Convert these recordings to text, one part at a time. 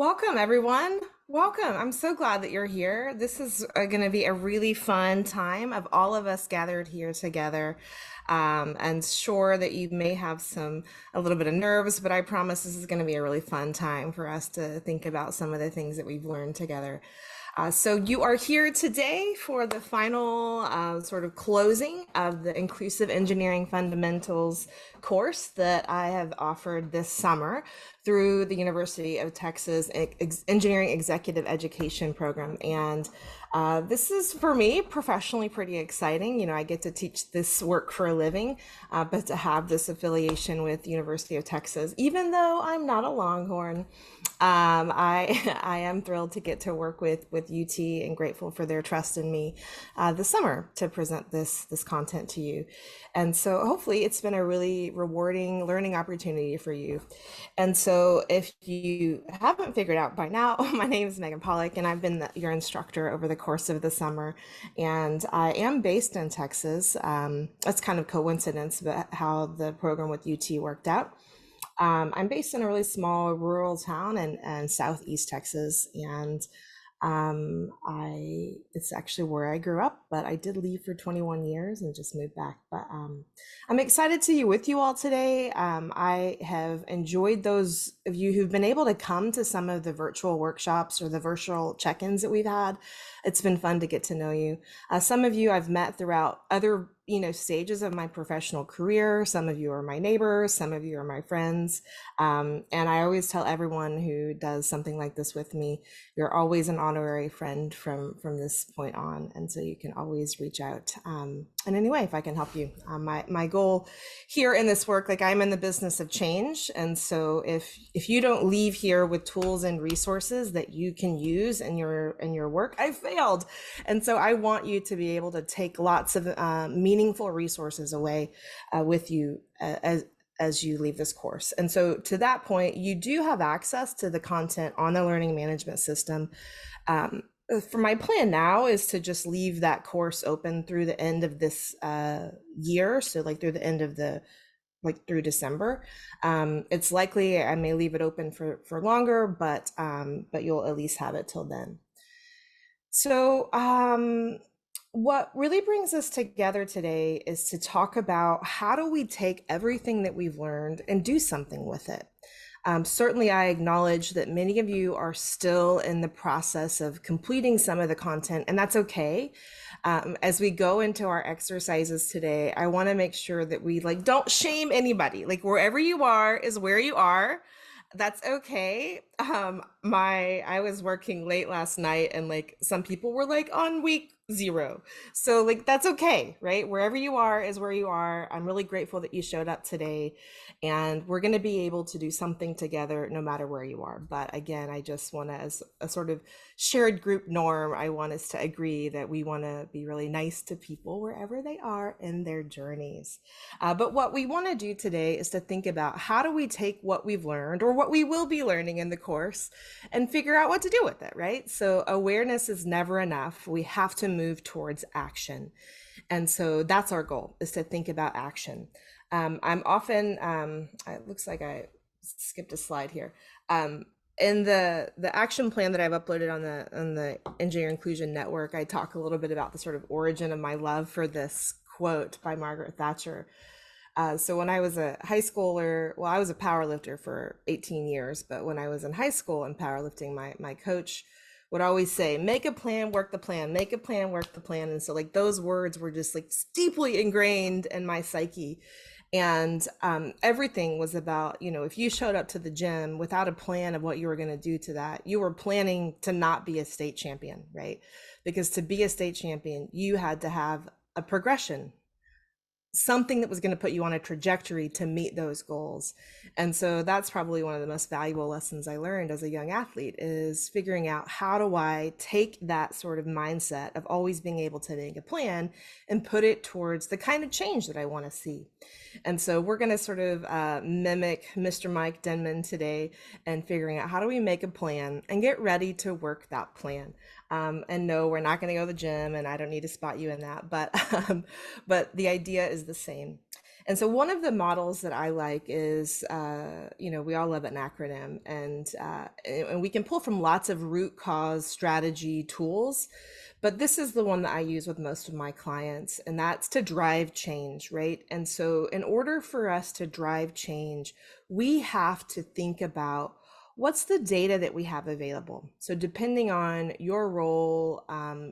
Welcome, everyone. Welcome. I'm so glad that you're here. This is going to be a really fun time of all of us gathered here together. And sure that you may have a little bit of nerves, but I promise this is going to be a really fun time for us to think about some of the things that we've learned together. So you are here today for the final sort of closing of the Inclusive Engineering Fundamentals course that I have offered this summer through the University of Texas Engineering Executive Education Program. And this is, for me, professionally pretty exciting. You know, I get to teach this work for a living, but to have this affiliation with University of Texas, even though I'm not a Longhorn, I am thrilled to get to work with UT and grateful for their trust in me this summer to present this content to you. And so hopefully it's been a really rewarding learning opportunity for you. And so if you haven't figured out by now, my name is Megan Pollock, and I've been your instructor over the course of the summer. And I am based in Texas. That's kind of coincidence, but how the program with UT worked out. I'm based in a really small rural town in southeast Texas, and it's actually where I grew up, but I did leave for 21 years and just moved back. But I'm excited to be with you all today. I have enjoyed those of you who've been able to come to some of the virtual workshops or the virtual check-ins that we've had. It's been fun to get to know you. Some of you I've met throughout other stages of my professional career. Some of you are my neighbors, some of you are my friends. And I always tell everyone who does something like this with me, you're always an honorary friend from this point on. And so you can always reach out in any way if I can help you. My goal here in this work, like I'm in the business of change. And so if you don't leave here with tools and resources that you can use in your work, I failed. And so I want you to be able to take lots of meaningful resources away with you as you leave this course. And so to that point, you do have access to the content on the learning management system. For my plan now is to just leave that course open through the end of this year. So like through the end of through December. It's likely I may leave it open for longer, but you'll at least have it till then. So what really brings us together today is to talk about how do we take everything that we've learned and do something with it. Certainly, I acknowledge that many of you are still in the process of completing some of the content, and that's okay. As we go into our exercises today, I want to make sure that we don't shame anybody. Like wherever you are is where you are. That's okay. I was working late last night and some people were on week 0. So that's okay, right? Wherever you are is where you are. I'm really grateful that you showed up today, and we're going to be able to do something together no matter where you are. But again, I just want to, as a sort of shared group norm, I want us to agree that we want to be really nice to people wherever they are in their journeys. But what we want to do today is to think about how do we take what we've learned or what we will be learning in the course and figure out what to do with it, right? So awareness is never enough. We have to move towards action. And so that's our goal, is to think about action. I'm often, it looks like I skipped a slide here. In the action plan that I've uploaded on the Engineer Inclusion Network, I talk a little bit about the sort of origin of my love for this quote by Margaret Thatcher. So when I was a high schooler, well, I was a power lifter for 18 years, but when I was in high school and powerlifting, my coach would always say, make a plan, work the plan, make a plan, work the plan. And so those words were just deeply ingrained in my psyche. And everything was about, if you showed up to the gym without a plan of what you were going to do to that, you were planning to not be a state champion, right? Because to be a state champion, you had to have a progression, something that was going to put you on a trajectory to meet those goals. And so that's probably one of the most valuable lessons I learned as a young athlete, is figuring out how do I take that sort of mindset of always being able to make a plan and put it towards the kind of change that I want to see. And so we're going to sort of mimic Mr. Mike Denman today and figuring out how do we make a plan and get ready to work that plan. And no, we're not going to go to the gym, and I don't need to spot you in that, but the idea is the same. And so one of the models that I like is, we all love an acronym, and we can pull from lots of root cause strategy tools, but this is the one that I use with most of my clients, and that's to drive change, right? And so in order for us to drive change, we have to think about what's the data that we have available. So depending on your role,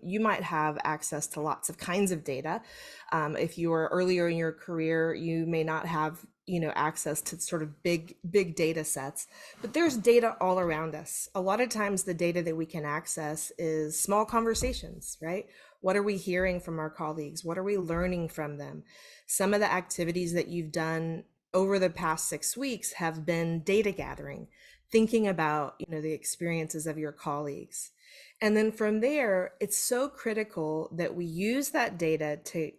you might have access to lots of kinds of data. If you are earlier in your career, you may not have access to sort of big data sets, but there's data all around us. A lot of times the data that we can access is small conversations, right? What are we hearing from our colleagues? What are we learning from them? Some of the activities that you've done over the past 6 weeks have been data gathering, thinking about the experiences of your colleagues. And then from there, it's so critical that we use that data to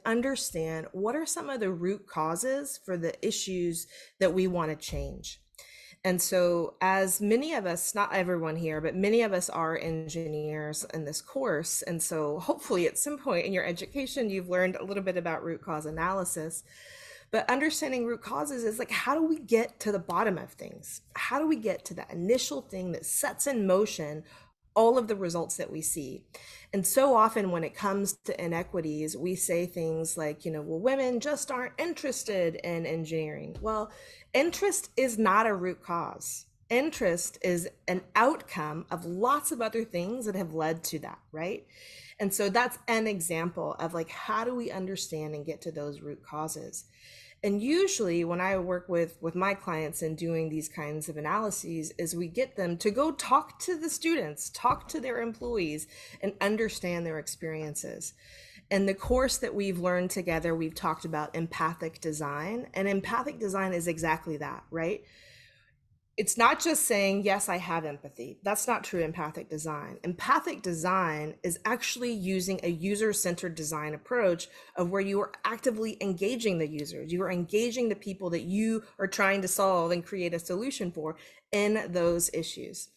understand what are some of the root causes for the issues that we want to change. And so, as many of us, not everyone here, but many of us are engineers in this course. And so, hopefully, at some point in your education, you've learned a little bit about root cause analysis. But understanding root causes is like, how do we get to the bottom of things? How do we get to that initial thing that sets in motion all of the results that we see? And so often when it comes to inequities, we say things like, well, women just aren't interested in engineering. Well, interest is not a root cause. Interest is an outcome of lots of other things that have led to that, right? And so that's an example of like, how do we understand and get to those root causes? And usually when I work with my clients in doing these kinds of analyses is we get them to go talk to the students, talk to their employees, and understand their experiences. In the course that we've learned together, we've talked about empathic design, and empathic design is exactly that, right? It's not just saying, yes, I have empathy. That's not true empathic design. Empathic design is actually using a user-centered design approach of where you are actively engaging the users. You are engaging the people that you are trying to solve and create a solution for in those issues.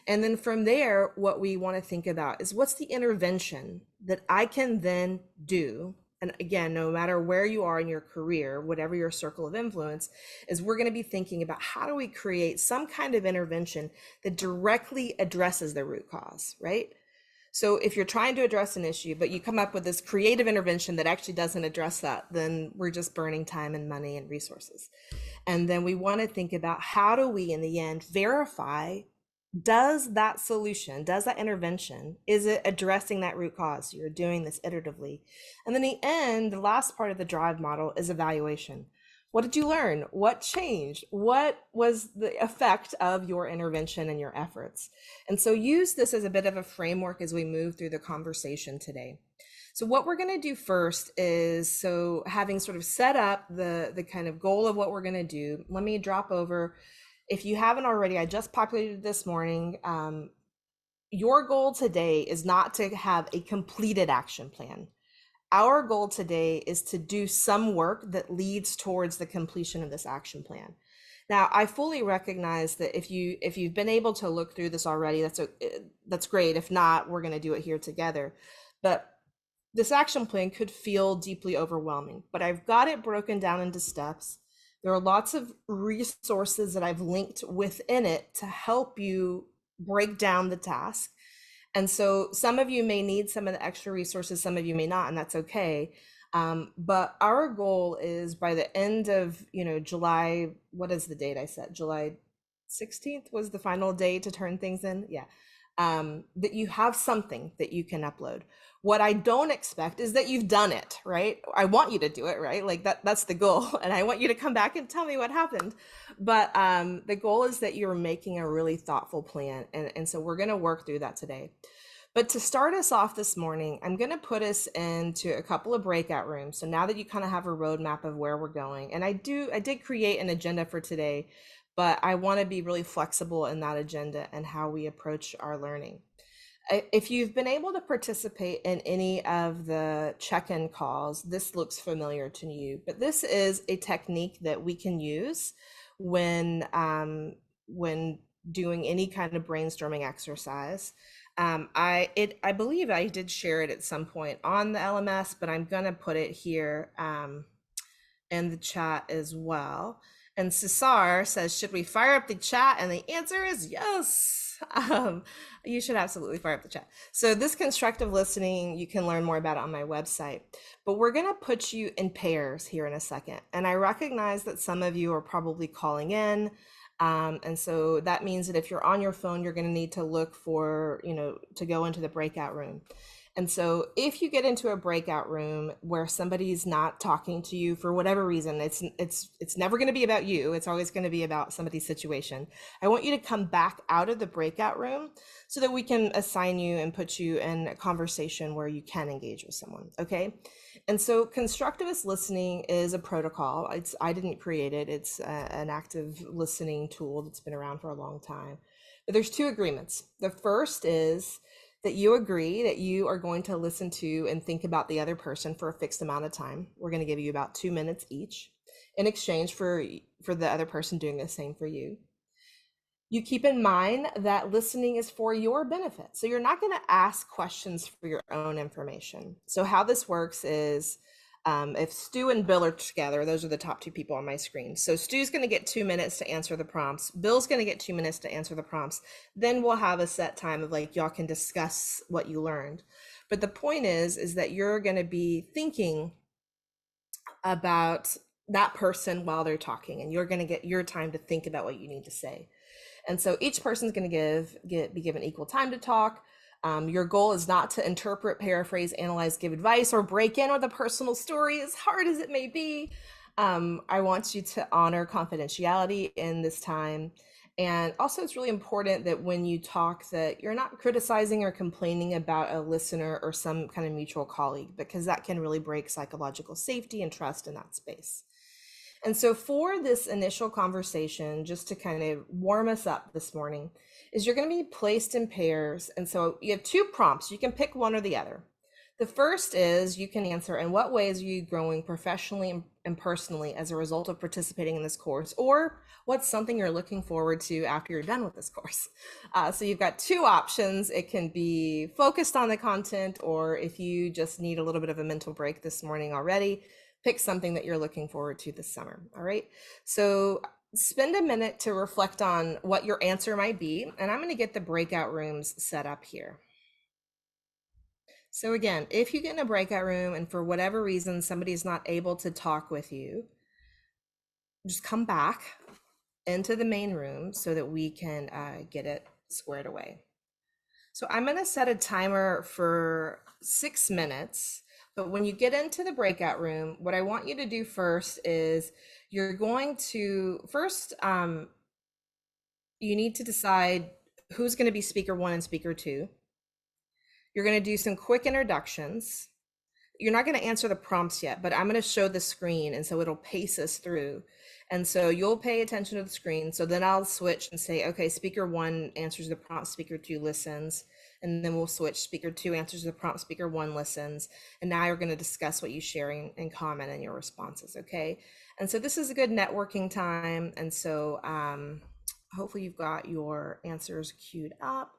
And then from there, what we want to think about is what's the intervention that I can then do. And again, no matter where you are in your career, whatever your circle of influence is, we're going to be thinking about how do we create some kind of intervention that directly addresses the root cause, right? So if you're trying to address an issue, but you come up with this creative intervention that actually doesn't address that, then we're just burning time and money and resources. And then we want to think about how do we, in the end, verify, does that solution, does that intervention, is it addressing that root cause? You're doing this iteratively. And then the end, the last part of the drive model is evaluation. What did you learn? What changed? What was the effect of your intervention and your efforts? And so use this as a bit of a framework as we move through the conversation today. So what we're going to do first is, so having sort of set up the kind of goal of what we're going to do, let me drop over. If you haven't already, I just populated this morning. Your goal today is not to have a completed action plan. Our goal today is to do some work that leads towards the completion of this action plan. Now, I fully recognize that if you've been able to look through this already, that's great. If not, we're going to do it here together. But this action plan could feel deeply overwhelming, but I've got it broken down into steps. There are lots of resources that I've linked within it to help you break down the task. And so some of you may need some of the extra resources, some of you may not, and that's okay. But our goal is by the end of, July, what is the date I set? July 16th was the final day to turn things in. Yeah. That you have something that you can upload. What I don't expect is that you've done it, right? I want you to do it, right? Like that's the goal. And I want you to come back and tell me what happened. But the goal is that you're making a really thoughtful plan. And so we're going to work through that today. But to start us off this morning, I'm going to put us into a couple of breakout rooms. So now that you kind of have a roadmap of where we're going, and I did create an agenda for today, but I want to be really flexible in that agenda and how we approach our learning. If you've been able to participate in any of the check-in calls, this looks familiar to you, but this is a technique that we can use when doing any kind of brainstorming exercise. I believe I did share it at some point on the LMS, but I'm gonna put it here and the chat as well. And Cesar says, should we fire up the chat? And the answer is yes. You should absolutely fire up the chat. So this constructive listening, you can learn more about it on my website. But we're going to put you in pairs here in a second. And I recognize that some of you are probably calling in. And so that means that if you're on your phone, you're going to need to look for, to go into the breakout room. And so if you get into a breakout room where somebody's not talking to you for whatever reason, it's never going to be about you. It's always going to be about somebody's situation. I want you to come back out of the breakout room so that we can assign you and put you in a conversation where you can engage with someone. Okay. And so constructivist listening is a protocol. I didn't create it. It's an active listening tool that's been around for a long time. But there's two agreements. The first is that you agree that you are going to listen to and think about the other person for a fixed amount of time. We're going to give you about 2 minutes each in exchange for the other person doing the same for you. You keep in mind that listening is for your benefit. So you're not going to ask questions for your own information. So how this works is if Stu and Bill are together, those are the top two people on my screen. So Stu's going to get 2 minutes to answer the prompts. Bill's going to get 2 minutes to answer the prompts. Then we'll have a set time of like, y'all can discuss what you learned. But the point is that you're going to be thinking about that person while they're talking, and you're going to get your time to think about what you need to say. And so each person's going to be given equal time to talk. Your goal is not to interpret, paraphrase, analyze, give advice, or break in with a personal story, as hard as it may be. I want you to honor confidentiality in this time. And also, it's really important that when you talk that you're not criticizing or complaining about a listener or some kind of mutual colleague, because that can really break psychological safety and trust in that space. And so for this initial conversation, just to kind of warm us up this morning, is you're going to be placed in pairs. And so you have two prompts. You can pick one or the other. The first is you can answer, in what ways are you growing professionally and personally as a result of participating in this course? Or what's something you're looking forward to after you're done with this course? So you've got two options. It can be focused on the content, or if you just need a little bit of a mental break this morning already, pick something that you're looking forward to this summer. All right. So spend a minute to reflect on what your answer might be. And I'm going to get the breakout rooms set up here. So again, if you get in a breakout room and for whatever reason, somebody is not able to talk with you, just come back into the main room so that we can get it squared away. So I'm going to set a timer for 6 minutes. But when you get into the breakout room, what I want you to do first is you're going to you need to decide who's going to be speaker 1 and speaker 2. You're going to do some quick introductions. You're not going to answer the prompts yet, but I'm going to show the screen, and so it'll pace us through. And so you'll pay attention to the screen. So then I'll switch and say, okay, speaker 1 answers the prompt, speaker 2 listens. And then we'll switch, speaker 2 answers the prompt, speaker 1 listens. And now you're going to discuss what you share in common and your responses, okay? And so this is a good networking time. And so hopefully you've got your answers queued up.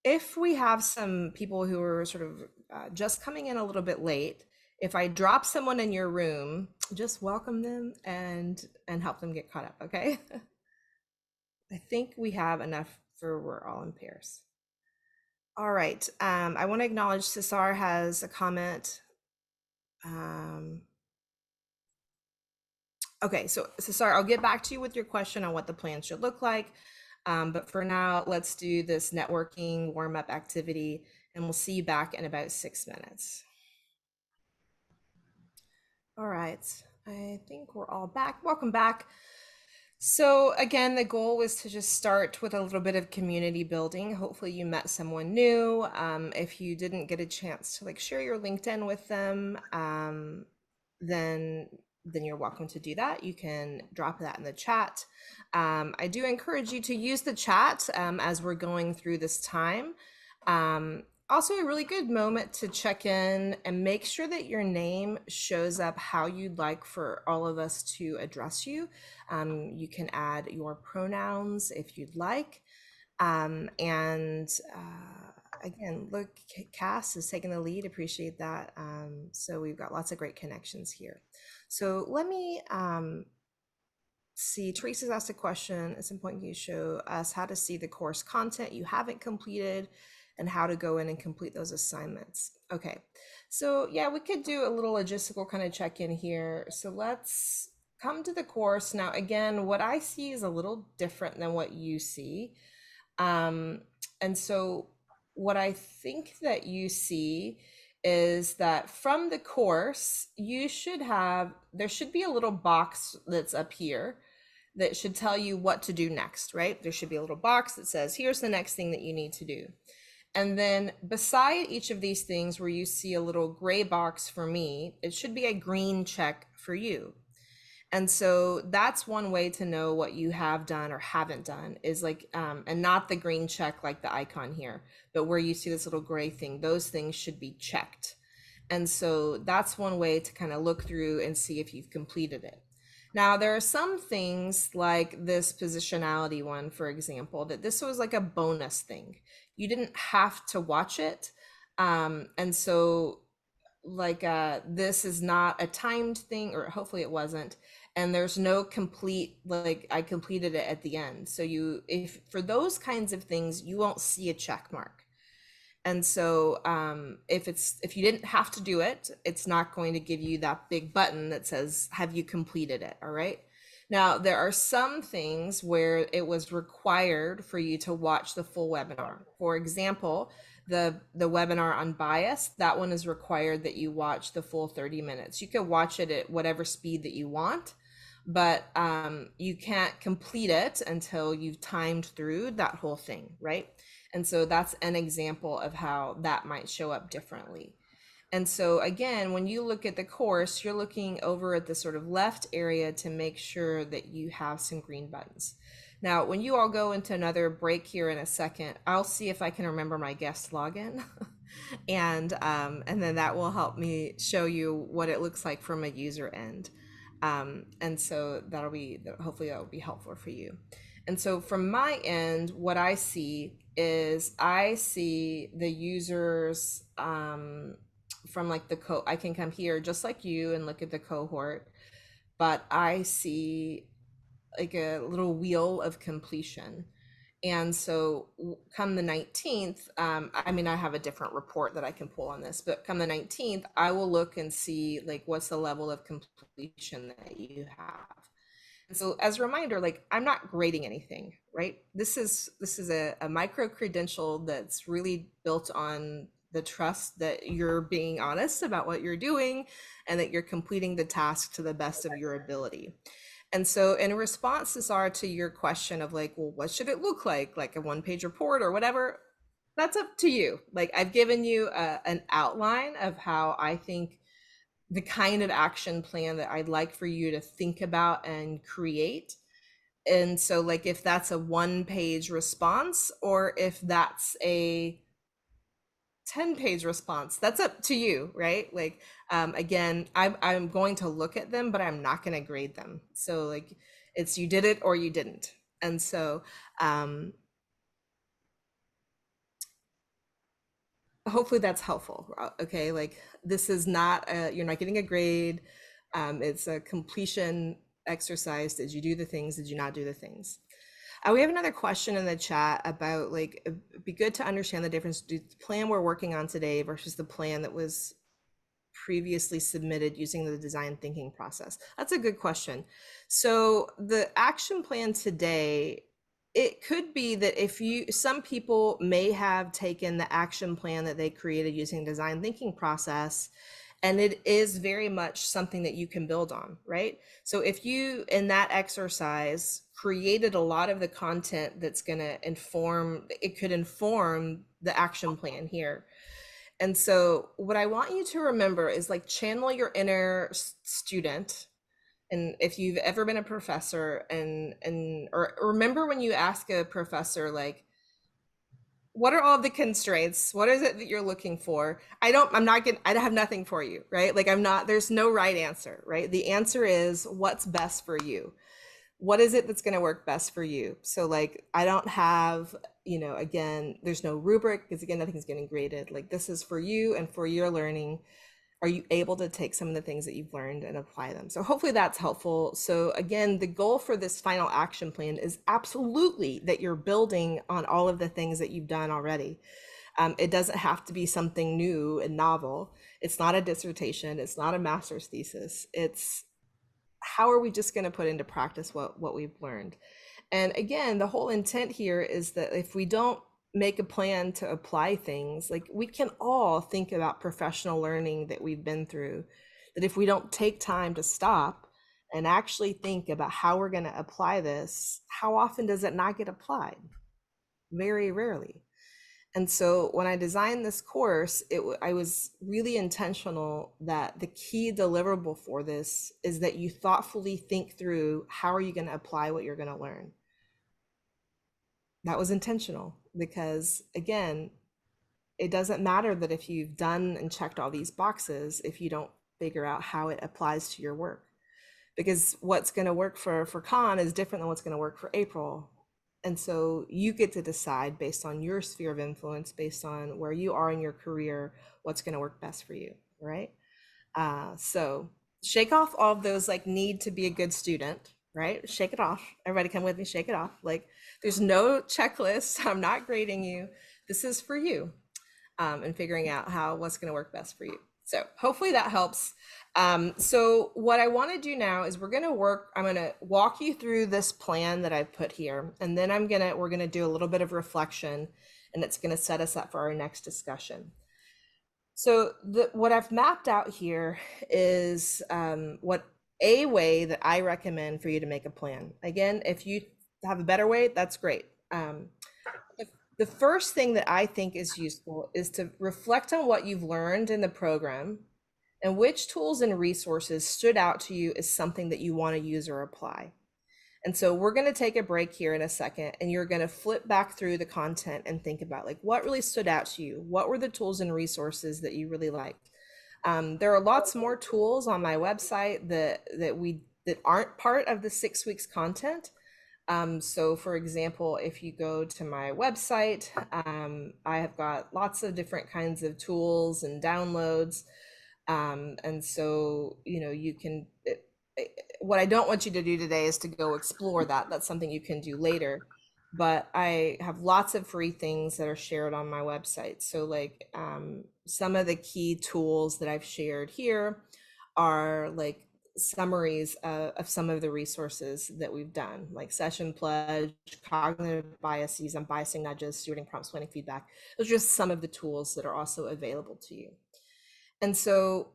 If we have some people who are sort of just coming in a little bit late, if I drop someone in your room, just welcome them and help them get caught up, okay? I think we have enough for we're all in pairs. All right, I want to acknowledge Cesar has a comment. Okay, so Cesar, I'll get back to you with your question on what the plan should look like. But for now, let's do this networking warm-up activity, and we'll see you back in about 6 minutes. All right, I think we're all back. Welcome back. So again, the goal was to just start with a little bit of community building. Hopefully you met someone new. If you didn't get a chance to like share your LinkedIn with them, then you're welcome to do that. You can drop that in the chat. I do encourage you to use the chat as we're going through this time. Also a really good moment to check in and make sure that your name shows up how you'd like for all of us to address you. You can add your pronouns if you'd like. And again, look, Cass is taking the lead. Appreciate that. So we've got lots of great connections here. So let me see. Teresa's asked a question. At some point, can you show us how to see the course content you haven't completed and how to go in and complete those assignments? Okay. So yeah, we could do a little logistical kind of check-in here. So let's come to the course. Now, again, what I see is a little different than what you see. Um, and so what I think that you see is that from the course, there should be a little box that's up here that should tell you what to do next, right? There should be a little box that says, here's the next thing that you need to do. And then beside each of these things where you see a little gray box for me, it should be a green check for you. And so that's one way to know what you have done or haven't done is like, and not the green check like the icon here, but where you see this little gray thing, those things should be checked. And so that's one way to kind of look through and see if you've completed it. Now, there are some things like this positionality one, for example, that this was like a bonus thing. You didn't have to watch it. And so like this is not a timed thing, or hopefully it wasn't, and there's no complete, like I completed it at the end. So if for those kinds of things, you won't see a check mark. And so if you didn't have to do it, it's not going to give you that big button that says, have you completed it? All right. Now, there are some things where it was required for you to watch the full webinar. For example, the webinar on bias, that one is required that you watch the full 30 minutes. You can watch it at whatever speed that you want, but you can't complete it until you've timed through that whole thing, right? And so that's an example of how that might show up differently. And so again, when you look at the course, you're looking over at the sort of left area to make sure that you have some green buttons. Now, when you all go into another break here in a second, I'll see if I can remember my guest login. And then that will help me show you what it looks like from a user end. And so hopefully that'll be helpful for you. And so from my end, what I see is I see the users from like I can come here just like you and look at the cohort, but I see like a little wheel of completion. And so come the 19th, I mean, I have a different report that I can pull on this, but come the 19th, I will look and see like what's the level of completion that you have. And so as a reminder, like I'm not grading anything, right? This is a micro-credential that's really built on the trust that you're being honest about what you're doing and that you're completing the task to the best of your ability. And so in response, Cesar, to your question of like, well, what should it look like a one-page report or whatever, that's up to you. Like I've given you an outline of how I think the kind of action plan that I'd like for you to think about and create. And so like if that's a one-page response or if that's a 10-page response, that's up to you, right? Like again, I'm going to look at them, but I'm not going to grade them. So like it's you did it or you didn't. And so hopefully that's helpful. Okay, like this is not you're not getting a grade. It's a completion exercise. Did you do the things? Did you not do the things? We have another question in the chat about like it'd be good to understand the difference between the plan we're working on today versus the plan that was previously submitted using the design thinking process. That's a good question. So the action plan today, it could be that some people may have taken the action plan that they created using design thinking process, and it is very much something that you can build on, right? So if you, in that exercise, created a lot of the content that's going to it could inform the action plan here. And so what I want you to remember is like channel your inner student. And if you've ever been a professor or remember when you ask a professor, like, what are all the constraints? What is it that you're looking for? I have nothing for you, right? Like there's no right answer, right? The answer is what's best for you. What is it that's going to work best for you? So like, I don't have again, there's no rubric because again, nothing's getting graded. Like this is for you and for your learning. Are you able to take some of the things that you've learned and apply them? So hopefully that's helpful. So again, the goal for this final action plan is absolutely that you're building on all of the things that you've done already. It doesn't have to be something new and novel. It's not a dissertation. It's not a master's thesis. It's how are we just going to put into practice what we've learned? And again, the whole intent here is that if we don't make a plan to apply things, like we can all think about professional learning that we've been through, that if we don't take time to stop and actually think about how we're going to apply this, how often does it not get applied? Very rarely. And so when I designed this course, I was really intentional that the key deliverable for this is that you thoughtfully think through how are you going to apply what you're going to learn. That was intentional because, again, it doesn't matter that if you've done and checked all these boxes if you don't figure out how it applies to your work. Because what's going to work for Khan is different than what's going to work for April. And so you get to decide based on your sphere of influence, based on where you are in your career, what's going to work best for you, right? So shake off all of those like need to be a good student, right? Shake it off. Everybody come with me, shake it off. Like there's no checklist. I'm not grading you. This is for you, and figuring out what's going to work best for you. So hopefully that helps. So what I want to do now is I'm going to walk you through this plan that I've put here, and then we're going to do a little bit of reflection, and it's going to set us up for our next discussion. So what I've mapped out here is what a way that I recommend for you to make a plan. Again, if you have a better way, that's great. The first thing that I think is useful is to reflect on what you've learned in the program and which tools and resources stood out to you as something that you want to use or apply. And so we're going to take a break here in a second, and you're going to flip back through the content and think about like what really stood out to you. What were the tools and resources that you really liked? There are lots more tools on my website that aren't part of the 6 weeks content. So for example, if you go to my website, I have got lots of different kinds of tools and downloads. And so, you can, what I don't want you to do today is to go explore that. That's something you can do later. But I have lots of free things that are shared on my website. So like some of the key tools that I've shared here are like summaries of some of the resources that we've done, like session pledge, cognitive biases, unbiasing nudges, stewarding prompts, planning feedback. Those are just some of the tools that are also available to you. And so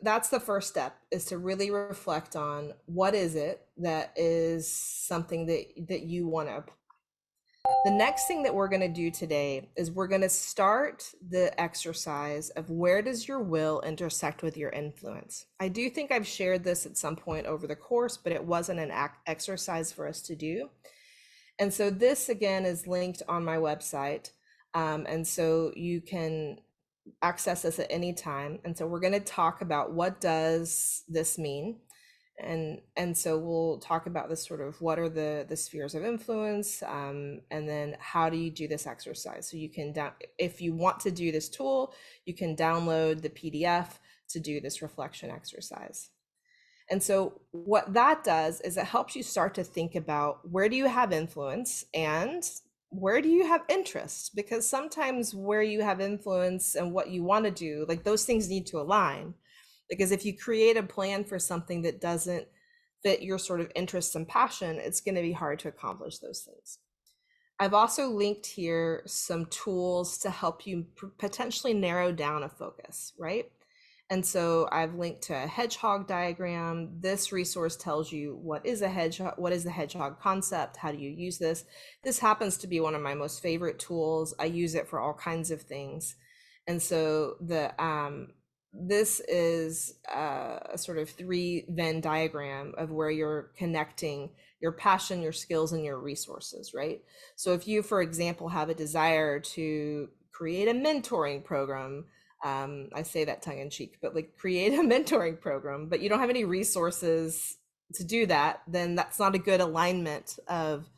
that's the first step, is to really reflect on what is it that is something that you want to apply. The next thing that we're going to do today is we're going to start the exercise of where does your will intersect with your influence. I do think I've shared this at some point over the course, but it wasn't an exercise for us to do. And so this again is linked on my website. And so you can access this at any time. And so we're going to talk about what does this mean. And so we'll talk about this sort of what are the spheres of influence, and then how do you do this exercise. So you can if you want to do this tool, you can download the PDF to do this reflection exercise. And so what that does is it helps you start to think about where do you have influence and where do you have interest, because sometimes where you have influence and what you want to do, like those things need to align. Because if you create a plan for something that doesn't fit your sort of interest and passion, it's going to be hard to accomplish those things. I've also linked here some tools to help you potentially narrow down a focus, right? And so I've linked to a hedgehog diagram. This resource tells you what is a hedgehog, what is the hedgehog concept, how do you use this? This happens to be one of my most favorite tools. I use it for all kinds of things. And so this is a sort of 3 Venn diagram of where you're connecting your passion, your skills, and your resources, right? So if you, for example, have a desire to create a mentoring program, I say that tongue in cheek, but like create a mentoring program, but you don't have any resources to do that, then that's not a good alignment of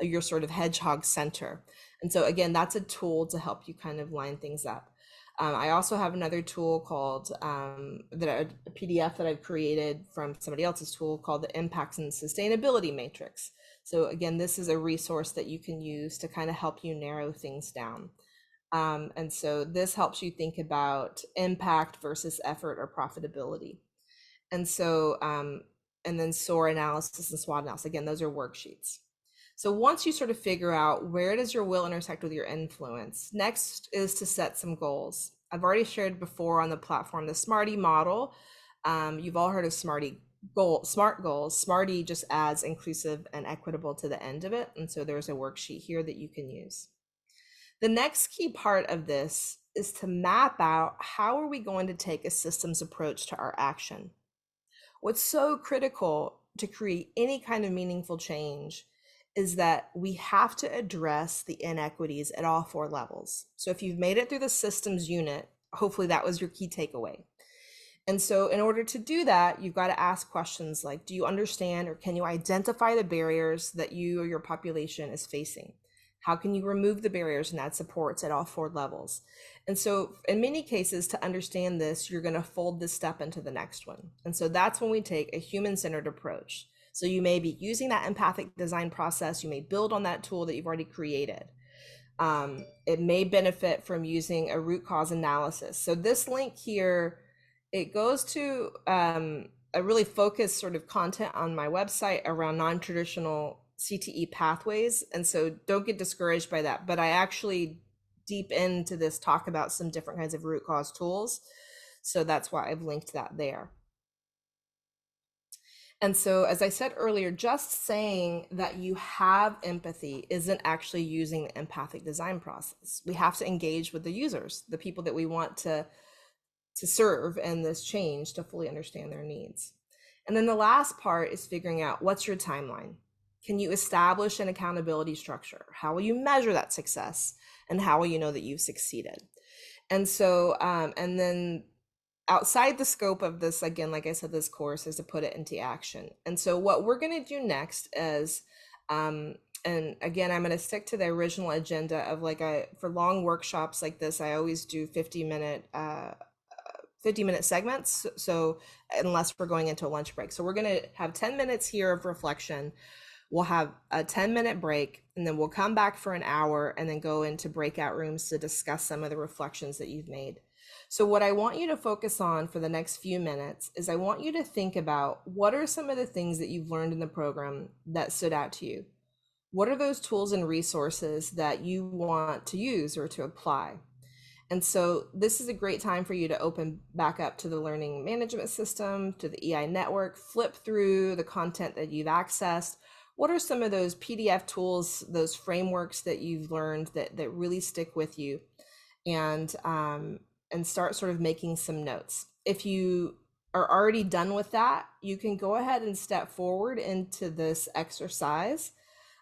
your sort of hedgehog center. And so again, that's a tool to help you kind of line things up. I also have another tool called a PDF that I've created from somebody else's tool called the Impacts and Sustainability Matrix. So again, this is a resource that you can use to kind of help you narrow things down. And so this helps you think about impact versus effort or profitability. And so, and then SOAR analysis and SWOT analysis, again, those are worksheets. So once you sort of figure out where does your will intersect with your influence, next is to set some goals. I've already shared before on the platform the SMARTY model. You've all heard of SMART goals. SMARTY just adds inclusive and equitable to the end of it. And so there's a worksheet here that you can use. The next key part of this is to map out how are we going to take a systems approach to our action. What's so critical to create any kind of meaningful change is that we have to address the inequities at all 4 levels. So if you've made it through the systems unit, hopefully that was your key takeaway. And so in order to do that, you've got to ask questions like, do you understand or can you identify the barriers that you or your population is facing? How can you remove the barriers and add supports at all 4 levels? And so in many cases, to understand this, you're going to fold this step into the next one. And so that's when we take a human-centered approach. So you may be using that empathic design process. You may build on that tool that you've already created. It may benefit from using a root cause analysis. So this link here, it goes to a really focused sort of content on my website around non-traditional CTE pathways. And so don't get discouraged by that. But I actually deep into this talk about some different kinds of root cause tools. So that's why I've linked that there. And so, as I said earlier, just saying that you have empathy isn't actually using the empathic design process. We have to engage with the users, the people that we want to serve in this change, to fully understand their needs. And then the last part is figuring out what's your timeline. Can you establish an accountability structure? How will you measure that success? And how will you know that you've succeeded? And so, and then outside the scope of this, again, like I said, this course is to put it into action. And so what we're going to do next is, and again, I'm going to stick to the original agenda of for long workshops like this, I always do 50-minute segments. So unless we're going into a lunch break. So we're going to have 10 minutes here of reflection. We'll have a 10-minute break, and then we'll come back for an hour and then go into breakout rooms to discuss some of the reflections that you've made. So what I want you to focus on for the next few minutes is I want you to think about what are some of the things that you've learned in the program that stood out to you? What are those tools and resources that you want to use or to apply? And so this is a great time for you to open back up to the learning management system, to the EI network, flip through the content that you've accessed. What are some of those PDF tools, those frameworks that you've learned that really stick with you? And start sort of making some notes. If you are already done with that, you can go ahead and step forward into this exercise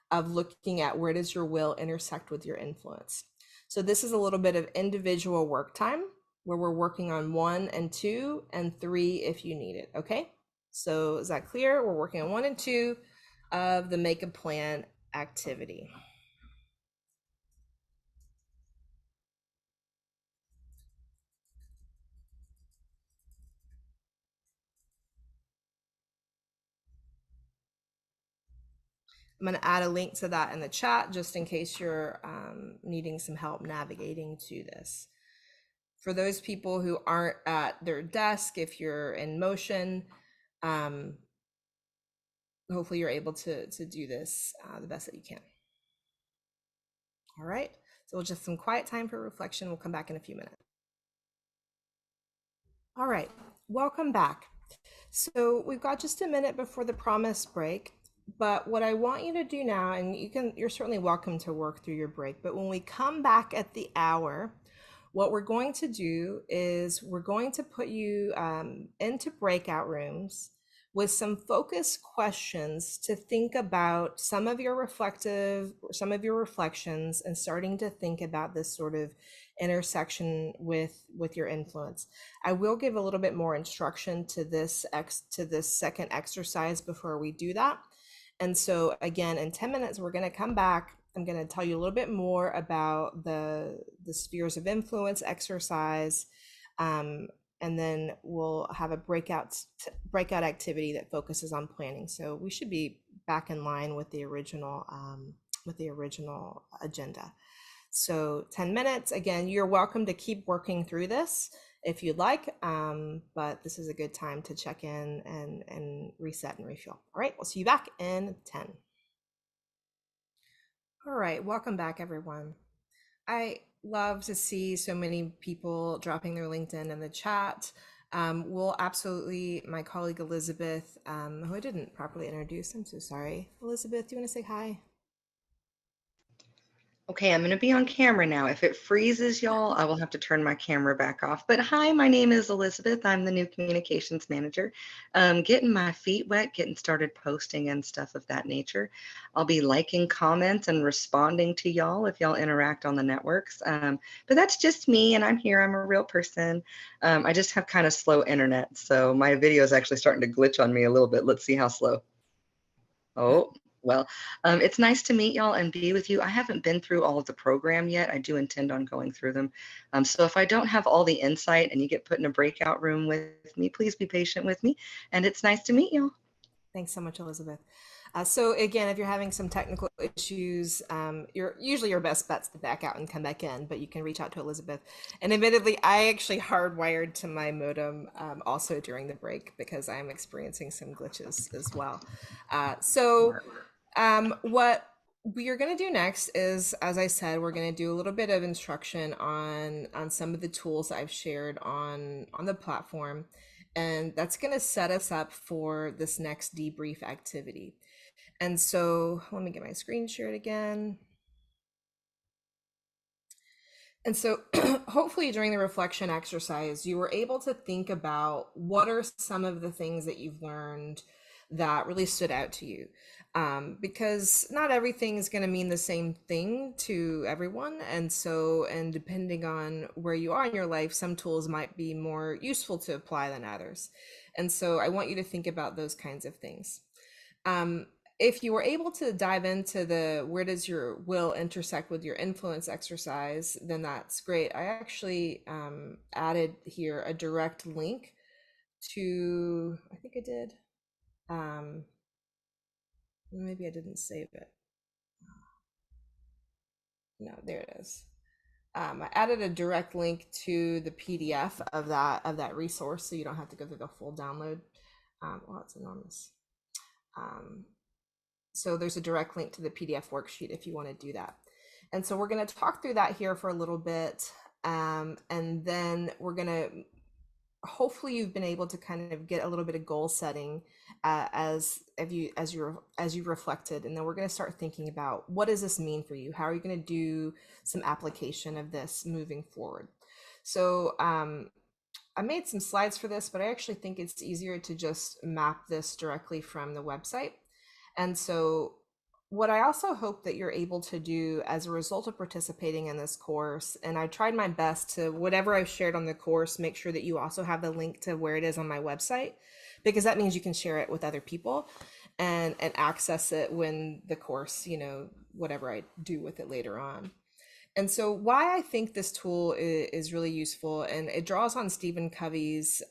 of looking at where does your will intersect with your influence. So this is a little bit of individual work time where we're working on 1 and 2 and 3 if you need it. Okay, so is that clear? We're working on 1 and 2 of the make a plan activity. I'm going to add a link to that in the chat just in case you're needing some help navigating to this. For those people who aren't at their desk, if you're in motion, hopefully you're able to do this the best that you can. All right, so just some quiet time for reflection. We'll come back in a few minutes. All right, welcome back. So we've got just a minute before the promise break. But what I want you to do now, and you're certainly welcome to work through your break, but when we come back at the hour, what we're going to do is we're going to put you into breakout rooms with some focused questions to think about some of your reflections and starting to think about this sort of intersection with your influence. I will give a little bit more instruction to this second exercise before we do that. And so again, in 10 minutes, we're going to come back I'm going to tell you a little bit more about the spheres of influence exercise, um, and then we'll have a breakout activity that focuses on planning. So we should be back in line with the original agenda. So 10 minutes. Again, you're welcome to keep working through this if you'd like, but this is a good time to check in and reset and refuel. All right, we'll see you back in 10. All right, welcome back, everyone. I love to see so many people dropping their LinkedIn in the chat. We'll absolutely, my colleague Elizabeth, who I didn't properly introduce, I'm so sorry. Elizabeth, do you want to say hi? Okay, I'm going to be on camera now. If it freezes, y'all, I will have to turn my camera back off. But hi, my name is Elizabeth. I'm the new communications manager. Getting my feet wet, getting started posting and stuff of that nature. I'll be liking comments and responding to y'all if y'all interact on the networks. But that's just me, and I'm here. I'm a real person. I just have kind of slow internet, so my video is actually starting to glitch on me a little bit. Let's see how slow. Oh, well, it's nice to meet y'all and be with you. I haven't been through all of the program yet. I do intend on going through them. So if I don't have all the insight and you get put in a breakout room with me, please be patient with me. And it's nice to meet y'all. Thanks so much, Elizabeth. So again, if you're having some technical issues, usually your best bet's to back out and come back in, but you can reach out to Elizabeth. And admittedly, I actually hardwired to my modem also during the break because I'm experiencing some glitches as well. So what we are going to do next is, as I said, we're going to do a little bit of instruction on some of the tools I've shared on the platform, and that's going to set us up for this next debrief activity. And so let me get my screen shared again. And so hopefully during the reflection exercise, you were able to think about what are some of the things that you've learned that really stood out to you. Because not everything is going to mean the same thing to everyone. And depending on where you are in your life, some tools might be more useful to apply than others. And so I want you to think about those kinds of things. Um, if you were able to dive into the where does your will intersect with your influence exercise, then that's great. I actually added here a direct link to, I think I did. Um, Maybe I didn't save it. No, there it is. I added a direct link to the PDF of that resource, so you don't have to go through the full download. Well, it's enormous. Um, So there's a direct link to the PDF worksheet if you want to do that. And so we're going to talk through that here for a little bit. And then we're going to, hopefully you've been able to kind of get a little bit of goal setting as you reflected. And then we're going to start thinking about what does this mean for you? How are you going to do some application of this moving forward? So I made some slides for this, but I actually think it's easier to just map this directly from the website. And so what I also hope that you're able to do as a result of participating in this course, and I tried my best to, whatever I've shared on the course, make sure that you also have the link to where it is on my website, because that means you can share it with other people and access it when the course, whatever I do with it later on. And so why I think this tool is really useful, and it draws on Stephen Covey's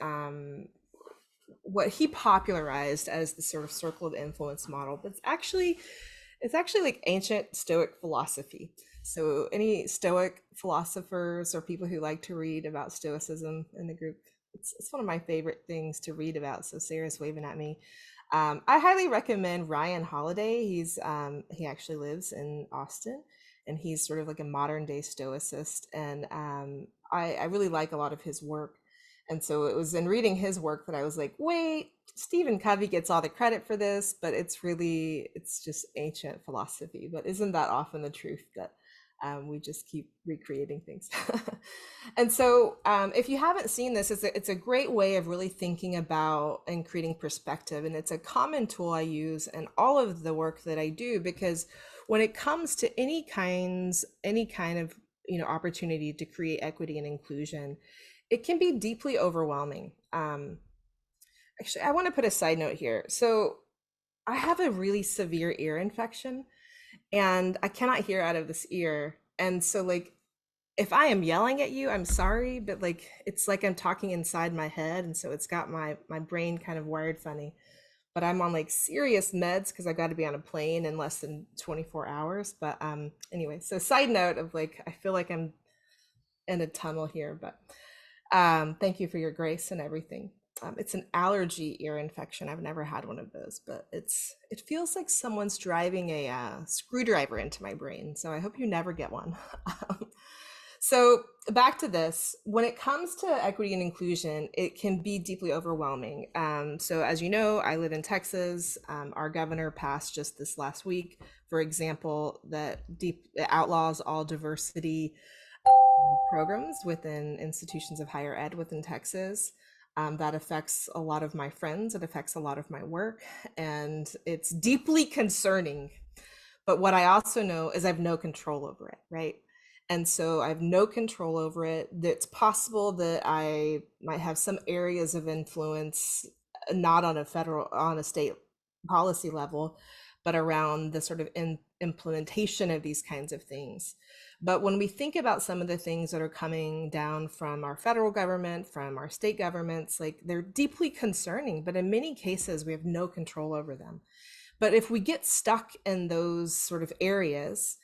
what he popularized as the sort of circle of influence model, but it's actually like ancient Stoic philosophy. So any Stoic philosophers or people who like to read about Stoicism in the group, it's one of my favorite things to read about. So Sarah's waving at me. I highly recommend Ryan Holiday. He actually lives in Austin, and he's sort of like a modern day Stoicist, and I really like a lot of his work. And so it was in reading his work that I was like, wait, Stephen Covey gets all the credit for this, but it's just ancient philosophy. But isn't that often the truth that we just keep recreating things? And so if you haven't seen this, it's a great way of really thinking about and creating perspective. And it's a common tool I use in all of the work that I do, because when it comes to any kind of opportunity to create equity and inclusion, it can be deeply overwhelming. Actually, I want to put a side note here. So I have a really severe ear infection, and I cannot hear out of this ear. And so like if I am yelling at you, I'm sorry, but like it's like I'm talking inside my head, and so it's got my brain kind of wired funny. But I'm on like serious meds because I got to be on a plane in less than 24 hours. But anyway, so side note of like I feel like I'm in a tunnel here, but thank you for your grace and everything. It's an allergy ear infection. I've never had one of those, but it feels like someone's driving a screwdriver into my brain. So I hope you never get one. So back to this, when it comes to equity and inclusion, it can be deeply overwhelming. So as you know, I live in Texas. Our governor passed just this last week, for example, that deep outlaws all diversity programs within institutions of higher ed within Texas. That affects a lot of my friends. It affects a lot of my work, and it's deeply concerning. But what I also know is I have no control over it, right? And so I have no control over it. It's possible that I might have some areas of influence, not on a federal, on a state policy level, but around the sort of implementation of these kinds of things. But when we think about some of the things that are coming down from our federal government, from our state governments, like they're deeply concerning, but in many cases, we have no control over them. But if we get stuck in those sort of areas,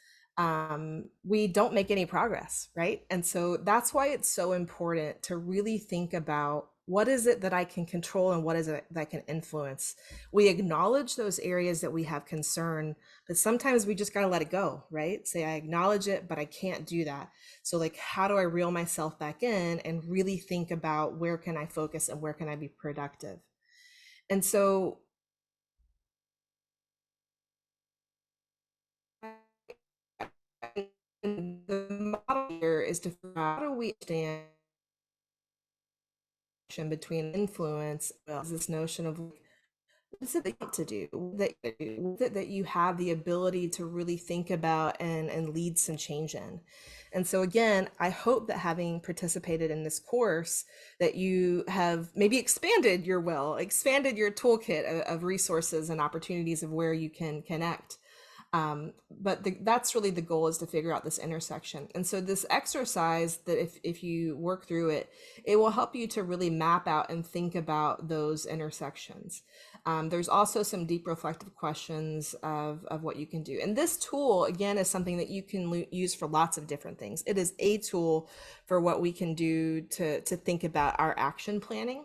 we don't make any progress, right? And so that's why it's so important to really think about what is it that I can control and what is it that I can influence. We acknowledge those areas that we have concern, but sometimes we just got to let it go, right? Say, I acknowledge it, but I can't do that. So, like, how do I reel myself back in and really think about where can I focus and where can I be productive? And so, the model here is to figure out how do we stand between influence, well, this notion of what is it that you want to do, what is it that you have the ability to really think about and lead some change in. And so again, I hope that having participated in this course, that you have maybe expanded your will, expanded your toolkit of resources and opportunities of where you can connect. But that's really the goal, is to figure out this intersection. And so this exercise, that if you work through it, it will help you to really map out and think about those intersections. There's also some deep reflective questions of what you can do. And this tool, again, is something that you can use for lots of different things. It is a tool for what we can do to think about our action planning.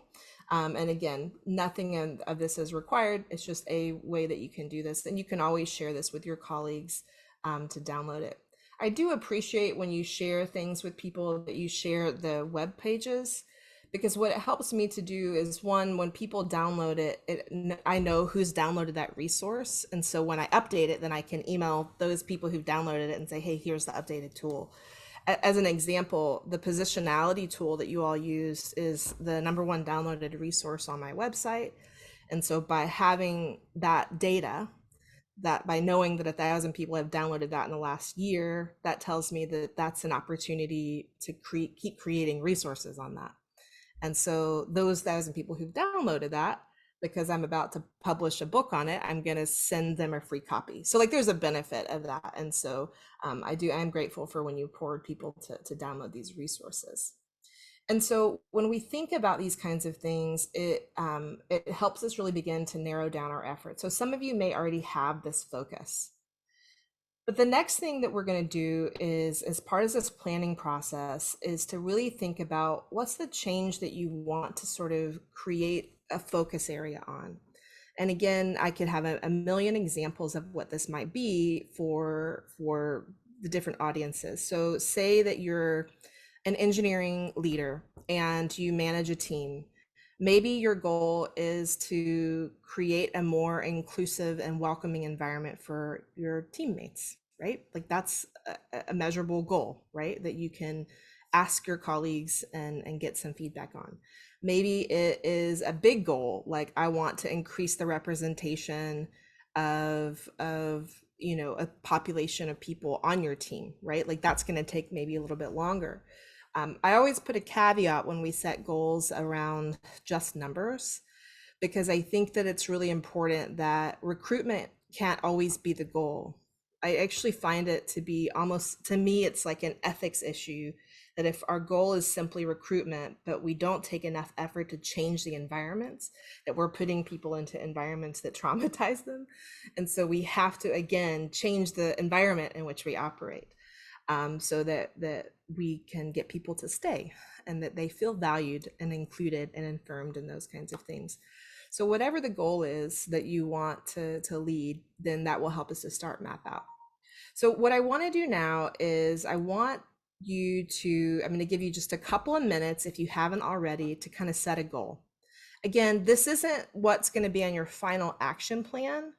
And again, nothing of this is required. It's just a way that you can do this. And you can always share this with your colleagues to download it. I do appreciate when you share things with people, that you share the web pages, because what it helps me to do is, one, when people download it, I know who's downloaded that resource. And so when I update it, then I can email those people who've downloaded it and say, hey, here's the updated tool. As an example, the positionality tool that you all use is the #1 downloaded resource on my website. And so by having that data, that by knowing that 1,000 people have downloaded that in the last year, that tells me that that's an opportunity to keep creating resources on that. And so those 1,000 people who've downloaded that, because I'm about to publish a book on it, I'm going to send them a free copy. So like there's a benefit of that. And so I'm grateful for when you forward people to download these resources. And so when we think about these kinds of things, it helps us really begin to narrow down our efforts. So some of you may already have this focus. But the next thing that we're going to do is, as part of this planning process, is to really think about what's the change that you want to sort of create a focus area on. And again, I could have a million examples of what this might be for the different audiences. So say that you're an engineering leader and you manage a team. Maybe your goal is to create a more inclusive and welcoming environment for your teammates, right? Like that's a measurable goal, right? That you can ask your colleagues and get some feedback on. Maybe it is a big goal, like I want to increase the representation of a population of people on your team, right? Like that's going to take maybe a little bit longer. I always put a caveat when we set goals around just numbers, because I think that it's really important that recruitment can't always be the goal. I actually find it to be almost, to me, it's like an ethics issue that if our goal is simply recruitment, but we don't take enough effort to change the environments, that we're putting people into environments that traumatize them. And so we have to, again, change the environment in which we operate, so that we can get people to stay and that they feel valued and included and affirmed in those kinds of things. So whatever the goal is that you want to lead, then that will help us to start map out. So what I want to do now is I want you to, I'm going to give you just a couple of minutes, if you haven't already, to kind of set a goal. Again, this isn't what's going to be on your final action plan.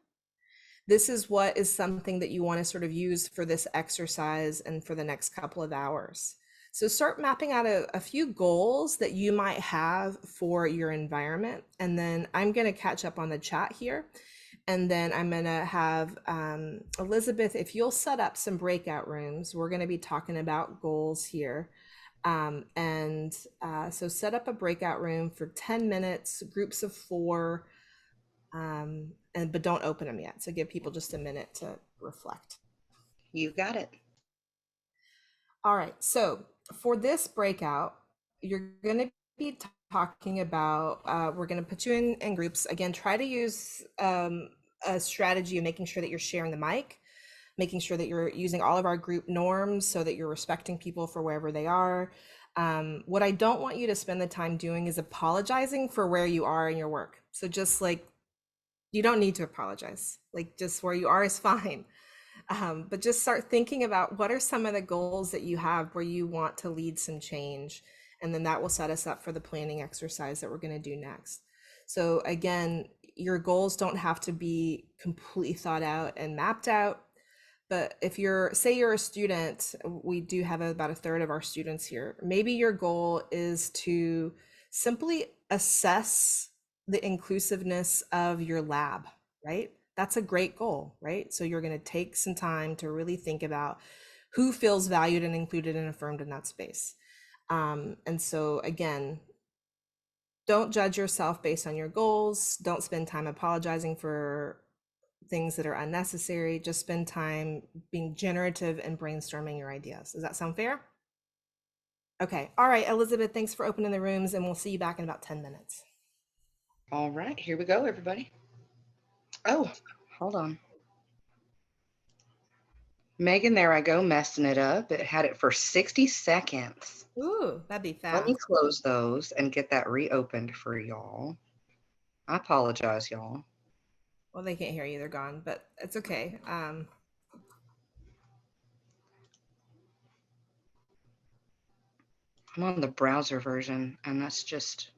This is what is something that you want to sort of use for this exercise and for the next couple of hours. So start mapping out a few goals that you might have for your environment. And then I'm going to catch up on the chat here. And then I'm going to have Elizabeth, if you'll set up some breakout rooms, we're going to be talking about goals here. So set up a breakout room for 10 minutes, groups of 4, but don't open them yet. So give people just a minute to reflect. You got it. All right. So for this breakout, you're going to be talking about, we're going to put you in groups. Again, try to use a strategy of making sure that you're sharing the mic, making sure that you're using all of our group norms so that you're respecting people for wherever they are. What I don't want you to spend the time doing is apologizing for where you are in your work. So just like, you don't need to apologize. Like, just where you are is fine. But just start thinking about what are some of the goals that you have where you want to lead some change. And then that will set us up for the planning exercise that we're going to do next. So again, your goals don't have to be completely thought out and mapped out. But if you're, say you're a student, we do have about a third of our students here. Maybe your goal is to simply assess the inclusiveness of your lab, right? That's a great goal, right? So you're going to take some time to really think about who feels valued and included and affirmed in that space. And so again, don't judge yourself based on your goals. Don't spend time apologizing for things that are unnecessary. Just spend time being generative and brainstorming your ideas. Does that sound fair? Okay. All right, Elizabeth, thanks for opening the rooms, and we'll see you back in about 10 minutes. All right, here we go, everybody. Oh, hold on. Megan, there I go, messing it up. It had it for 60 seconds. Ooh, that'd be Let me fast. close those and get that reopened for y'all. I apologize, y'all. Well, they can't hear you. They're gone, but it's okay. I'm on the browser version, and that's just...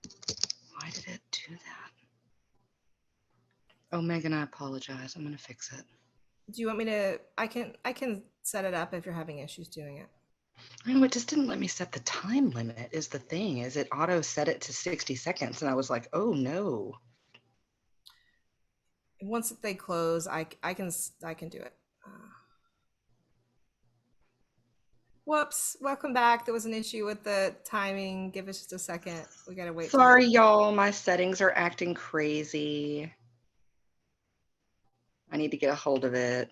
Why did it do that? Oh, Megan, I apologize. I'm going to fix it. Do you want me to? I can set it up if you're having issues doing it. I know it just didn't let me set the time limit is the thing, is it auto set it to 60 seconds, and I was like, oh, no. Once they close, I can do it. Whoops! Welcome back. There was an issue with the timing. Give us just a second. We gotta wait for Sorry, y'all. My settings are acting crazy. I need to get a hold of it.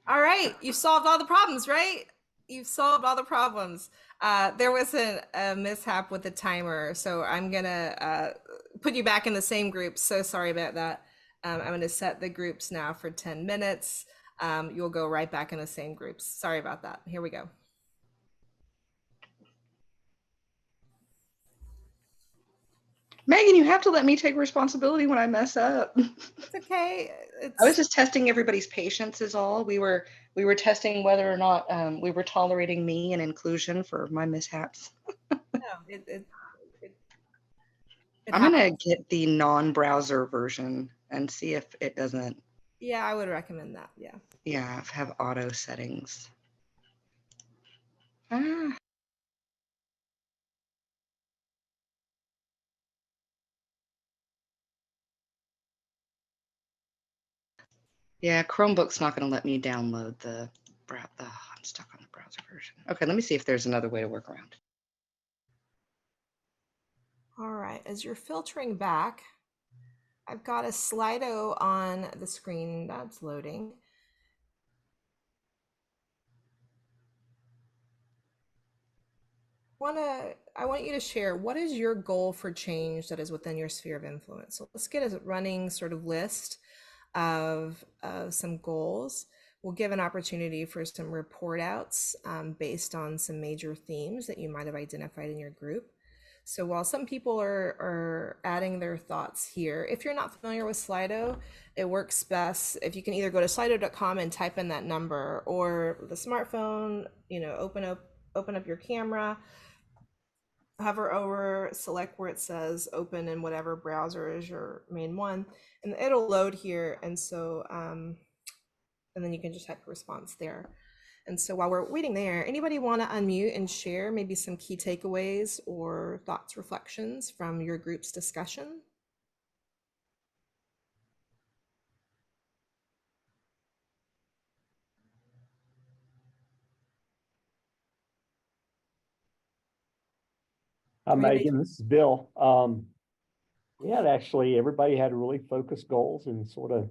All right, you solved all the problems, right? You've solved all the problems. There was a mishap with the timer, so I'm gonna put you back in the same group. So sorry about that. I'm gonna set the groups now for 10 minutes. You'll go right back in the same groups. Sorry about that. Here we go. Megan, you have to let me take responsibility when I mess up. It's okay. I was just testing everybody's patience is all. We were testing whether or not we were tolerating me and inclusion for my mishaps. No, it I'm going happens. to get the non-browser version and see if it doesn't, Yeah, I would recommend that. Yeah. yeah, have auto settings. Ah. Yeah, Chromebook's not going to let me download the, I'm stuck on the browser version. Okay, let me see if there's another way to work around. All right, as you're filtering back, I've got a Slido on the screen that's loading. I want you to share what is your goal for change that is within your sphere of influence. So let's get a running sort of list of some goals. We'll give an opportunity for some report outs based on some major themes that you might have identified in your group. So while some people are adding their thoughts here, if you're not familiar with Slido, it works best if you can either go to slido.com and type in that number, or the smartphone, open up your camera, hover over, select where it says open in whatever browser is your main one, and it'll load here. And then you can just type a response there. And so while we're waiting there, anybody want to unmute and share maybe some key takeaways or thoughts, reflections from your group's discussion? Hi, Anybody? Megan. This is Bill. We had actually, everybody had really focused goals and sort of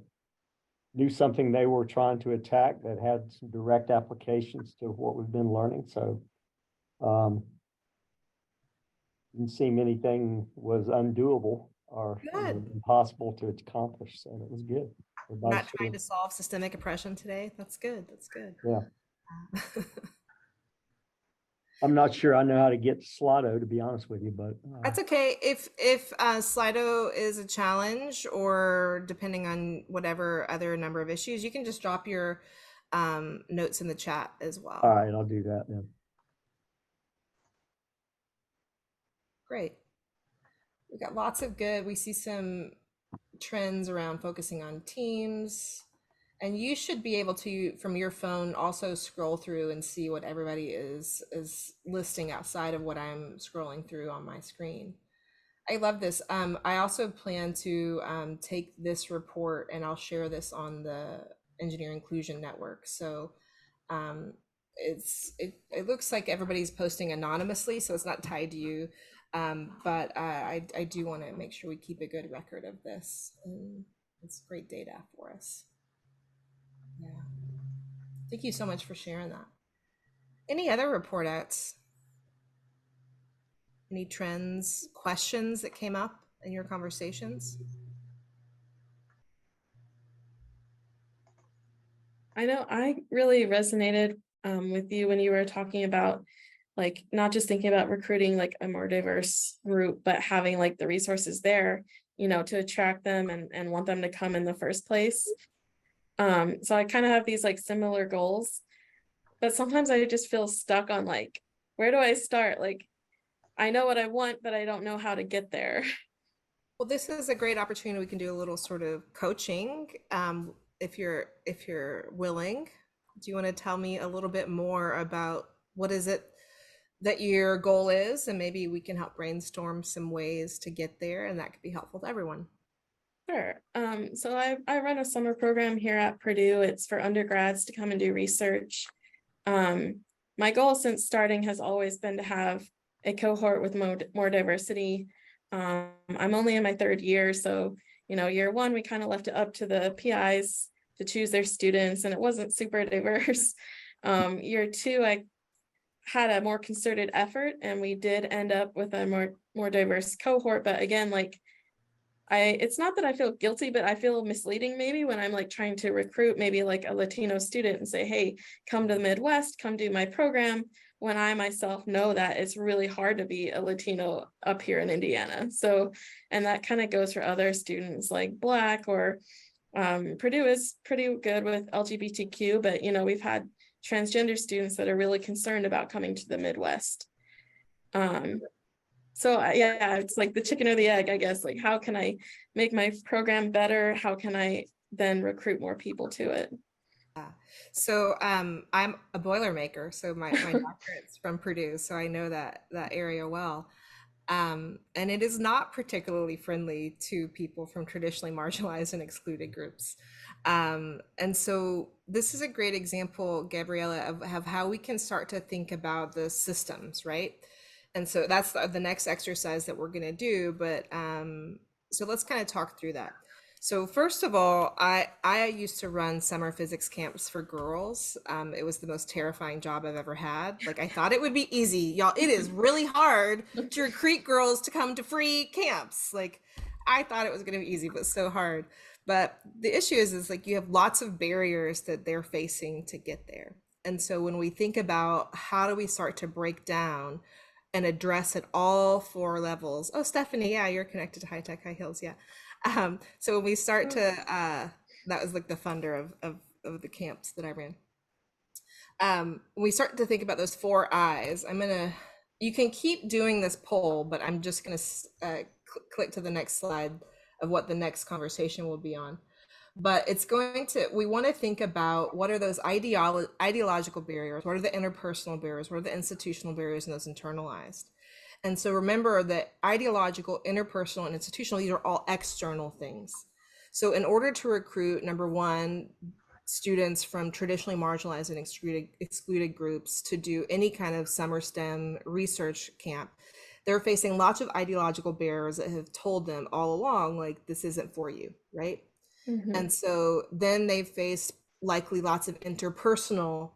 knew something they were trying to attack that had some direct applications to what we've been learning. So, um, didn't seem anything was undoable or Good. impossible to accomplish. So it was good. We're Everybody not trying sort to solve systemic oppression today. That's good. That's good. yeah. I'm not sure I know how to get to Slido, to be honest with you, but That's okay. If Slido is a challenge, or depending on whatever other number of issues, you can just drop your notes in the chat as all well. right, I'll do that then. Great. We got lots of good. We see some trends around focusing on teams. And you should be able to, from your phone, also scroll through and see what everybody is listing outside of what I'm scrolling through on my screen. I love this. I also plan to take this report and I'll share this on the Engineer Inclusion Network. So um, it looks like everybody's posting anonymously, so it's not tied to you. But I do want to make sure we keep a good record of this. And it's great data for us. Yeah. Thank you so much for sharing that. Any other report outs? Any trends, questions that came up in your conversations? I know I really resonated with you when you were talking about like not just thinking about recruiting like a more diverse group, but having like the resources there, to attract them and want them to come in the first place. So I kind of have these like similar goals, but sometimes I just feel stuck on like, where do I start? Like, I know what I want, but I don't know how to get there. Well, this is a great opportunity. We can do a little sort of coaching, if you're willing. Do you want to tell me a little bit more about what is it that your goal is, and maybe we can help brainstorm some ways to get there, and that could be helpful to everyone. Sure. So I run a summer program here at Purdue. It's for undergrads to come and do research. My goal since starting has always been to have a cohort with more diversity. I'm only in my third year, so year one we kind of left it up to the PIs to choose their students, and it wasn't super diverse. Year two, I had a more concerted effort, and we did end up with a more diverse cohort. But again, like it's not that I feel guilty, but I feel misleading maybe when I'm like trying to recruit maybe like a Latino student and say, hey, come to the Midwest, come do my program, when I myself know that it's really hard to be a Latino up here in Indiana. So, and that kind of goes for other students like Black or Purdue is pretty good with LGBTQ, but we've had transgender students that are really concerned about coming to the Midwest. So yeah, it's like the chicken or the egg, I guess. Like, how can I make my program better? How can I then recruit more people to it? So I'm a Boilermaker, so my doctorate's from Purdue, so I know that area well. And it is not particularly friendly to people from traditionally marginalized and excluded groups. And so this is a great example, Gabriella, of how we can start to think about the systems, right? And so that's the next exercise that we're going to do. But so let's kind of talk through that. So first of all, I used to run summer physics camps for girls. It was the most terrifying job I've ever had. Like, I thought it would be easy. Y'all, it is really hard to recruit girls to come to free camps. Like, I thought it was going to be easy, but so hard. But the issue is like you have lots of barriers that they're facing to get there. And so when we think about how do we start to break down and address at all four levels. Oh, Stephanie, yeah, you're connected to High Tech High Heels, yeah. So when we start to, that was like the funder of the camps that I ran. When we start to think about those four I's, you can keep doing this poll, but I'm just gonna click to the next slide of what the next conversation will be on. But it's going to, we want to think about what are those ideological barriers, what are the interpersonal barriers, what are the institutional barriers, and those internalized. And so remember that ideological, interpersonal, and institutional, these are all external things. So in order to recruit, number one, students from traditionally marginalized and excluded groups to do any kind of summer STEM research camp, they're facing lots of ideological barriers that have told them all along, like, this isn't for you, right? And so then they face likely lots of interpersonal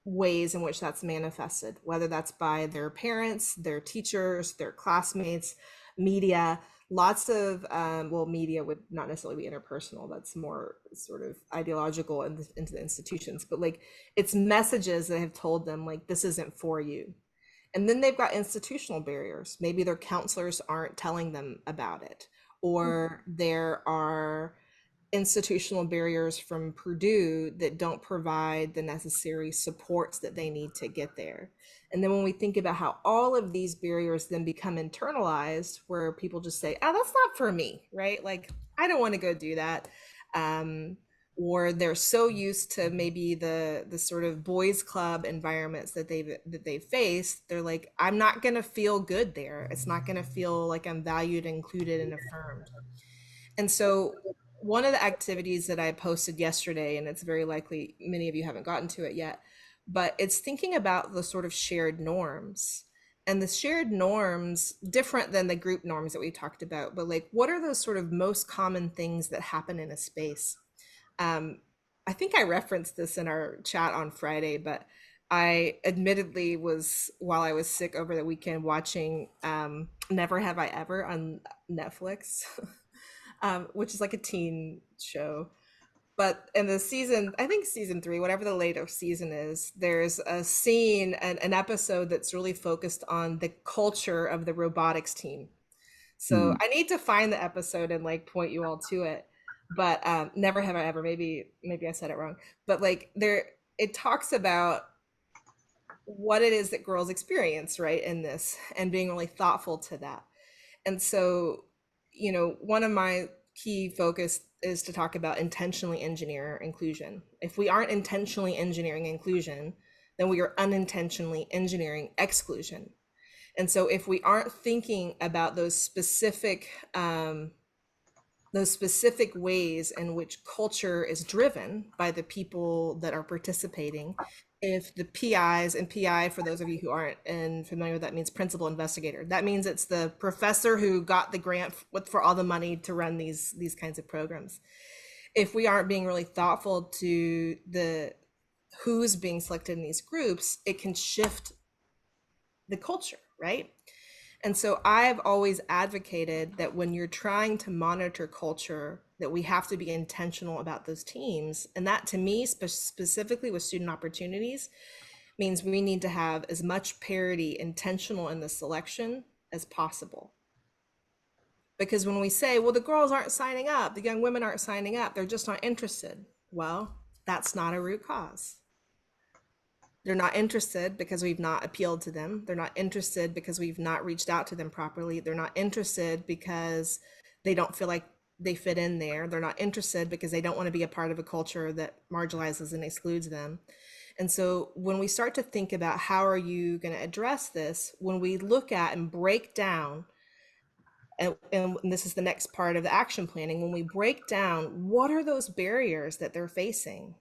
ways in which that's manifested, whether that's by their parents, their teachers, their classmates, media, lots of, well, media would not necessarily be interpersonal. That's more sort of ideological into the institutions, but like it's messages that have told them like, this isn't for you. And then they've got institutional barriers. Maybe their counselors aren't telling them about it, or there are institutional barriers from Purdue that don't provide the necessary supports that they need to get there. And then when we think about how all of these barriers then become internalized, where people just say, oh, that's not for me, right? Like, I don't want to go do that. Or they're so used to maybe the sort of boys club environments that they've faced, they're like, I'm not going to feel good there. It's not going to feel like I'm valued, included, and affirmed. And so one of the activities that I posted yesterday, and it's very likely many of you haven't gotten to it yet, but it's thinking about the sort of shared norms. And the shared norms, different than the group norms that we talked about, but like, what are those sort of most common things that happen in a space? I think I referenced this in our chat on Friday, but I admittedly was, while I was sick over the weekend, watching Never Have I Ever on Netflix. Which is like a teen show. But in the season, I think season 3, whatever the later season is, there's a scene, an episode that's really focused on the culture of the robotics team. So I need to find the episode and like point you all to it. But Never Have I Ever, maybe I said it wrong. But like it talks about what it is that girls experience, right, in this, and being really thoughtful to that. And so, one of my key focus is to talk about intentionally engineer inclusion. If we aren't intentionally engineering inclusion, then we are unintentionally engineering exclusion. And so if we aren't thinking about those specific ways in which culture is driven by the people that are participating, if the PIs, and PI, for those of you who aren't familiar with that, means principal investigator. That means it's the professor who got the grant for all the money to run these kinds of programs. If we aren't being really thoughtful to the who's being selected in these groups, it can shift the culture, right? And so I've always advocated that when you're trying to monitor culture, that we have to be intentional about those teams. And that, to me, specifically with student opportunities, means we need to have as much parity intentional in the selection as possible. Because when we say, well, the girls aren't signing up, the young women aren't signing up, they're just not interested. Well, that's not a root cause. They're not interested because we've not appealed to them. They're not interested because we've not reached out to them properly. They're not interested because they don't feel like they fit in there. They're not interested because they don't want to be a part of a culture that marginalizes and excludes them. And so when we start to think about how are you going to address this, when we look at and break down, and this is the next part of the action planning, when we break down what are those barriers that they're facing,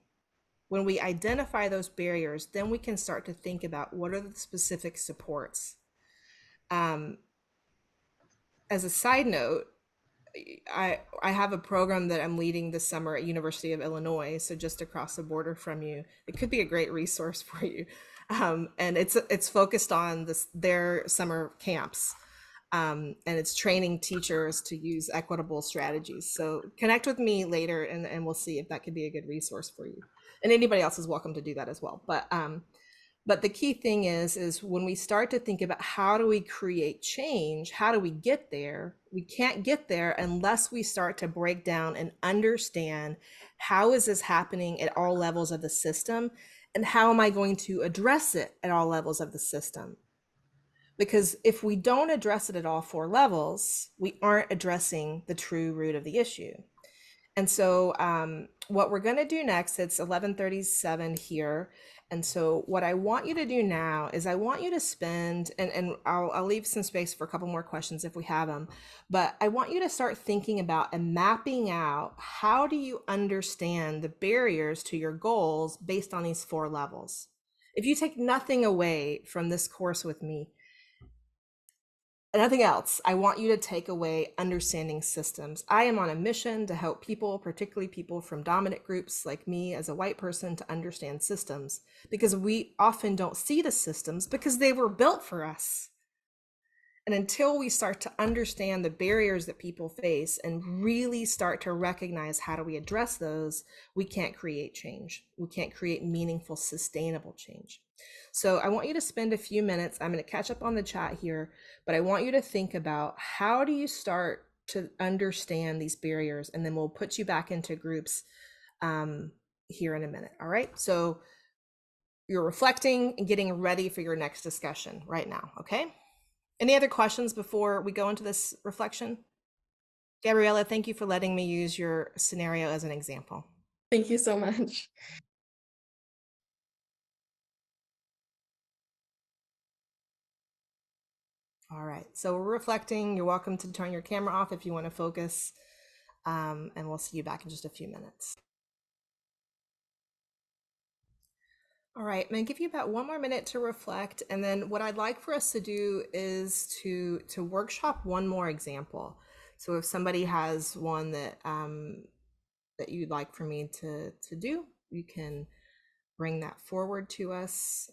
when we identify those barriers, then we can start to think about what are the specific supports. Um, as a side note, I have a program that I'm leading this summer at University of Illinois, so just across the border from you. It could be a great resource for you, and it's focused on their summer camps, and it's training teachers to use equitable strategies. So connect with me later, and we'll see if that could be a good resource for you. And anybody else is welcome to do that as well. But the key thing is when we start to think about how do we create change, how do we get there? We can't get there unless we start to break down and understand how is this happening at all levels of the system, and how am I going to address it at all levels of the system? Because if we don't address it at all four levels, we aren't addressing the true root of the issue. And so what we're going to do next, it's 11:37 here. And so what I want you to do now is I want you to spend, and I'll leave some space for a couple more questions if we have them, but I want you to start thinking about and mapping out, how do you understand the barriers to your goals based on these four levels? If you take nothing away from this course with me, nothing else, I want you to take away understanding systems. I am on a mission to help people, particularly people from dominant groups like me as a white person, to understand systems, because we often don't see the systems because they were built for us. And until we start to understand the barriers that people face and really start to recognize how do we address those, we can't create change. We can't create meaningful, sustainable change. So I want you to spend a few minutes. I'm going to catch up on the chat here, but I want you to think about, how do you start to understand these barriers? And then we'll put you back into groups here in a minute. All right. So you're reflecting and getting ready for your next discussion right now. Okay. Any other questions before we go into this reflection? Gabriella, thank you for letting me use your scenario as an example. Thank you so much. All right, so we're reflecting. You're welcome to turn your camera off if you want to focus, and we'll see you back in just a few minutes. All right, I'm gonna give you about 1 more minute to reflect, and then what I'd like for us to do is to workshop one more example. So if somebody has one that that you'd like for me to do, you can bring that forward to us.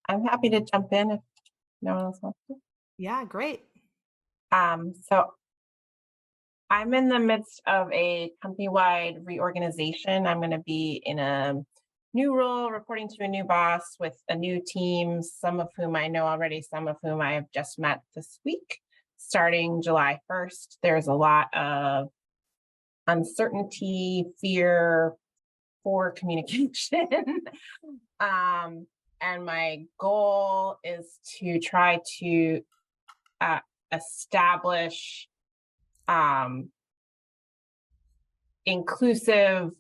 I'm happy to jump in if no one else wants to. Yeah, great. So I'm in the midst of a company-wide reorganization. I'm going to be in a new role, reporting to a new boss with a new team, some of whom I know already, some of whom I have just met this week. Starting July 1st, there's a lot of uncertainty, fear, poor communication. And my goal is to try to establish inclusive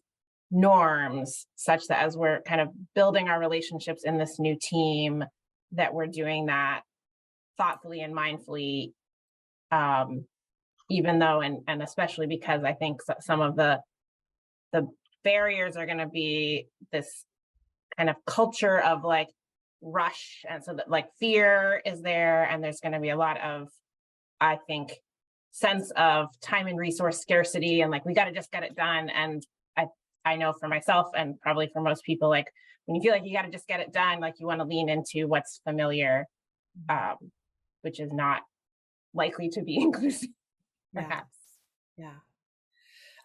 norms, such that as we're kind of building our relationships in this new team, that we're doing that thoughtfully and mindfully, even though, and especially because I think some of the barriers are going to be this kind of culture of like rush, and so that like fear is there, and there's going to be a lot of, I think, sense of time and resource scarcity, and like we got to just get it done. And I know for myself, and probably for most people, like when you feel like you got to just get it done, like you want to lean into what's familiar, which is not likely to be inclusive, perhaps. Yeah.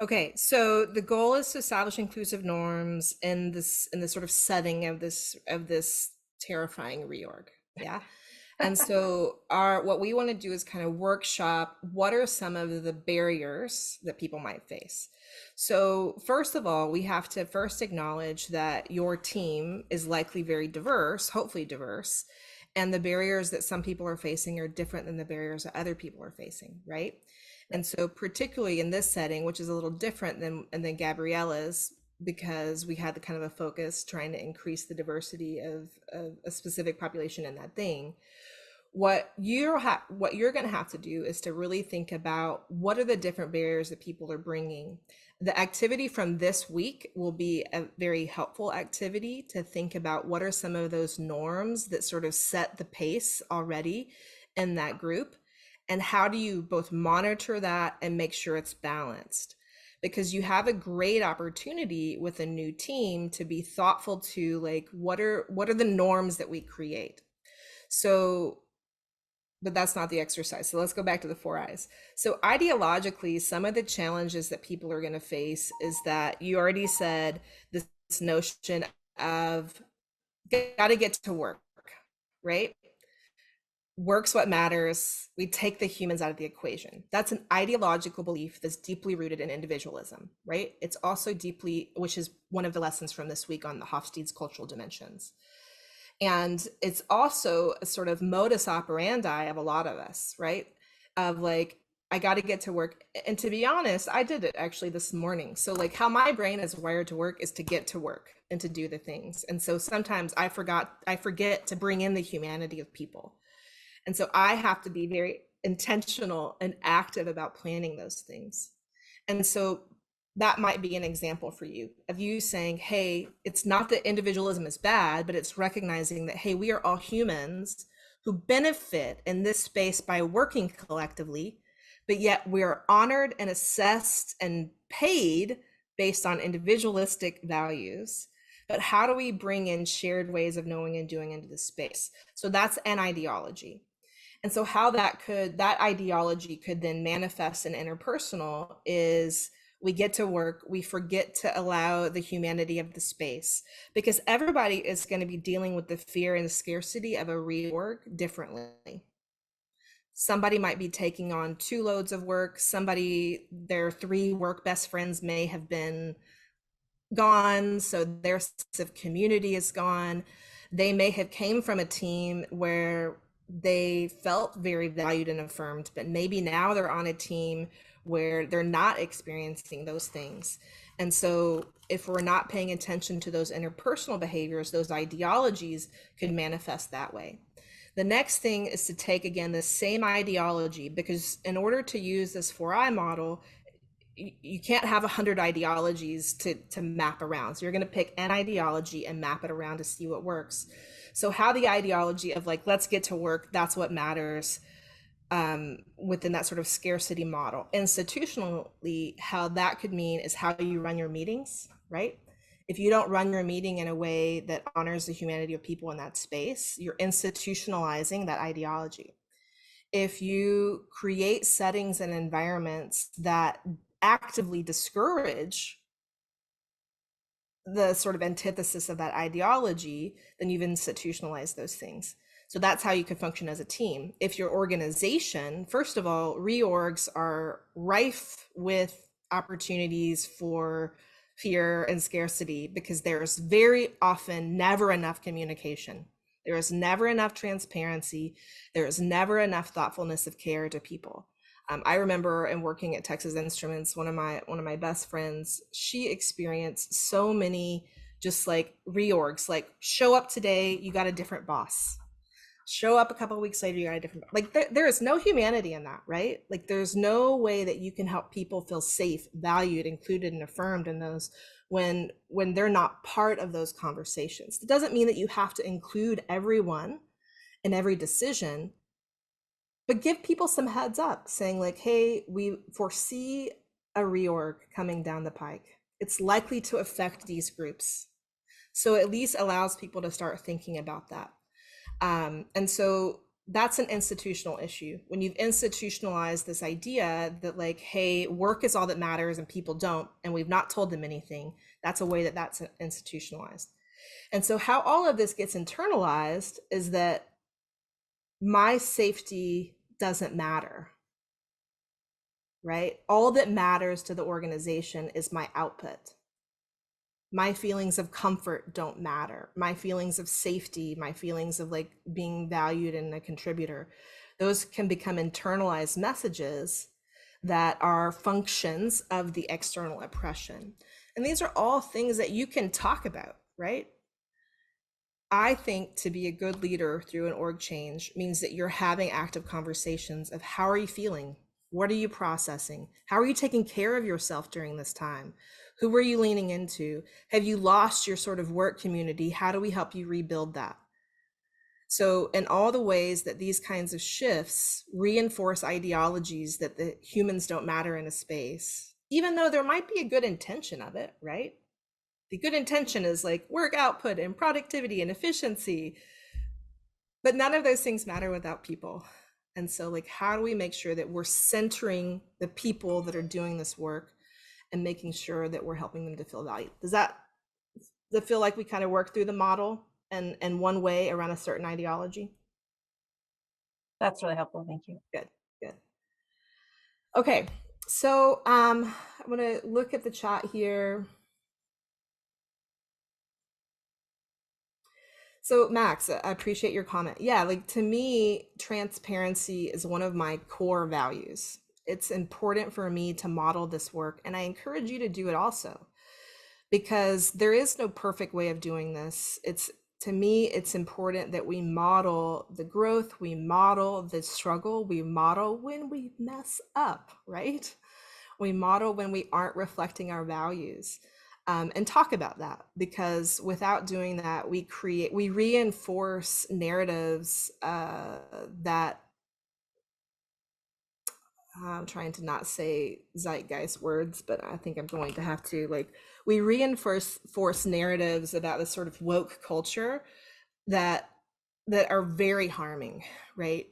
Okay, so the goal is to establish inclusive norms in this sort of setting of this terrifying reorg. Yeah. And so what we want to do is kind of workshop what are some of the barriers that people might face. So first of all, we have to first acknowledge that your team is likely very diverse, hopefully diverse, and the barriers that some people are facing are different than the barriers that other people are facing, right? And so particularly in this setting, which is a little different than Gabriella's, because we had the kind of a focus trying to increase the diversity of a specific population in that thing, what you're going to have to do is to really think about what are the different barriers that people are bringing. The activity from this week will be a very helpful activity to think about what are some of those norms that sort of set the pace already in that group, and how do you both monitor that and make sure it's balanced, because you have a great opportunity with a new team to be thoughtful to like what are the norms that we create. So, but that's not the exercise. So let's go back to the 4 I's. So ideologically, some of the challenges that people are going to face is that you already said this notion of got to get to work, right? Work's what matters. We take the humans out of the equation. That's an ideological belief that's deeply rooted in individualism, right? It's also deeply, which is one of the lessons from this week on the Hofstede's cultural dimensions. And it's also a sort of modus operandi of a lot of us, right? Of like, I got to get to work. And to be honest, I did it actually this morning. So like how my brain is wired to work is to get to work and to do the things. And so sometimes I forget to bring in the humanity of people. And so I have to be very intentional and active about planning those things. And so that might be an example for you of you saying, hey, it's not that individualism is bad, but it's recognizing that, hey, we are all humans who benefit in this space by working collectively, but yet we're honored and assessed and paid based on individualistic values. But how do we bring in shared ways of knowing and doing into the space? So that's an ideology. And so how that ideology could then manifest in interpersonal is we get to work, we forget to allow the humanity of the space, because everybody is going to be dealing with the fear and the scarcity of a reorg differently. Somebody might be taking on 2 loads of work. Their 3 work best friends may have been gone, so their sense of community is gone. They may have came from a team where they felt very valued and affirmed, but maybe now they're on a team where they're not experiencing those things. And so if we're not paying attention to those interpersonal behaviors, those ideologies could manifest that way. The next thing is to take, again, the same ideology, because in order to use this 4I model, you can't have 100 ideologies to map around. So you're going to pick an ideology and map it around to see what works. So how the ideology of like, let's get to work, that's what matters, within that sort of scarcity model. Institutionally, how that could mean is how you run your meetings, right? If you don't run your meeting in a way that honors the humanity of people in that space, you're institutionalizing that ideology. If you create settings and environments that actively discourage the sort of antithesis of that ideology, then you've institutionalized those things. So that's how you can function as a team. If your organization, first of all, reorgs are rife with opportunities for fear and scarcity, because there's very often never enough communication. There is never enough transparency. There is never enough thoughtfulness of care to people. I remember in working at Texas Instruments, one of my best friends, she experienced so many just like reorgs, like show up today, you got a different boss. Show up a couple of weeks later, you got a different, like there is no humanity in that, right? Like there's no way that you can help people feel safe, valued, included, and affirmed in those when they're not part of those conversations. It doesn't mean that you have to include everyone in every decision, but give people some heads up saying like, hey, we foresee a reorg coming down the pike. It's likely to affect these groups. So at least allows people to start thinking about that. And so that's an institutional issue. When you've institutionalized this idea that like, hey, work is all that matters and people don't, and we've not told them anything, that's a way that that's institutionalized. And so how all of this gets internalized is that my safety doesn't matter, right? All that matters to the organization is my output. My feelings of comfort don't matter. My feelings of safety, my feelings of like being valued and a contributor, those can become internalized messages that are functions of the external oppression. And these are all things that you can talk about, right? I think to be a good leader through an org change means that you're having active conversations of how are you feeling? What are you processing? How are you taking care of yourself during this time? Who are you leaning into? Have you lost your sort of work community? How do we help you rebuild that? So in all the ways that these kinds of shifts reinforce ideologies that the humans don't matter in a space, even though there might be a good intention of it, right? The good intention is like work output and productivity and efficiency, but none of those things matter without people. And so like, how do we make sure that we're centering the people that are doing this work and making sure that we're helping them to feel valued? Does that feel like we kind of work through the model and one way around a certain ideology? That's really helpful. Thank you. Good, good. Okay, so I'm gonna look at the chat here. So Max, I appreciate your comment. Yeah, like to me, transparency is one of my core values. It's important for me to model this work, and I encourage you to do it also, because there is no perfect way of doing this. It's, to me, it's important that we model the growth, we model the struggle, we model when we mess up, right? We model when we aren't reflecting our values. And talk about that, because without doing that, we reinforce narratives that, I'm trying to not say zeitgeist words, but I think I'm going to have to, like, we reinforce narratives about this sort of woke culture that are very harming, right?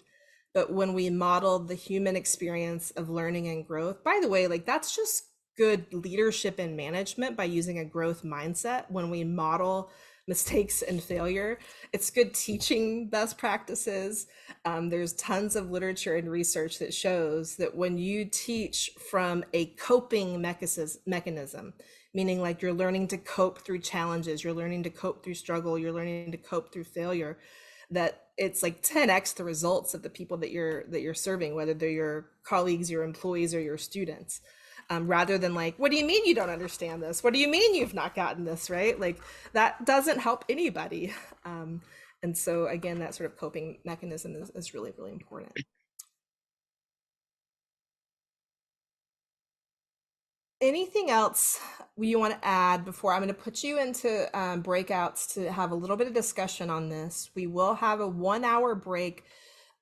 But when we model the human experience of learning and growth, by the way, like that's just good leadership and management by using a growth mindset. When we model mistakes and failure, it's good teaching best practices. There's tons of literature and research that shows that when you teach from a coping mechanism, meaning like you're learning to cope through challenges, you're learning to cope through struggle, you're learning to cope through failure, that it's like 10x the results of the people that you're serving, whether they're your colleagues, your employees, or your students. Rather than like, what do you mean you don't understand this? What do you mean you've not gotten this, right? Like that doesn't help anybody. And so again, that sort of coping mechanism is really, really important. Anything else you want to add before I'm going to put you into breakouts to have a little bit of discussion on this? We will have a 1 hour break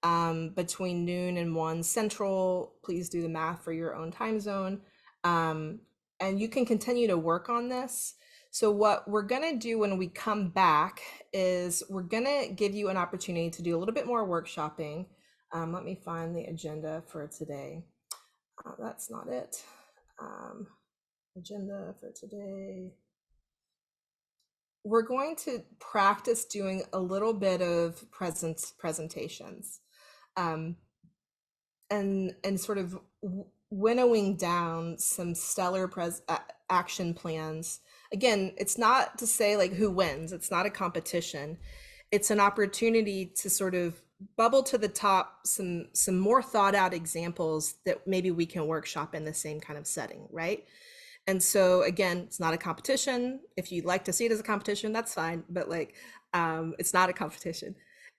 between noon and 1 Central. Please do the math for your own time zone. And you can continue to work on this. So what we're going to do when we come back is we're going to give you an opportunity to do a little bit more workshopping. Let me find the agenda for today. That's not it. Agenda for today. We're going to practice doing a little bit of presentations and sort of winnowing down some stellar action plans. Again, it's not to say like who wins, it's not a competition. It's an opportunity to sort of bubble to the top some more thought out examples that maybe we can workshop in the same kind of setting, right? And so again, it's not a competition. If you'd like to see it as a competition, that's fine, but like it's not a competition.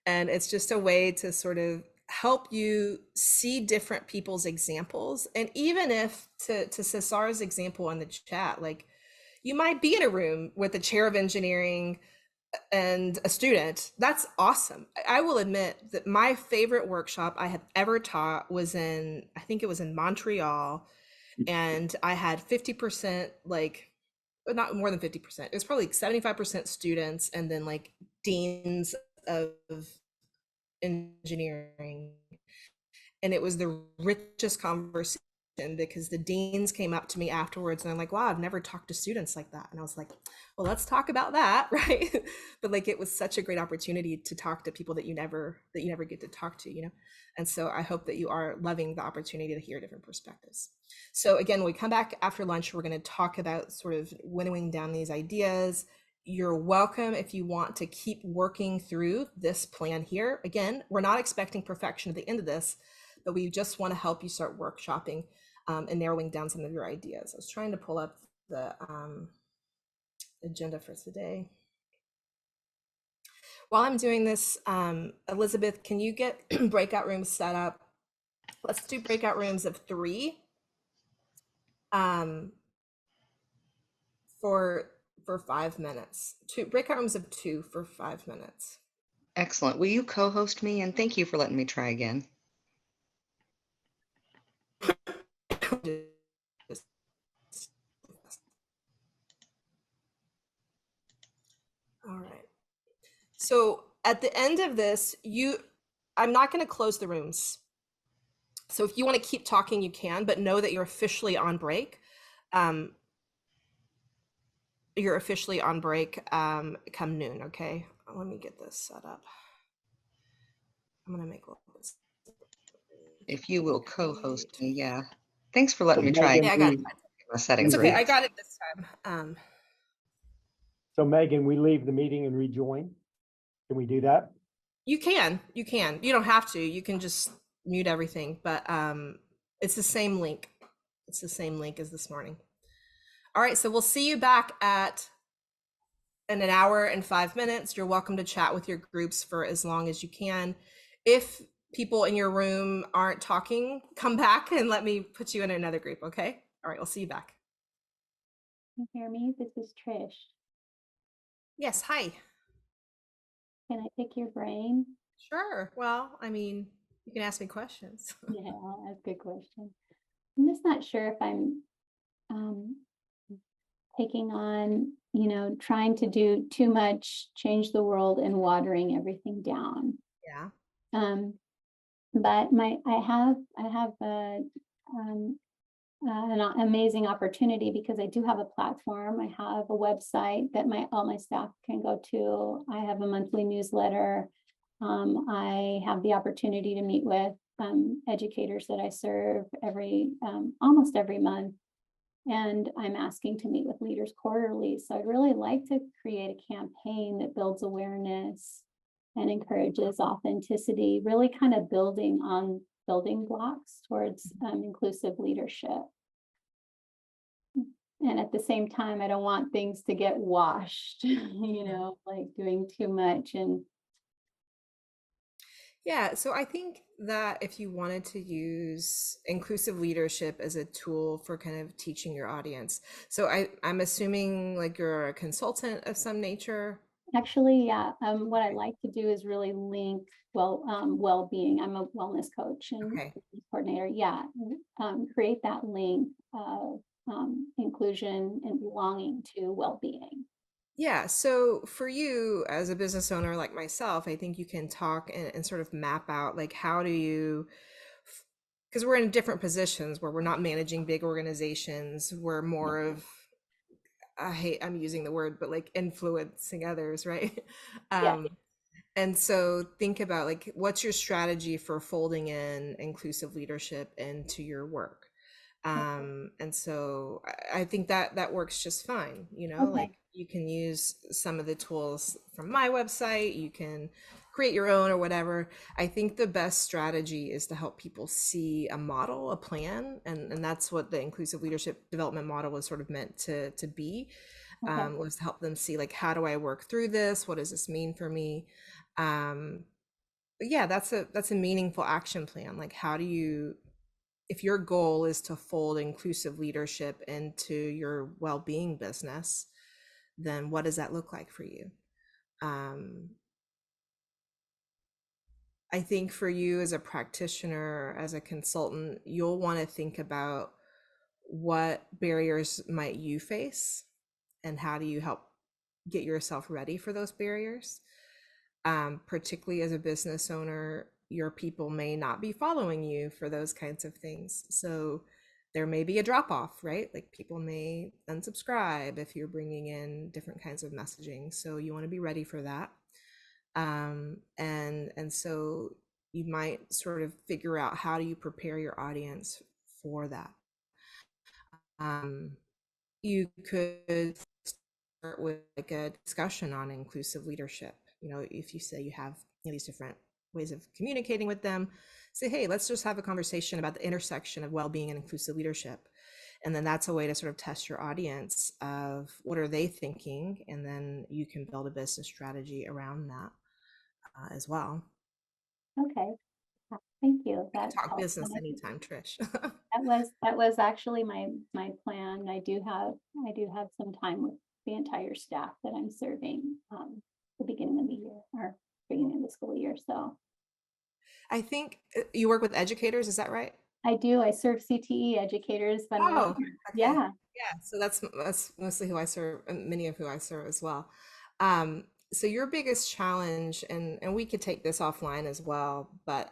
And it's just a way to sort of help you see different people's examples. And even if to Cesar's example in the chat, like you might be in a room with the chair of engineering and a student, that's awesome. I will admit that my favorite workshop I have ever taught was in, I think it was in Montreal, and I had 50%, like not more than 50%. It was probably like 75% students and then like deans of engineering. And it was the richest conversation because the deans came up to me afterwards and I'm like, wow, I've never talked to students like that. And I was like, well, let's talk about that, right? But like it was such a great opportunity to talk to people that you never get to talk to, you know? And so I hope that you are loving the opportunity to hear different perspectives. So again, when we come back after lunch, we're going to talk about sort of winnowing down these ideas. You're welcome if you want to keep working through this plan here. Again, we're not expecting perfection at the end of this, but we just want to help you start workshopping and narrowing down some of your ideas. I was trying to pull up the agenda for today. While I'm doing this, Elizabeth, can you get breakout rooms set up? Let's do breakout rooms of 3 um, for 5 minutes. 2 breakout rooms of 2 for 5 minutes. Excellent. Will you co-host me? And thank you for letting me try again. All right. So at the end of this, I'm not going to close the rooms. So if you want to keep talking, you can, but know that you're officially on break. You're officially on break come noon, okay? Let me get this set up. I'm going to make this. If you will co-host me, yeah. Thanks for letting me So try Megan, Yeah, I got it. my settings It's okay. right. I got it this time. So Megan, we leave the meeting and rejoin. Can we do that? You can. You don't have to. You can just mute everything, but it's the same link. It's the same link as this morning. All right, so we'll see you back in an hour and 5 minutes. You're welcome to chat with your groups for as long as you can. If people in your room aren't talking, come back and let me put you in another group, okay? All right, we'll see you back. Can you hear me? This is Trish. Yes, hi. Can I pick your brain? Sure. Well, I mean, you can ask me questions. Yeah, that's a good question. I'm just not sure if I'm taking on, trying to do too much, change the world and watering everything down. Yeah. But I have an amazing opportunity because I do have a platform. I have a website that all my staff can go to. I have a monthly newsletter. I have the opportunity to meet with educators that I serve almost every month. And I'm asking to meet with leaders quarterly. So I'd really like to create a campaign that builds awareness and encourages authenticity, really kind of building on building blocks towards inclusive leadership. And at the same time, I don't want things to get washed, like doing too much. And Yeah, so I think that if you wanted to use inclusive leadership as a tool for kind of teaching your audience, so I'm assuming like you're a consultant of some nature. actually, yeah, what I like to do is really link well-being. I'm a wellness coach and Okay. coordinator. Yeah, create that link of inclusion and belonging to well-being. Yeah, so for you as a business owner like myself, I think you can talk and sort of map out like how do you, because we're in different positions where we're not managing big organizations, we're more of, I'm using the word, but like influencing others, right? Yeah. And so think about like what's your strategy for folding in inclusive leadership into your work? And so I think that works just fine, Okay. like you can use some of the tools from my website, you can create your own or whatever. I think the best strategy is to help people see a model, a plan, and that's what the inclusive leadership development model was sort of meant to be, Okay. was to help them see like, how do I work through this? What does this mean for me? But yeah, that's a meaningful action plan. Like, how do you, if your goal is to fold inclusive leadership into your well-being business, then what does that look like for you? I think for you as a practitioner, as a consultant, you'll want to think about what barriers might you face and how do you help get yourself ready for those barriers. Particularly as a business owner, your people may not be following you for those kinds of things. So there may be a drop off, right? Like people may unsubscribe if you're bringing in different kinds of messaging. So you want to be ready for that. And so you might sort of figure out how do you prepare your audience for that. You could start with like a discussion on inclusive leadership. If you say you have these different ways of communicating with them, say, hey, let's just have a conversation about the intersection of well-being and inclusive leadership. And then that's a way to sort of test your audience of what are they thinking, and then you can build a business strategy around that. as well. Okay, thank you. We can That talk helps. business And I think anytime, Trish. that was actually my plan. I do have some time with the entire staff that I'm serving the beginning of the year or beginning of the school year. So I think you work with educators, is that right? I do. I serve CTE educators. Been really, Oh, okay. yeah. Yeah, so that's mostly who I serve, and many of who I serve as well. Um, so your biggest challenge, and we could take this offline as well, but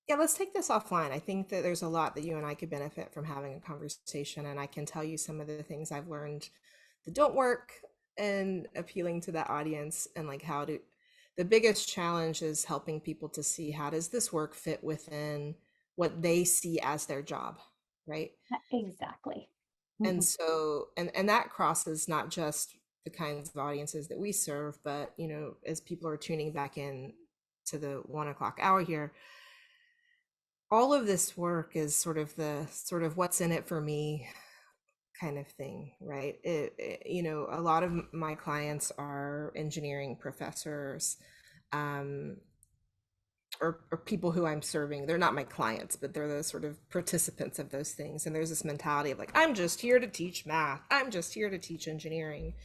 yeah, let's take this offline. I think that there's a lot that you and I could benefit from having a conversation, and I can tell you some of the things I've learned that don't work and appealing to that audience, and like how to, the biggest challenge is helping people to see how does this work fit within what they see as their job, right? Exactly. And Mhm. so, and that crosses not just the kinds of audiences that we serve, but you know, as people are tuning back in to the 1 o'clock hour here, all of this work is sort of the sort of what's in it for me kind of thing, right? You know, a lot of my clients are engineering professors, um, or people who I'm serving. They're not my clients, but they're the sort of participants of those things. And there's this mentality of like, I'm just here to teach math. I'm just here to teach engineering.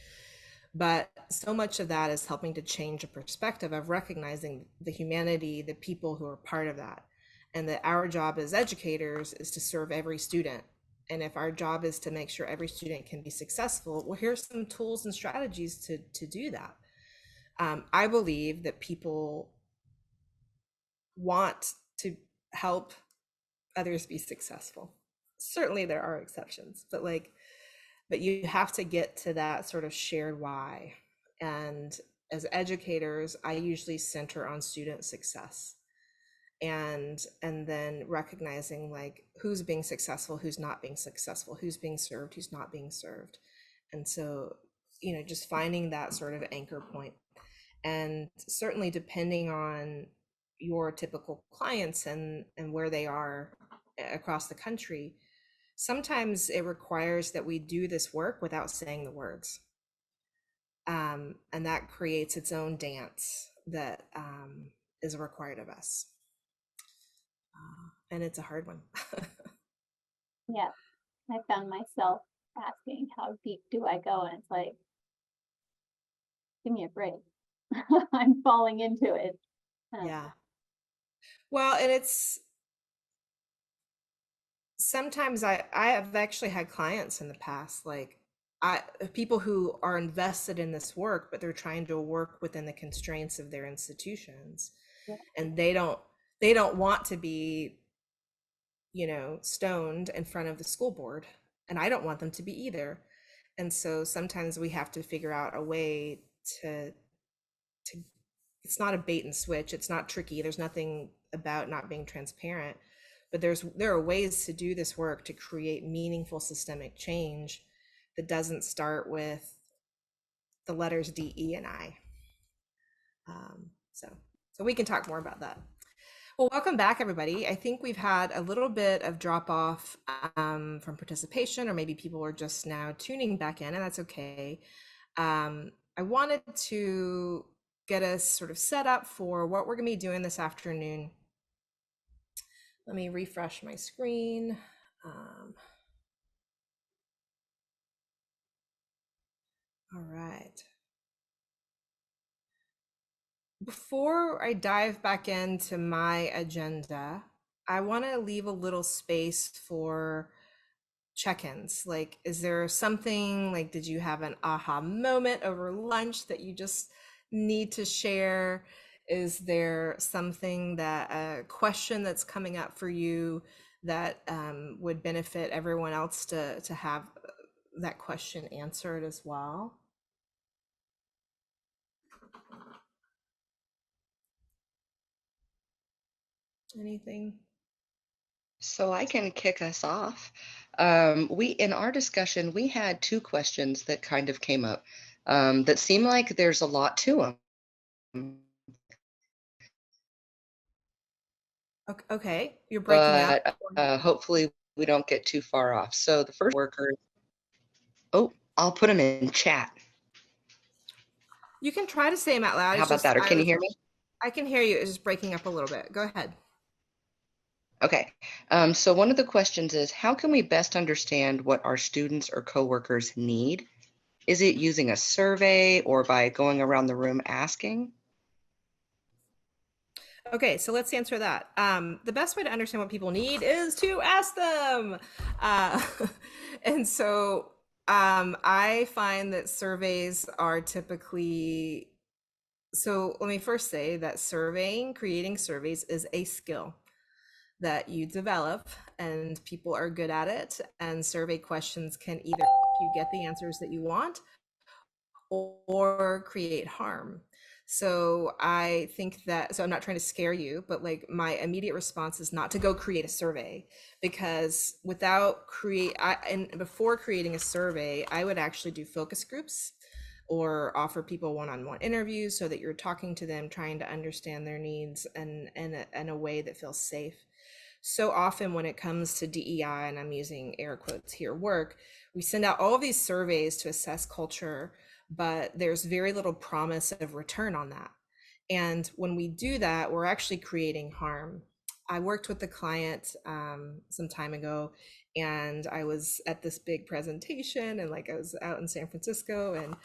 But so much of that is helping to change a perspective of recognizing the humanity, the people who are part of that. And that our job as educators is to serve every student. And if our job is to make sure every student can be successful, well, here's some tools and strategies to do that. I believe that people want to help others be successful. Certainly there are exceptions, but like, but you have to get to that sort of shared why. And as educators, I usually center on student success, and then recognizing like who's being successful, who's not being successful, who's being served, who's not being served. And so, you know, just finding that sort of anchor point. And certainly depending on your typical clients and where they are across the country, sometimes it requires that we do this work without saying the words. And that creates its own dance that is required of us. And it's a hard one. Yeah. I found myself asking, how deep do I go? And it's like, give me a break. I'm falling into it. Yeah. Well, and it's sometimes I have actually had clients in the past, like I people who are invested in this work, but they're trying to work within the constraints of their institutions, Yeah. and they don't want to be, you know, stoned in front of the school board, and I don't want them to be either. And so sometimes we have to figure out a way to it's not a bait and switch, it's not tricky, there's nothing about not being transparent, but there are ways to do this work to create meaningful systemic change that doesn't start with the letters D, E, and I. So we can talk more about that. Well, welcome back, everybody. I think we've had a little bit of drop off from participation, or maybe people are just now tuning back in, and that's okay. I wanted to get us sort of set up for what we're going to be doing this afternoon. Let me refresh my screen. All right. Before I dive back into my agenda, I want to leave a little space for check-ins. Like, is there something like, did you have an aha moment over lunch that you just need to share? Is there something that a question that's coming up for you that would benefit everyone else to have that question answered as well? Anything? So I can kick us off. In our discussion, we had two questions that kind of came up that seem like there's a lot to them. Okay, you're breaking up. But hopefully we don't get too far off. So the first worker, oh, I'll put them in chat. You can try to say them out loud. How It's about just that? Or can you hear me? I can hear you. It's just breaking up a little bit. Go ahead. Okay. So one of the questions is, how can we best understand what our students or coworkers need? Is it using a survey or by going around the room asking? Okay, so let's answer that. The best way to understand what people need is to ask them. Uh, and so I find that surveys are typically, so let me first say that creating surveys is a skill that you develop and people are good at it. And survey questions can either help you get the answers that you want or create harm. So I think that, so I'm not trying to scare you, but like my immediate response is not to go create a survey, because and before creating a survey, I would actually do focus groups or offer people one-on-one interviews so that you're talking to them, trying to understand their needs and in a way that feels safe. So often when it comes to DEI, and I'm using air quotes here, work, we send out all of these surveys to assess culture, but there's very little promise of return on that. And when we do that, we're actually creating harm. I worked with a client some time ago, and I was at this big presentation, and like I was out in San Francisco, and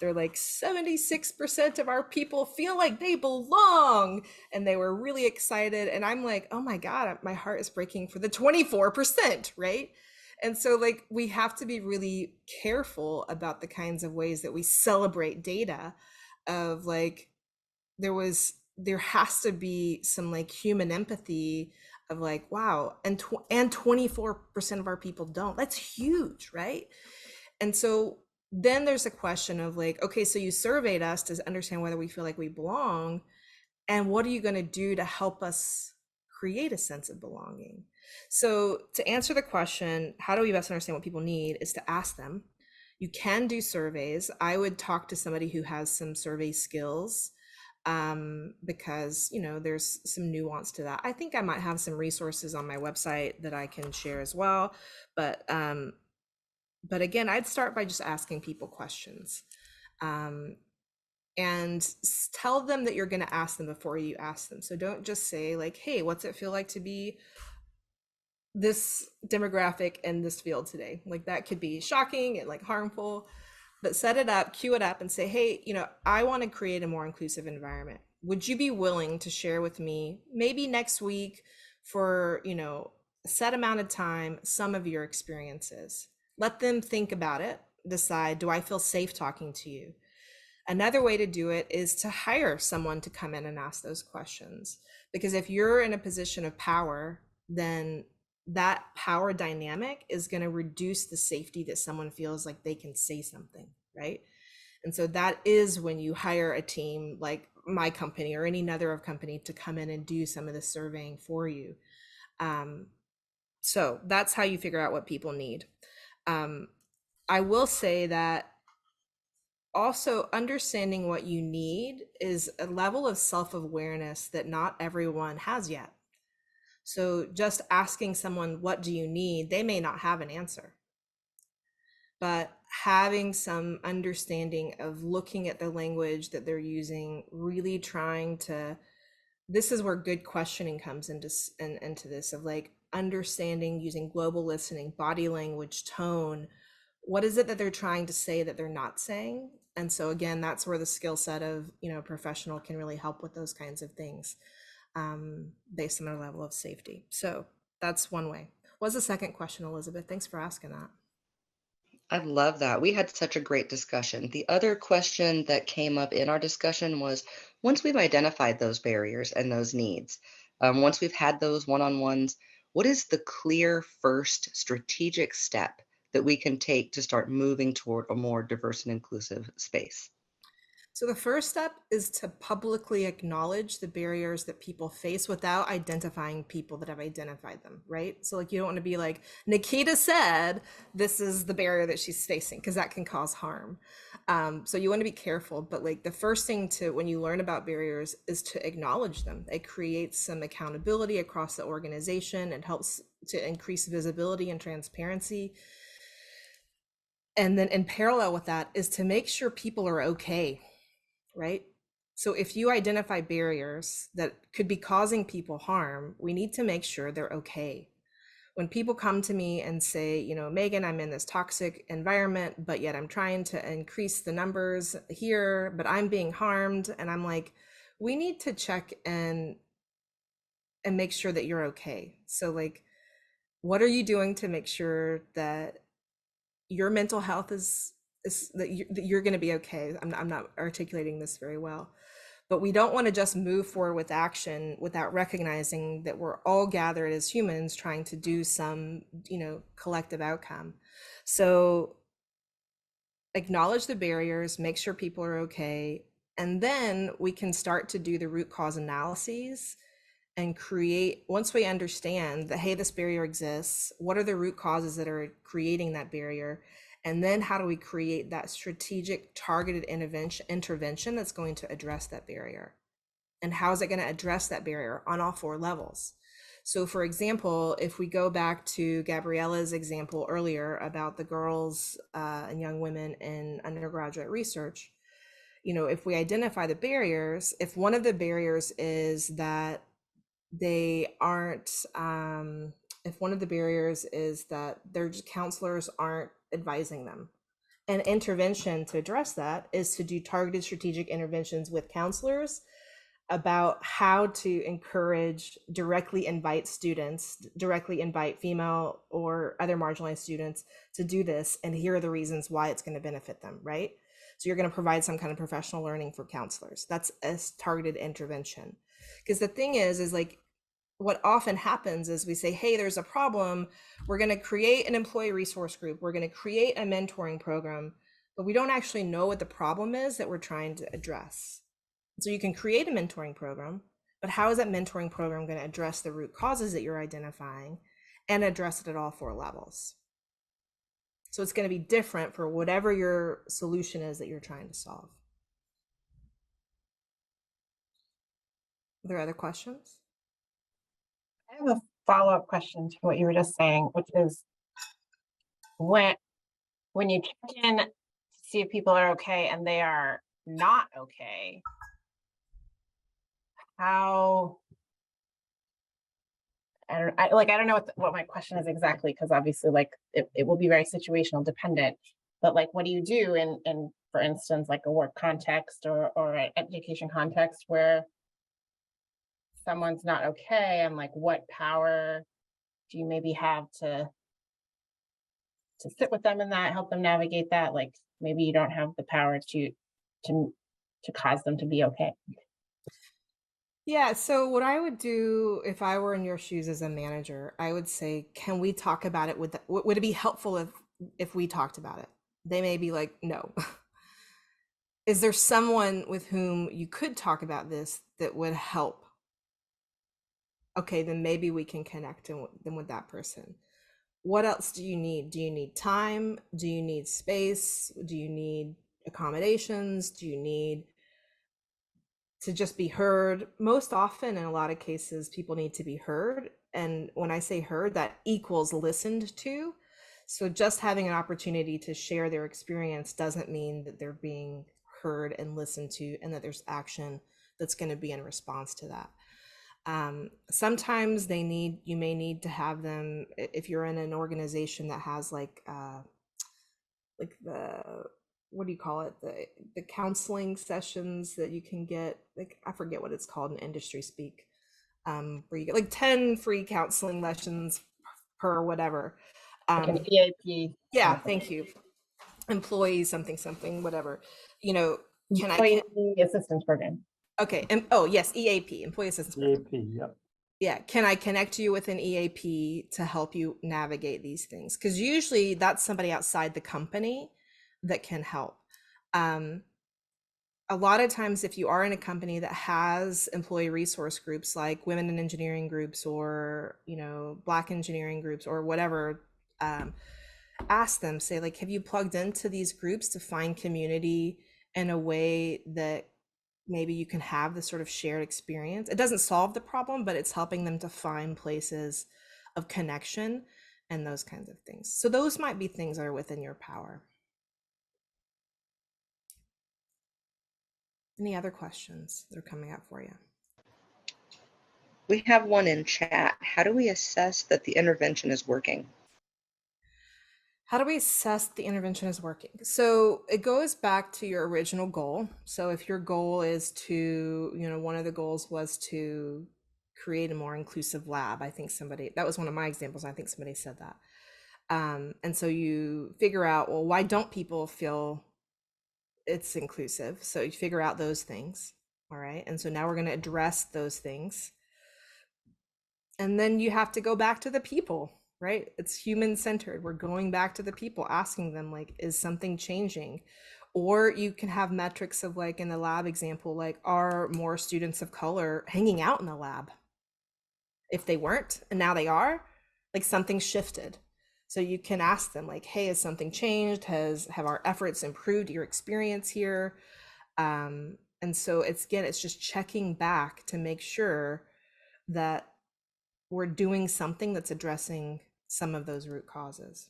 they're like 76% of our people feel like they belong, and they were really excited, and I'm like, oh my god, my heart is breaking for the 24%, right? And so like we have to be really careful about the kinds of ways that we celebrate data, of like there has to be some like human empathy of like, wow, and 24% of our people don't. That's huge, right? And so then there's a question of like, okay, so you surveyed us to understand whether we feel like we belong, and what are you going to do to help us create a sense of belonging? So to answer the question, how do we best understand what people need, is to ask them. You can do surveys. I would talk to somebody who has some survey skills, because there's some nuance to that. I think I might have some resources on my website that I can share as well, but again, I'd start by just asking people questions, and tell them that you're going to ask them before you ask them. So don't just say like, hey, what's it feel like to be this demographic in this field today? Like that could be shocking and like harmful, but set it up, cue it up, and say, hey, I want to create a more inclusive environment. Would you be willing to share with me maybe next week for a set amount of time some of your experiences? Let them think about it, decide, do I feel safe talking to you? Another way to do it is to hire someone to come in and ask those questions, because if you're in a position of power, then that power dynamic is going to reduce the safety that someone feels like they can say something, right? And so that is when you hire a team like my company or any other company to come in and do some of the surveying for you. So that's how you figure out what people need. I will say that also understanding what you need is a level of self-awareness that not everyone has yet. So just asking someone, what do you need? They may not have an answer, but having some understanding of looking at the language that they're using, really trying to, this is where good questioning comes into this, of like understanding, using global listening, body language, tone. What is it that they're trying to say that they're not saying? And so again, that's where the skill set of a professional can really help with those kinds of things, based on their level of safety. So that's one way. What was the second question, Elizabeth? Thanks for asking that. I love that. We had such a great discussion. The other question that came up in our discussion was, once we've identified those barriers and those needs, once we've had those one-on-ones, what is the clear first strategic step that we can take to start moving toward a more diverse and inclusive space? So the first step is to publicly acknowledge the barriers that people face without identifying people that have identified them, right? So like you don't want to be like, Nikita said this is the barrier that she's facing, because that can cause harm. So you want to be careful, but like the first thing to, when you learn about barriers, is to acknowledge them. It creates some accountability across the organization. It helps to increase visibility and transparency. And then in parallel with that is to make sure people are okay right? So if you identify barriers that could be causing people harm, we need to make sure they're okay. When people come to me and say, you know, Megan, I'm in this toxic environment, but yet I'm trying to increase the numbers here, but I'm being harmed. And I'm like, we need to check and make sure that you're okay. So like, what are you doing to make sure that your mental health is that you're going to be okay? I'm not articulating this very well, but we don't want to just move forward with action without recognizing that we're all gathered as humans trying to do some, you know, collective outcome. So acknowledge the barriers, make sure people are okay, and then we can start to do the root cause analyses and create, once we understand that, hey, this barrier exists, what are the root causes that are creating that barrier? And then how do we create that strategic targeted intervention that's going to address that barrier? And how is it going to address that barrier on all 4 levels? So for example, if we go back to Gabriella's example earlier about the girls and young women in undergraduate research, you know, if we identify the barriers, if one of the barriers is that they aren't, if one of the barriers is that their counselors aren't advising them, an intervention to address that is to do targeted strategic interventions with counselors about how to encourage, directly invite students, directly invite female or other marginalized students to do this, and here are the reasons why it's going to benefit them, right? So you're going to provide some kind of professional learning for counselors. That's a targeted intervention. Because the thing is like, what often happens is we say, hey, there's a problem. We're going to create an employee resource group. We're going to create a mentoring program, but we don't actually know what the problem is that we're trying to address. So you can create a mentoring program, but how is that mentoring program going to address the root causes that you're identifying and address it at all 4 levels? So it's going to be different for whatever your solution is that you're trying to solve. Are there other questions? I have a follow-up question to what you were just saying, which is when you check in to see if people are okay and they are not okay, how I don't know what my question is exactly, because obviously like it will be very situational dependent, but like what do you do in for instance like a work context or an education context where someone's not okay, and like what power do you maybe have to sit with them in that, help them navigate that? Like maybe you don't have the power to cause them to be okay. Yeah, so what I would do if I were in your shoes as a manager, I would say, can we talk about it with would it be helpful if we talked about it? They may be like, no. Is there someone with whom you could talk about this that would help? Okay, then maybe we can connect them with that person. What else do you need? Do you need time? Do you need space? Do you need accommodations? Do you need to just be heard? Most often, in a lot of cases, people need to be heard. And when I say heard, that equals listened to. So just having an opportunity to share their experience doesn't mean that they're being heard and listened to, and that there's action that's going to be in response to that. Sometimes you may need to have them, if you're in an organization that has like the, what do you call it, the counseling sessions that you can get, like I forget what it's called in industry speak, where you get like 10 free counseling sessions per whatever. Like an EAP. Yeah, thank you. Employee something whatever, you know. Employee assistance program. Okay, and oh yes, EAP, employee assistance program. EAP, yep. Yeah, can I connect you with an EAP to help you navigate these things? Because usually that's somebody outside the company that can help. A lot of times, if you are in a company that has employee resource groups like women in engineering groups, or you know, Black engineering groups, or whatever, ask them, say like, have you plugged into these groups to find community in a way that maybe you can have this sort of shared experience? It doesn't solve the problem, but it's helping them to find places of connection and those kinds of things. So those might be things that are within your power. Any other questions that are coming up for you? We have one in chat. How do we assess that the intervention is working? How do we assess the intervention is working? So it goes back to your original goal. So if your goal is to, one of the goals was to create a more inclusive lab. I think that was one of my examples. I think somebody said that. And so you figure out, well, why don't people feel it's inclusive? So you figure out those things. All right. And so now we're going to address those things. And then you have to go back to the people, right? It's human centered. We're going back to the people, asking them, like, is something changing? Or you can have metrics of, like, in the lab example, like, are more students of color hanging out in the lab? If they weren't and now they are, like, something shifted. So you can ask them, like, hey, has something changed? Have our efforts improved your experience here? And so it's just checking back to make sure that we're doing something that's addressing some of those root causes.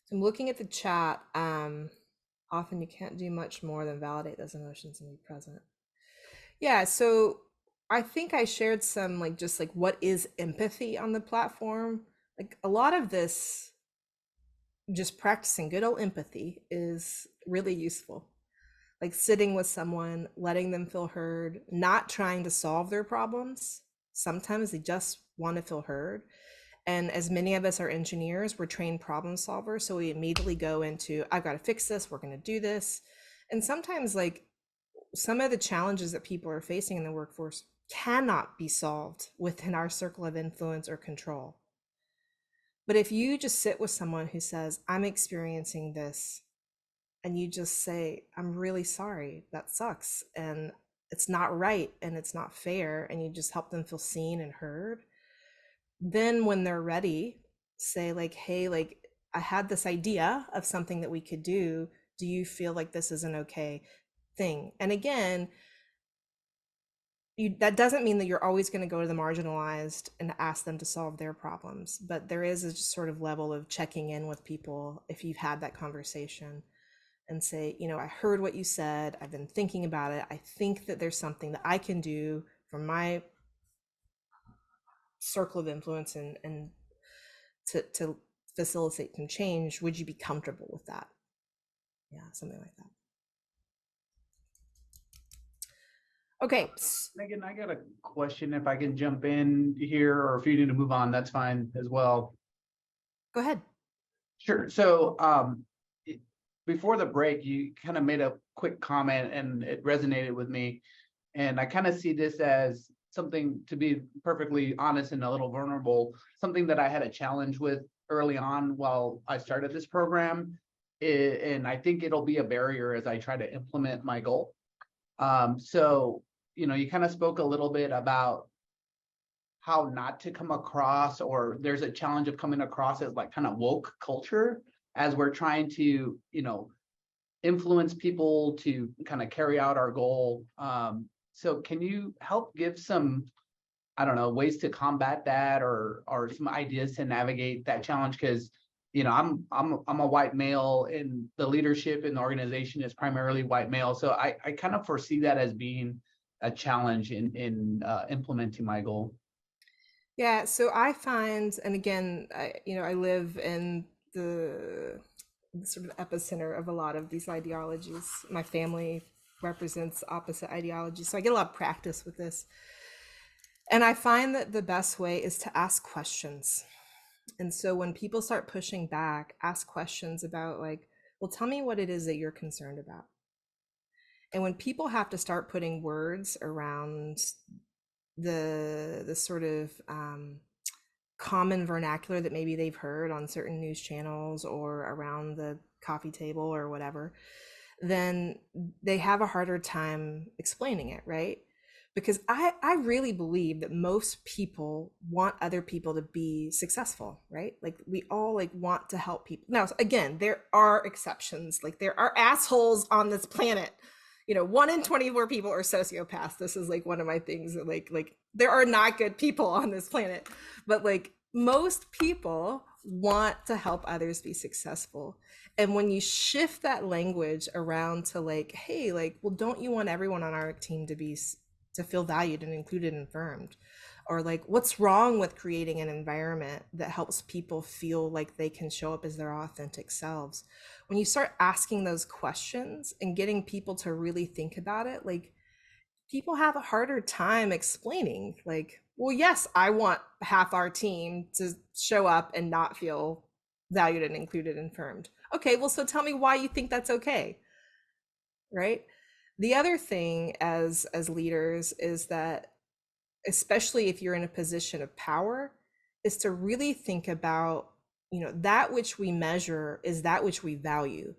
So I'm looking at the chat. Often you can't do much more than validate those emotions and be present. Yeah, so I think I shared some, like, just like what is empathy on the platform. Like, a lot of this, just practicing good old empathy is really useful. Like sitting with someone, letting them feel heard, not trying to solve their problems. Sometimes they just want to feel heard. And as many of us are engineers, we're trained problem solvers. So we immediately go into, I've got to fix this, we're going to do this. And sometimes, like, some of the challenges that people are facing in the workforce cannot be solved within our circle of influence or control. But if you just sit with someone who says, I'm experiencing this, and you just say, I'm really sorry, that sucks, and it's not right, and it's not fair, and you just help them feel seen and heard, then when they're ready, say, like, hey, like, I had this idea of something that we could do. Do you feel like this is an okay thing? And again, that doesn't mean that you're always going to go to the marginalized and ask them to solve their problems, but there is a just sort of level of checking in with people if you've had that conversation and say, I heard what you said, I've been thinking about it, I think that there's something that I can do from my circle of influence and to facilitate some change. Would you be comfortable with that? Yeah, something like that. Okay. Megan, I got a question if I can jump in here, or if you need to move on, that's fine as well. Go ahead. Sure. So before the break, you kind of made a quick comment and it resonated with me. And I kind of see this as something, to be perfectly honest and a little vulnerable, something that I had a challenge with early on while I started this program. And I think it'll be a barrier as I try to implement my goal. So, you kind of spoke a little bit about how not to come across, or there's a challenge of coming across as like kind of woke culture as we're trying to, influence people to kind of carry out our goal. So can you help give some, I don't know, ways to combat that, or some ideas to navigate that challenge? Because I'm a white male, and the leadership in the organization is primarily white male. So I kind of foresee that as being a challenge in implementing my goal. Yeah, so I find, and again, I live in the sort of epicenter of a lot of these ideologies. My family represents opposite ideologies, so I get a lot of practice with this. And I find that the best way is to ask questions. And so when people start pushing back, ask questions about, like, well, tell me what it is that you're concerned about. And when people have to start putting words around the sort of common vernacular that maybe they've heard on certain news channels or around the coffee table or whatever, then they have a harder time explaining it, right? Because I really believe that most people want other people to be successful, right? Like, we all, like, want to help people. Now, again, there are exceptions. Like, there are assholes on this planet. 1 in 24 people are sociopaths. This is, like, one of my things that, like there are not good people on this planet, but, like, most people want to help others be successful. And when you shift that language around to like, hey, like, well, don't you want everyone on our team to feel valued and included and affirmed? Or like, what's wrong with creating an environment that helps people feel like they can show up as their authentic selves? When you start asking those questions and getting people to really think about it, like, people have a harder time explaining, like, well, yes, I want half our team to show up and not feel valued and included and affirmed. Okay, well, so tell me why you think that's okay, right? The other thing as leaders is that, especially if you're in a position of power, is to really think about, that which we measure is that which we value.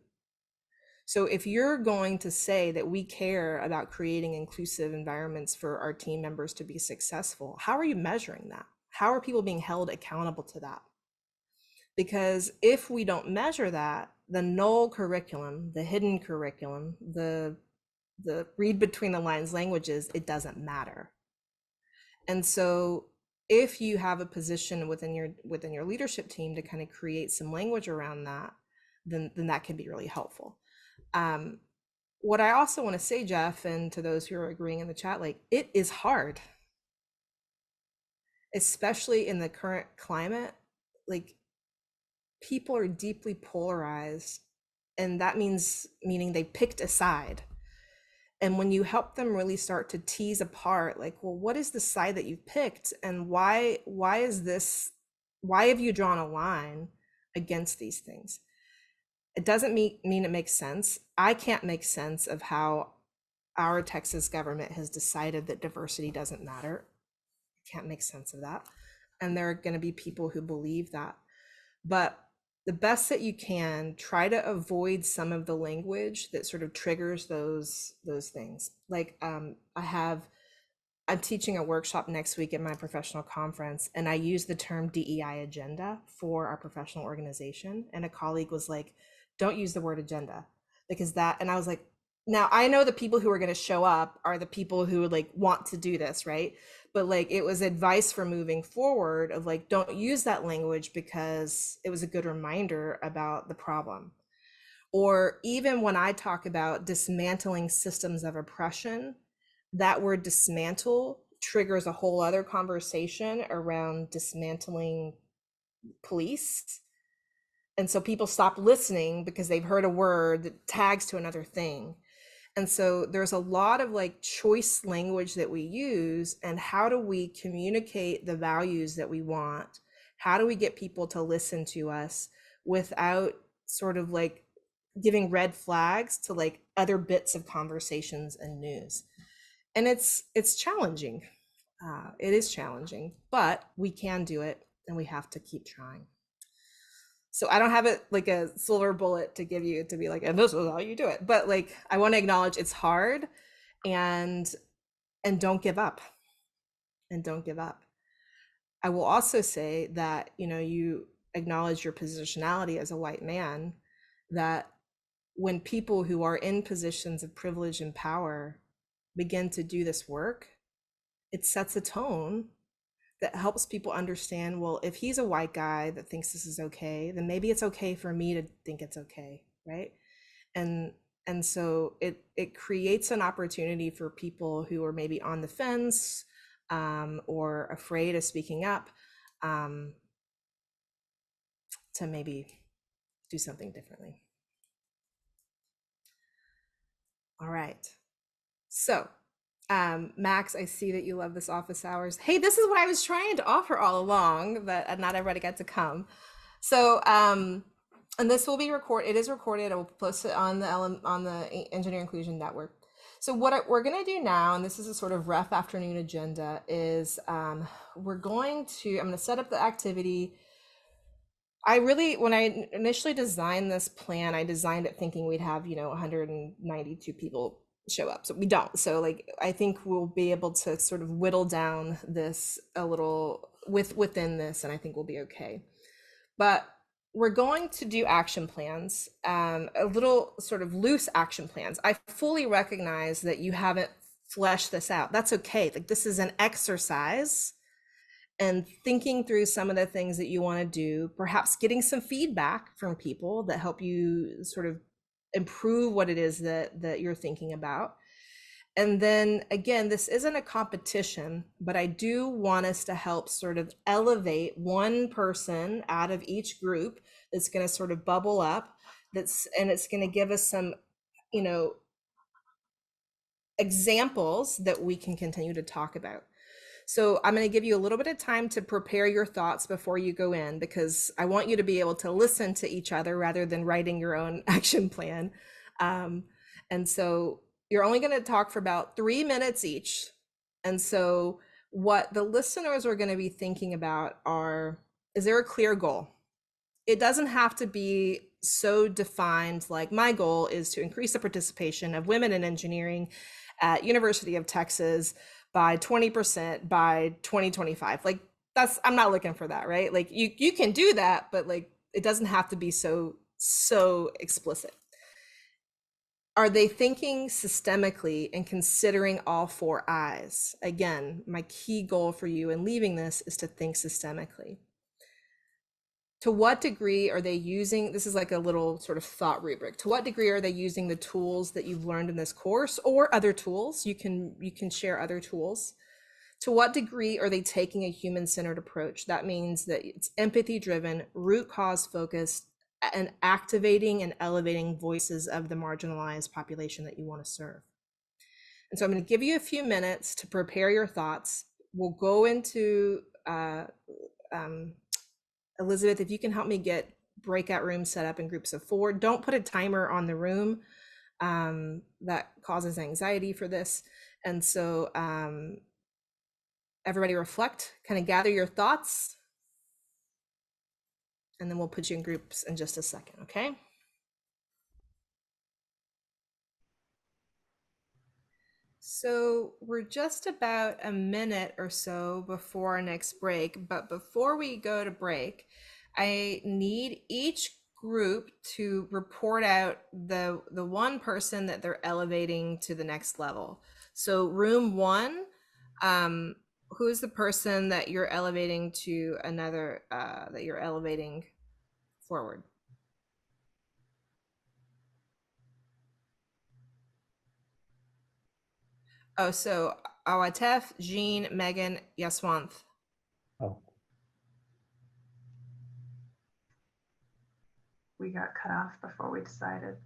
So if you're going to say that we care about creating inclusive environments for our team members to be successful, how are you measuring that? How are people being held accountable to that? Because if we don't measure that, the null curriculum, the hidden curriculum, the read between the lines languages, it doesn't matter. And so if you have a position within your leadership team to kind of create some language around that, then that can be really helpful. What I also want to say, Jeff, and to those who are agreeing in the chat, like, it is hard, especially in the current climate. Like, people are deeply polarized, and that meaning they picked a side. And when you help them really start to tease apart, like, well, what is the side that you picked, and why have you drawn a line against these things? It doesn't mean it makes sense. I can't make sense of how our Texas government has decided that diversity doesn't matter. I can't make sense of that. And there are going to be people who believe that. But the best that you can, try to avoid some of the language that sort of triggers those things. Like, I'm teaching a workshop next week at my professional conference, and I use the term DEI agenda for our professional organization. And a colleague was like, don't use the word agenda, because that, and I was like, now I know the people who are going to show up are the people who like want to do this, right? But like, it was advice for moving forward of like, don't use that language, because it was a good reminder about the problem. Or even when I talk about dismantling systems of oppression, that word dismantle triggers a whole other conversation around dismantling police. And so people stop listening because they've heard a word that tags to another thing. And so there's a lot of like choice language that we use, and how do we communicate the values that we want? How do we get people to listen to us without sort of like giving red flags to like other bits of conversations and news? And it's challenging. It is challenging, but we can do it, and we have to keep trying. So I don't have it like a silver bullet to give you to be like, and this is how you do it. But like, I want to acknowledge it's hard, and don't give up, and don't give up. I will also say that, you acknowledge your positionality as a white man, that when people who are in positions of privilege and power begin to do this work, it sets a tone that helps people understand, well, if he's a white guy that thinks this is okay, then maybe it's okay for me to think it's okay, right? And so it creates an opportunity for people who are maybe on the fence, or afraid of speaking up, to maybe do something differently. All right. So, Max, I see that you love this office hours. Hey, this is what I was trying to offer all along, but not everybody got to come. So, and this will be recorded. It is recorded. I will post it on the Engineer Inclusion Network. So what we're going to do now, and this is a sort of rough afternoon agenda, is I'm going to set up the activity. When I initially designed this plan, I designed it thinking we'd have, 192 people show up. So we don't. So like, I think we'll be able to sort of whittle down this a little within this, and I think we'll be okay. But we're going to do action plans, a little sort of loose action plans. I fully recognize that you haven't fleshed this out. That's okay. Like, this is an exercise, and thinking through some of the things that you want to do, perhaps getting some feedback from people that help you sort of improve what it is that you're thinking about. And then again, this isn't a competition, but I do want us to help sort of elevate one person out of each group that's going to sort of bubble up, and it's going to give us some, you know, examples that we can continue to talk about. So I'm going to give you a little bit of time to prepare your thoughts before you go in, because I want you to be able to listen to each other rather than writing your own action plan. And so you're only going to talk for about 3 minutes each. And so what the listeners are going to be thinking about is there a clear goal? It doesn't have to be so defined, like my goal is to increase the participation of women in engineering at University of Texas by 20% by 2025. Like I'm not looking for that, right? Like you can do that, but like it doesn't have to be so explicit. Are they thinking systemically and considering all 4 I's? Again, my key goal for you in leaving this is to think systemically. To what degree are they using, this is like a little sort of thought rubric, to what degree are they using the tools that you've learned in this course or other tools? You can share other tools. To what degree are they taking a human-centered approach? That means that it's empathy-driven, root cause focused, and activating and elevating voices of the marginalized population that you want to serve. And so I'm going to give you a few minutes to prepare your thoughts. We'll go into Elizabeth, if you can help me get breakout rooms set up in groups of 4. Don't put a timer on the room. That causes anxiety for this. And so everybody reflect, kind of gather your thoughts, and then we'll put you in groups in just a second, okay? So we're just about a minute or so before our next break, but before we go to break, I need each group to report out the one person that they're elevating to the next level. So room 1, who's the person that you're elevating to another, that you're elevating forward? Oh, so Awatef, Jean, Megan, Yaswanth. Oh, We got cut off before we decided.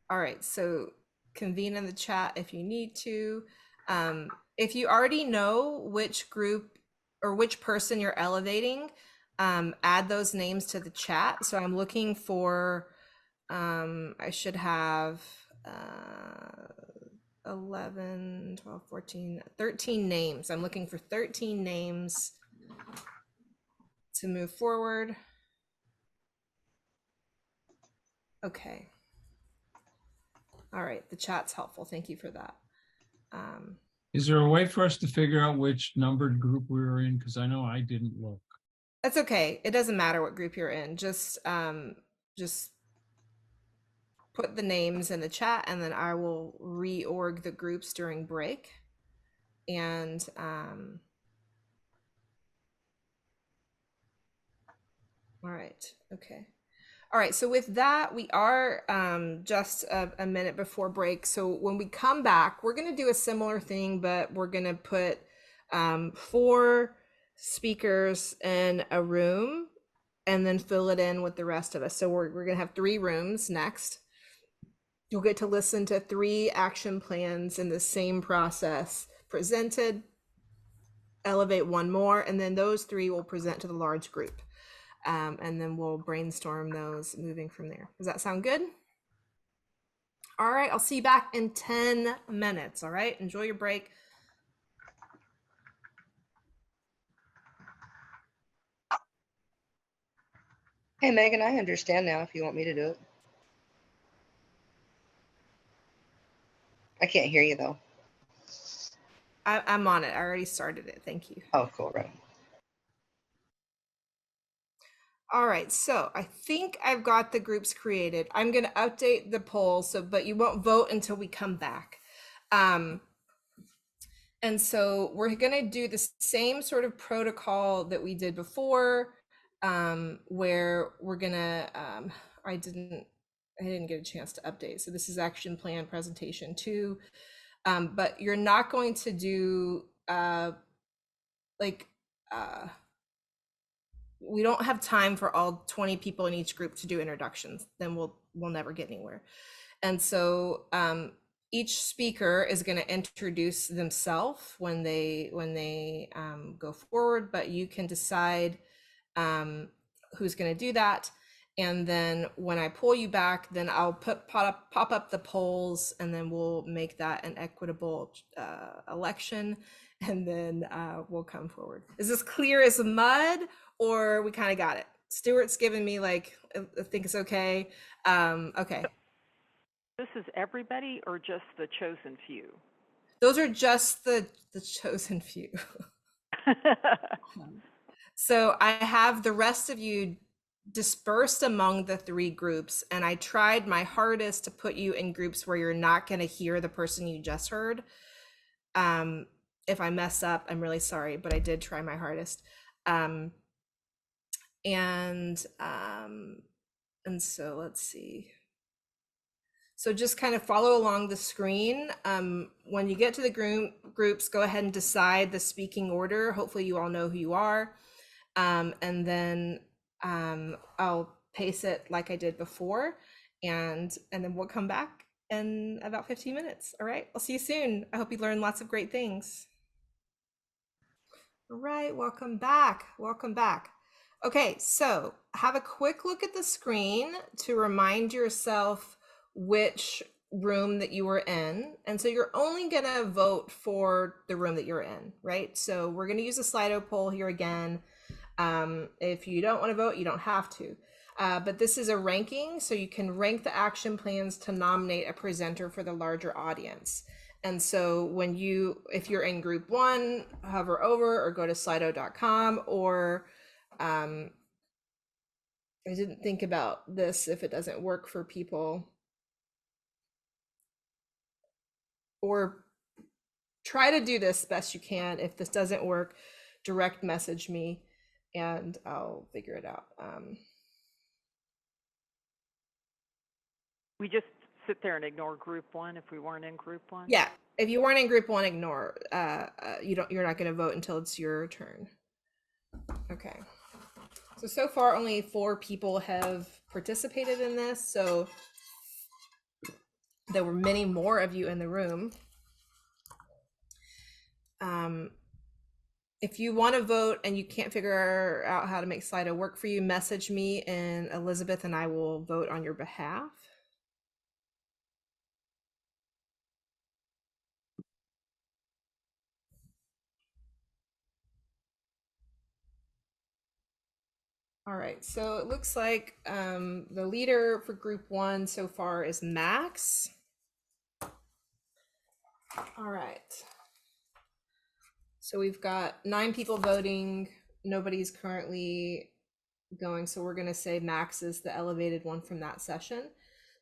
All right, so convene in the chat if you need to. If you already know which group or which person you're elevating, add those names to the chat. So I'm looking for, I should have 11, 12, 14, 13 names. I'm looking for 13 names to move forward. Okay. All right, the chat's helpful. Thank you for that. Is there a way for us to figure out which numbered group we were in? Because I know I didn't look. That's okay. It doesn't matter what group you're in. Just put the names in the chat, and then I will reorg the groups during break. And all right, okay. All right, so with that, we are just a minute before break. So when we come back, we're going to do a similar thing, but we're going to put 4 speakers in a room and then fill it in with the rest of us. So we're going to have 3 rooms next. You'll get to listen to 3 action plans in the same process presented, elevate 1 more, and then those 3 will present to the large group. And then we'll brainstorm those moving from there. Does that sound good? All right, I'll see you back in 10 minutes. All right, enjoy your break. Hey, Megan, I understand now if you want me to do it. I can't hear you though. I'm on it. I already started it. Thank you. Oh, cool, right. All right, so I think I've got the groups created. I'm going to update the poll, but you won't vote until we come back. And And so we're going to do the same sort of protocol that we did before, where we're going to, I didn't get a chance to update. So this is action plan presentation 2. But you're not going to do we don't have time for all 20 people in each group to do introductions. Then we'll never get anywhere. And so each speaker is going to introduce themselves when they go forward, but you can decide who's going to do that. And then when I pull you back, then I'll pop up the polls, and then we'll make that an equitable election, and then we'll come forward. Is this clear as mud, or we kind of got it? Stuart's giving me like, I think it's okay. Okay. This is everybody or just the chosen few? Those are just the chosen few. So I have the rest of you dispersed among the 3 groups, and I tried my hardest to put you in groups where you're not going to hear the person you just heard. If I mess up, I'm really sorry, but I did try my hardest. And so let's see. So just kind of follow along the screen. When you get to the groups, go ahead and decide the speaking order. Hopefully you all know who you are. And then I'll pace it like I did before, and then we'll come back in about 15 minutes. All right, I'll see you soon. I hope you learned lots of great things. All right, welcome back. Welcome back. Okay, so have a quick look at the screen to remind yourself which room that you were in. And so you're only gonna vote for the room that you're in, right? So we're gonna use a Slido poll here again. If you don't want to vote, you don't have to. But this is a ranking, so you can rank the action plans to nominate a presenter for the larger audience. And so if you're in group 1, hover over or go to slido.com, or I didn't think about this if it doesn't work for people, or try to do this best you can. If this doesn't work, direct message me and I'll figure it out. We just sit there and ignore group 1 if we weren't in group 1? Yeah, if you weren't in group 1, ignore. You're not going to vote until it's your turn. Okay. So far only 4 people have participated in this, so there were many more of you in the room. If you want to vote and you can't figure out how to make Slido work for you, message me and Elizabeth and I will vote on your behalf. All right, so it looks like the leader for group 1 so far is Max. All right. So we've got 9 people voting. Nobody's currently going, so we're going to say Max is the elevated one from that session.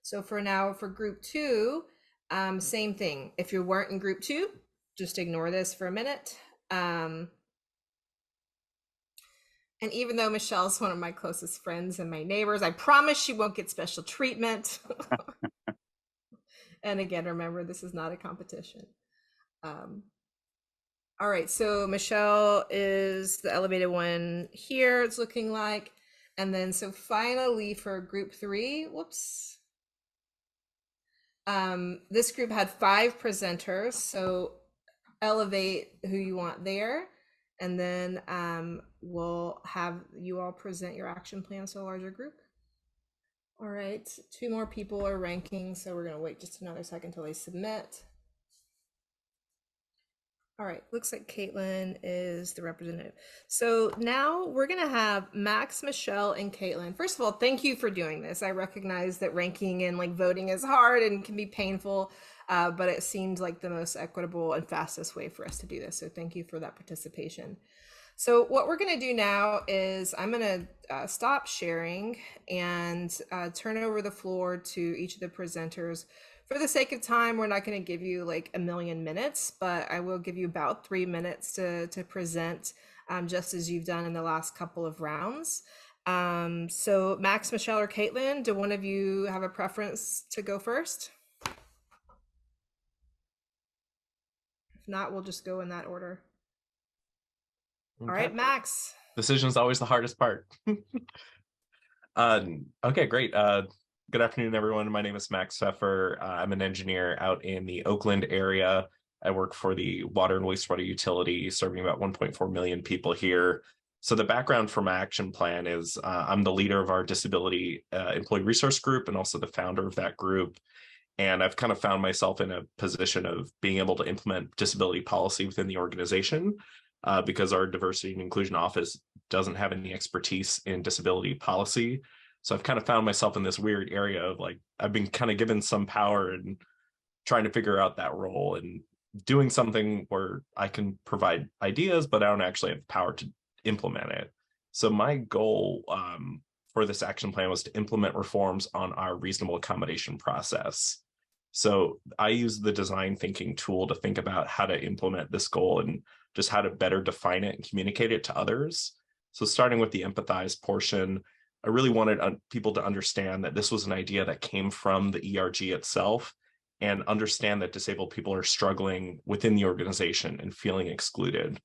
So for now, for group 2, same thing. If you weren't in group 2, just ignore this for a minute. And even though Michelle's one of my closest friends and my neighbors, I promise she won't get special treatment. And again, remember, this is not a competition. All right, so Michelle is the elevated one here, it's looking like. And then so finally for group 3, whoops. This group had 5 presenters, so elevate who you want there. And then we'll have you all present your action plans to a larger group. All right, 2 more people are ranking, so we're gonna wait just another second until they submit. All right, looks like Caitlin is the representative. So now we're gonna have Max, Michelle, and Caitlin. First of all, thank you for doing this. I recognize that ranking and like voting is hard and can be painful, but it seemed like the most equitable and fastest way for us to do this. So thank you for that participation. So what we're gonna do now is I'm gonna stop sharing and turn over the floor to each of the presenters For the sake of time, we're not going to give you like a million minutes, but I will give you about 3 minutes to present, just as you've done in the last couple of rounds. So Max, Michelle, or Caitlin, do one of you have a preference to go first? If not, we'll just go in that order. All right, Max. Decision's always the hardest part. Okay, great. Good afternoon, everyone. My name is Max Pfeffer. I'm an engineer out in the Oakland area. I work for the water and wastewater utility, serving about 1.4 million people here. So the background for my action plan is I'm the leader of our disability employee resource group and also the founder of that group. And I've kind of found myself in a position of being able to implement disability policy within the organization because our diversity and inclusion office doesn't have any expertise in disability policy. So I've kind of found myself in this weird area of like, I've been kind of given some power and trying to figure out that role and doing something where I can provide ideas, but I don't actually have power to implement it. So my goal for this action plan was to implement reforms on our reasonable accommodation process. So I use the design thinking tool to think about how to implement this goal and just how to better define it and communicate it to others. So starting with the empathize portion, I really wanted people to understand that this was an idea that came from the ERG itself and understand that disabled people are struggling within the organization and feeling excluded.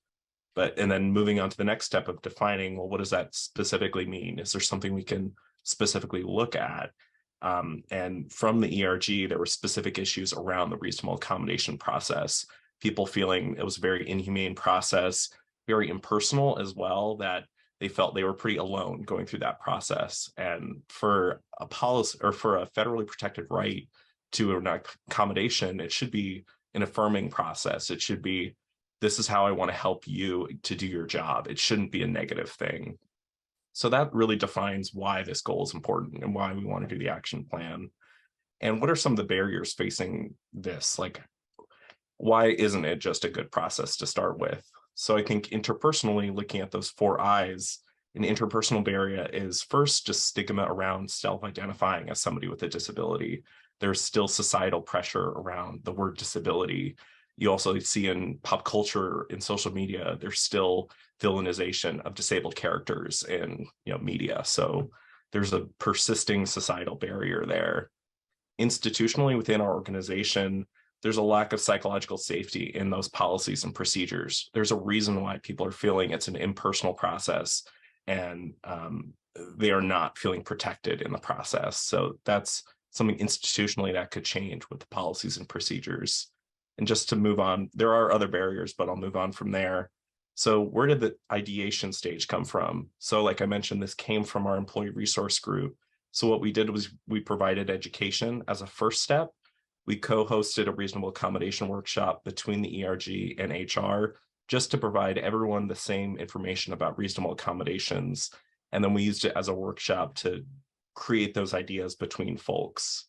And then moving on to the next step of defining, well, what does that specifically mean? Is there something we can specifically look at? And from the ERG, there were specific issues around the reasonable accommodation process. People feeling it was a very inhumane process, very impersonal as well, that they felt they were pretty alone going through that process. And for a policy or for a federally protected right to an accommodation, it should be an affirming process. It should be, this is how I want to help you to do your job. It shouldn't be a negative thing. So that really defines why this goal is important and why we want to do the action plan. And what are some of the barriers facing this? Like, why isn't it just a good process to start with? So I think interpersonally, looking at those 4 I's, an interpersonal barrier is first just stigma around self-identifying as somebody with a disability. There's still societal pressure around the word disability. You also see in pop culture, in social media, there's still villainization of disabled characters in media. So there's a persisting societal barrier there. Institutionally within our organization, there's a lack of psychological safety in those policies and procedures. There's a reason why people are feeling it's an impersonal process and they are not feeling protected in the process. So that's something institutionally that could change with the policies and procedures. And just to move on, there are other barriers, but I'll move on from there. So where did the ideation stage come from? So like I mentioned, this came from our employee resource group. So what we did was we provided education as a first step. We co-hosted a reasonable accommodation workshop between the ERG and HR just to provide everyone the same information about reasonable accommodations. And then we used it as a workshop to create those ideas between folks.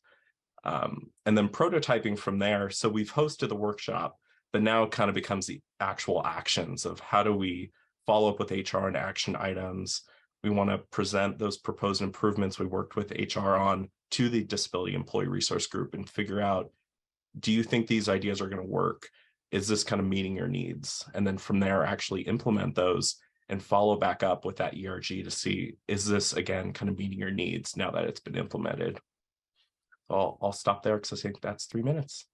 And then prototyping from there. So we've hosted the workshop, but now it kind of becomes the actual actions of how do we follow up with HR and action items. We want to present those proposed improvements we worked with HR on to the disability employee resource group and figure out, do you think these ideas are going to work? Is this kind of meeting your needs? And then from there, actually implement those and follow back up with that ERG to see, is this again kind of meeting your needs now that it's been implemented? I'll stop there because I think that's 3 minutes.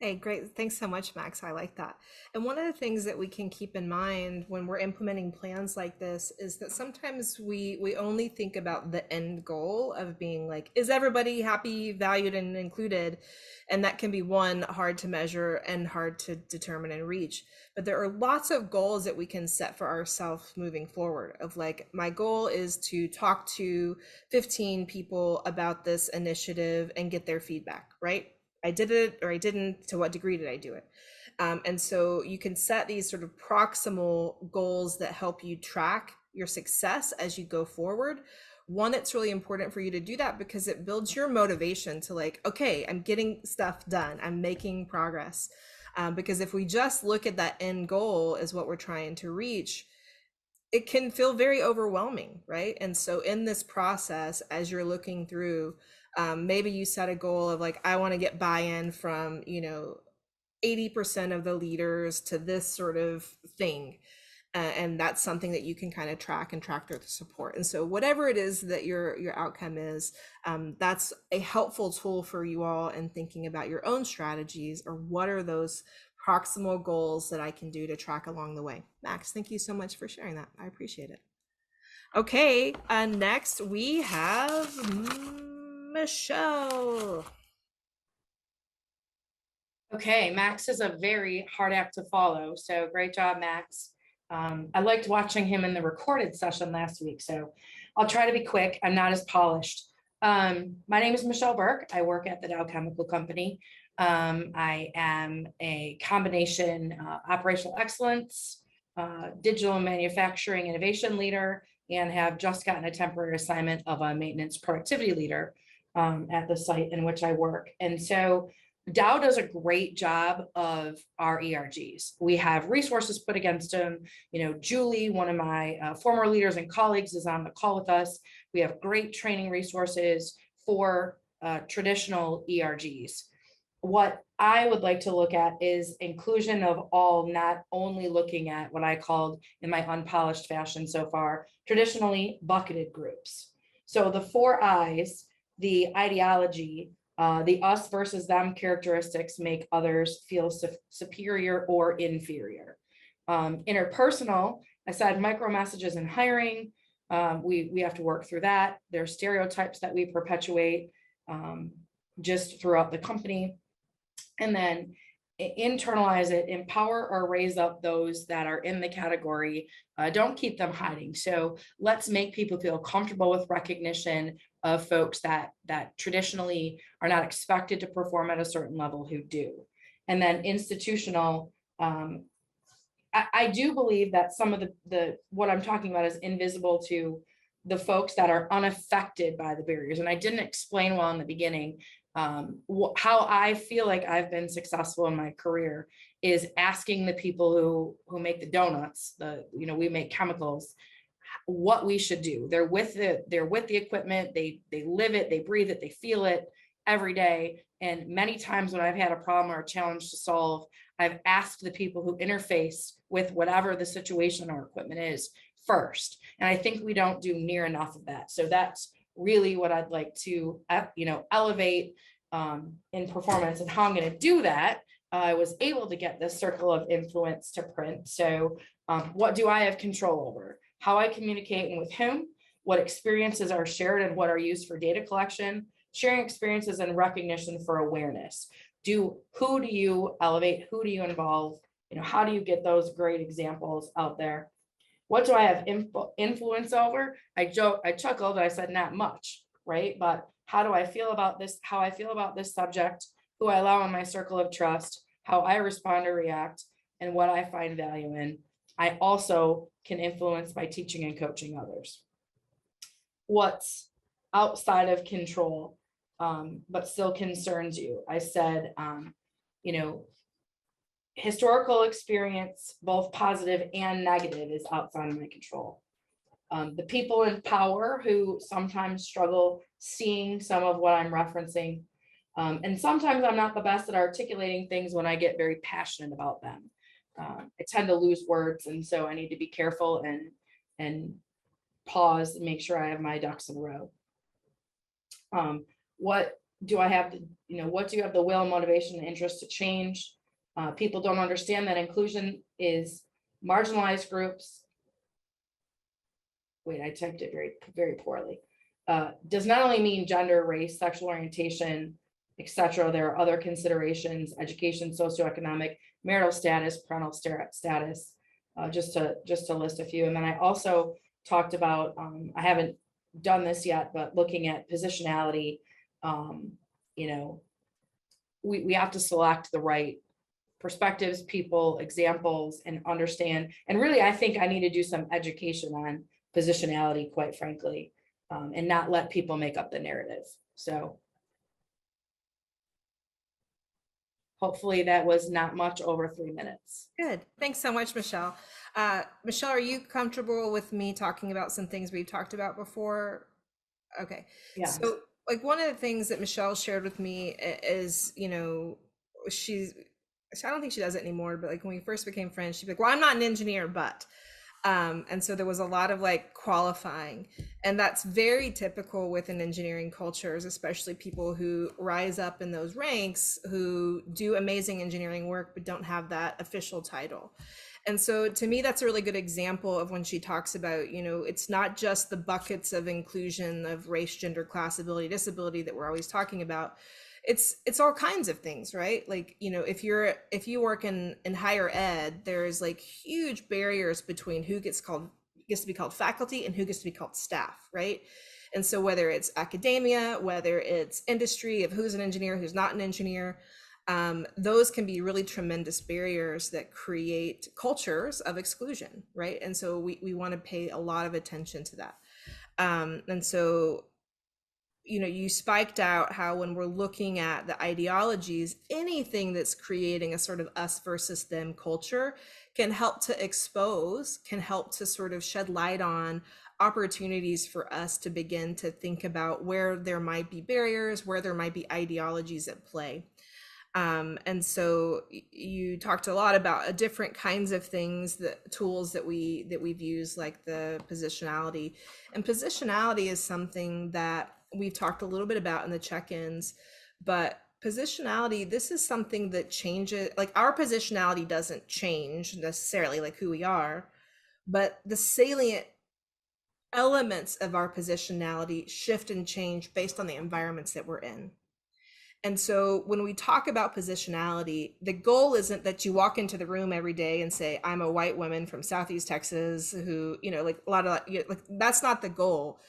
Hey, great. Thanks so much, Max. I like that. And one of the things that we can keep in mind when we're implementing plans like this is that sometimes we only think about the end goal of being like, is everybody happy, valued, and included? And that can be one, hard to measure and hard to determine and reach. But there are lots of goals that we can set for ourselves moving forward of like, my goal is to talk to 15 people about this initiative and get their feedback, right? I did it or I didn't, to what degree did I do it? And so you can set these sort of proximal goals that help you track your success as you go forward. One, it's really important for you to do that because it builds your motivation to like, okay, I'm getting stuff done. I'm making progress. Because if we just look at that end goal as what we're trying to reach, it can feel very overwhelming, right? And so in this process, as you're looking through, Maybe you set a goal of like, I want to get buy-in from, 80% of the leaders to this sort of thing. And that's something that you can kind of track and track their support. And so whatever it is that your outcome is, that's a helpful tool for you all in thinking about your own strategies, or what are those proximal goals that I can do to track along the way. Max, thank you so much for sharing that. I appreciate it. Okay, next we have Michelle. Okay, Max is a very hard act to follow, so great job, Max. I liked watching him in the recorded session last week, so I'll try to be quick. I'm not as polished. My name is Michelle Burke. I work at the Dow Chemical Company. I am a combination operational excellence, digital manufacturing innovation leader, and have just gotten a temporary assignment of a maintenance productivity leader at the site in which I work. And so Dow does a great job of our ERGs. We have resources put against them. Julie, one of my former leaders and colleagues, is on the call with us. We have great training resources for traditional ERGs. What I would like to look at is inclusion of all, not only looking at what I called in my unpolished fashion so far, traditionally bucketed groups. So the 4 I's, the ideology, the us versus them characteristics make others feel superior or inferior. Interpersonal, I said micro messages in hiring. We have to work through that. There are stereotypes that we perpetuate just throughout the company. And then internalize it, empower or raise up those that are in the category. Don't keep them hiding. So let's make people feel comfortable with recognition of folks that traditionally are not expected to perform at a certain level who do. And then institutional, I do believe that some of the what I'm talking about is invisible to the folks that are unaffected by the barriers. And I didn't explain well in the beginning. How I feel like I've been successful in my career is asking the people who make the donuts, we make chemicals, what we should do. They're with the equipment, they live it, they breathe it, they feel it every day. And many times when I've had a problem or a challenge to solve, I've asked the people who interface with whatever the situation or equipment is first. And I think we don't do near enough of that. So that's really what I'd like to, elevate in performance. And how I'm going to do that, I was able to get this circle of influence to print. So what do I have control over? How I communicate and with whom, what experiences are shared and what are used for data collection, sharing experiences and recognition for awareness. Who do you elevate? Who do you involve? How do you get those great examples out there? What do I have influence over? I chuckled, I said, not much, right? But how do I feel about this? How I feel about this subject, who I allow in my circle of trust, how I respond or react, and what I find value in. I also can influence by teaching and coaching others. What's outside of control, but still concerns you? I said, historical experience, both positive and negative, is outside of my control. The people in power who sometimes struggle seeing some of what I'm referencing. And sometimes I'm not the best at articulating things when I get very passionate about them. I tend to lose words, and so I need to be careful and pause and make sure I have my ducks in a row. What do I have to, what do you have the will, motivation, and interest to change? People don't understand that inclusion is marginalized groups. Wait, I typed it very, very poorly. Does not only mean gender, race, sexual orientation, etc. There are other considerations: education, socioeconomic, marital status, parental status, just to list a few. And then I also talked about, I haven't done this yet, but looking at positionality, we have to select the right perspectives, people, examples, and understand. And really, I think I need to do some education on positionality, quite frankly, and not let people make up the narrative. So hopefully that was not much over 3 minutes. Good. Thanks so much, Michelle. Michelle, are you comfortable with me talking about some things we've talked about before? Okay. Yeah. So like one of the things that Michelle shared with me is, I don't think she does it anymore, but like when we first became friends, she'd be like, well, I'm not an engineer, but, and so there was a lot of like qualifying, and that's very typical within engineering cultures, especially people who rise up in those ranks who do amazing engineering work but don't have that official title. And so to me, that's a really good example of when she talks about, it's not just the buckets of inclusion of race, gender, class, ability, disability that we're always talking about. It's all kinds of things, right? Like, if you work in higher ed, there's like huge barriers between who gets to be called faculty and who gets to be called staff, right? And so whether it's academia, whether it's industry of who's an engineer, who's not an engineer, those can be really tremendous barriers that create cultures of exclusion, right? And so we want to pay a lot of attention to that. And so, you spiked out how when we're looking at the ideologies, anything that's creating a sort of us versus them culture can help to expose, can help to sort of shed light on opportunities for us to begin to think about where there might be barriers, where there might be ideologies at play. And so you talked a lot about different kinds of things, the tools that we've used, like the positionality. And positionality is something that we've talked a little bit about in the check-ins, but positionality, this is something that changes, like our positionality doesn't change necessarily, like who we are, but the salient elements of our positionality shift and change based on the environments that we're in. And so when we talk about positionality, the goal isn't that you walk into the room every day and say, I'm a white woman from Southeast Texas who, like a lot of like, that's not the goal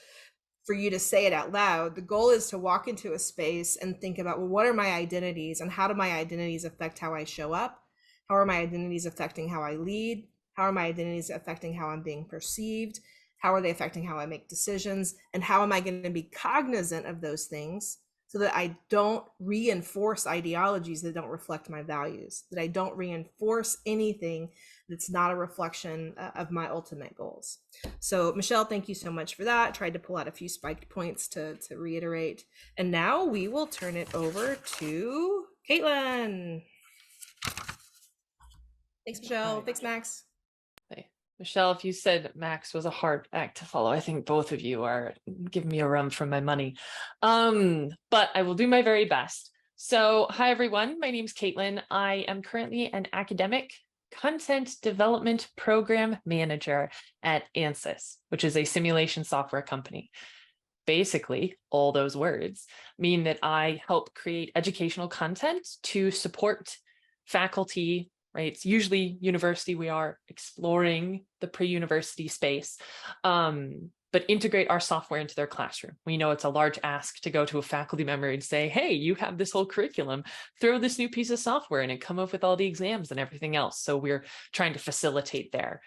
for you to say it out loud. The goal is to walk into a space and think about, well, what are my identities and how do my identities affect how I show up? How are my identities affecting how I lead? How are my identities affecting how I'm being perceived? How are they affecting how I make decisions? And how am I going to be cognizant of those things so that I don't reinforce ideologies that don't reflect my values, that I don't reinforce anything that's not a reflection of my ultimate goals. So Michelle, thank you so much for that. Tried to pull out a few spiked points to reiterate. And now we will turn it over to Caitlin. Thanks, Michelle. Hi. Thanks, Max. Hey. Michelle, if you said Max was a hard act to follow, I think both of you are giving me a run for my money. But I will do my very best. So, hi everyone, my name's Caitlin. I am currently an academic content development program manager at ANSYS, which is a simulation software company. Basically, all those words mean that I help create educational content to support faculty, right? It's usually university. We are exploring the pre-university space, but integrate our software into their classroom. We know it's a large ask to go to a faculty member and say, hey, you have this whole curriculum, throw this new piece of software in and come up with all the exams and everything else. So we're trying to facilitate there.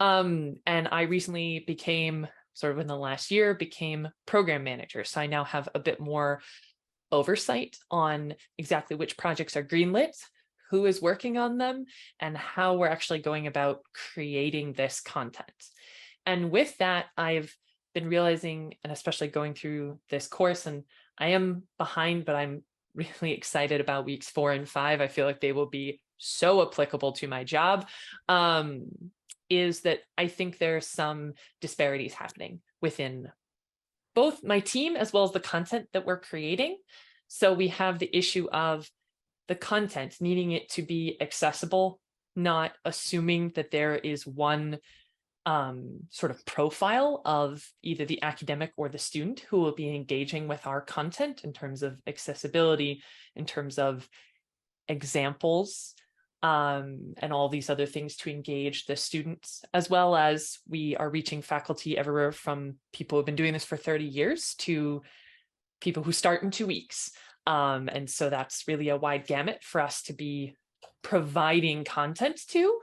And I recently became, sort of in the last year, became program manager. So I now have a bit more oversight on exactly which projects are greenlit, who is working on them, and how we're actually going about creating this content. And with that, I've been realizing, and especially going through this course, and I am behind, but I'm really excited about weeks 4 and 5. I feel like they will be so applicable to my job, is that I think there's some disparities happening within both my team as well as the content that we're creating. So we have the issue of the content needing it to be accessible, not assuming that there is one sort of profile of either the academic or the student who will be engaging with our content in terms of accessibility, in terms of examples, and all these other things to engage the students, as well as we are reaching faculty everywhere from people who've been doing this for 30 years to people who start in 2 weeks. And so that's really a wide gamut for us to be providing content to.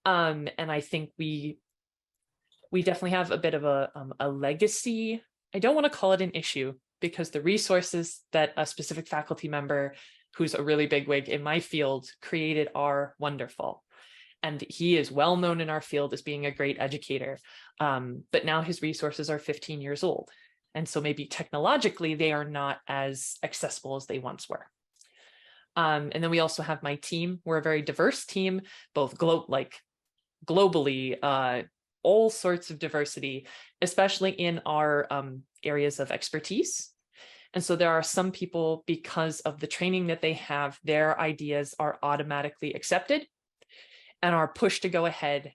And I think we definitely have a bit of a legacy. I don't want to call it an issue because the resources that a specific faculty member who's a really big wig in my field created are wonderful. And he is well known in our field as being a great educator. But now his resources are 15 years old. And so maybe technologically, they are not as accessible as they once were. And then we also have my team. We're a very diverse team, both globally, all sorts of diversity, especially in our areas of expertise. And so there are some people, because of the training that they have, their ideas are automatically accepted and are pushed to go ahead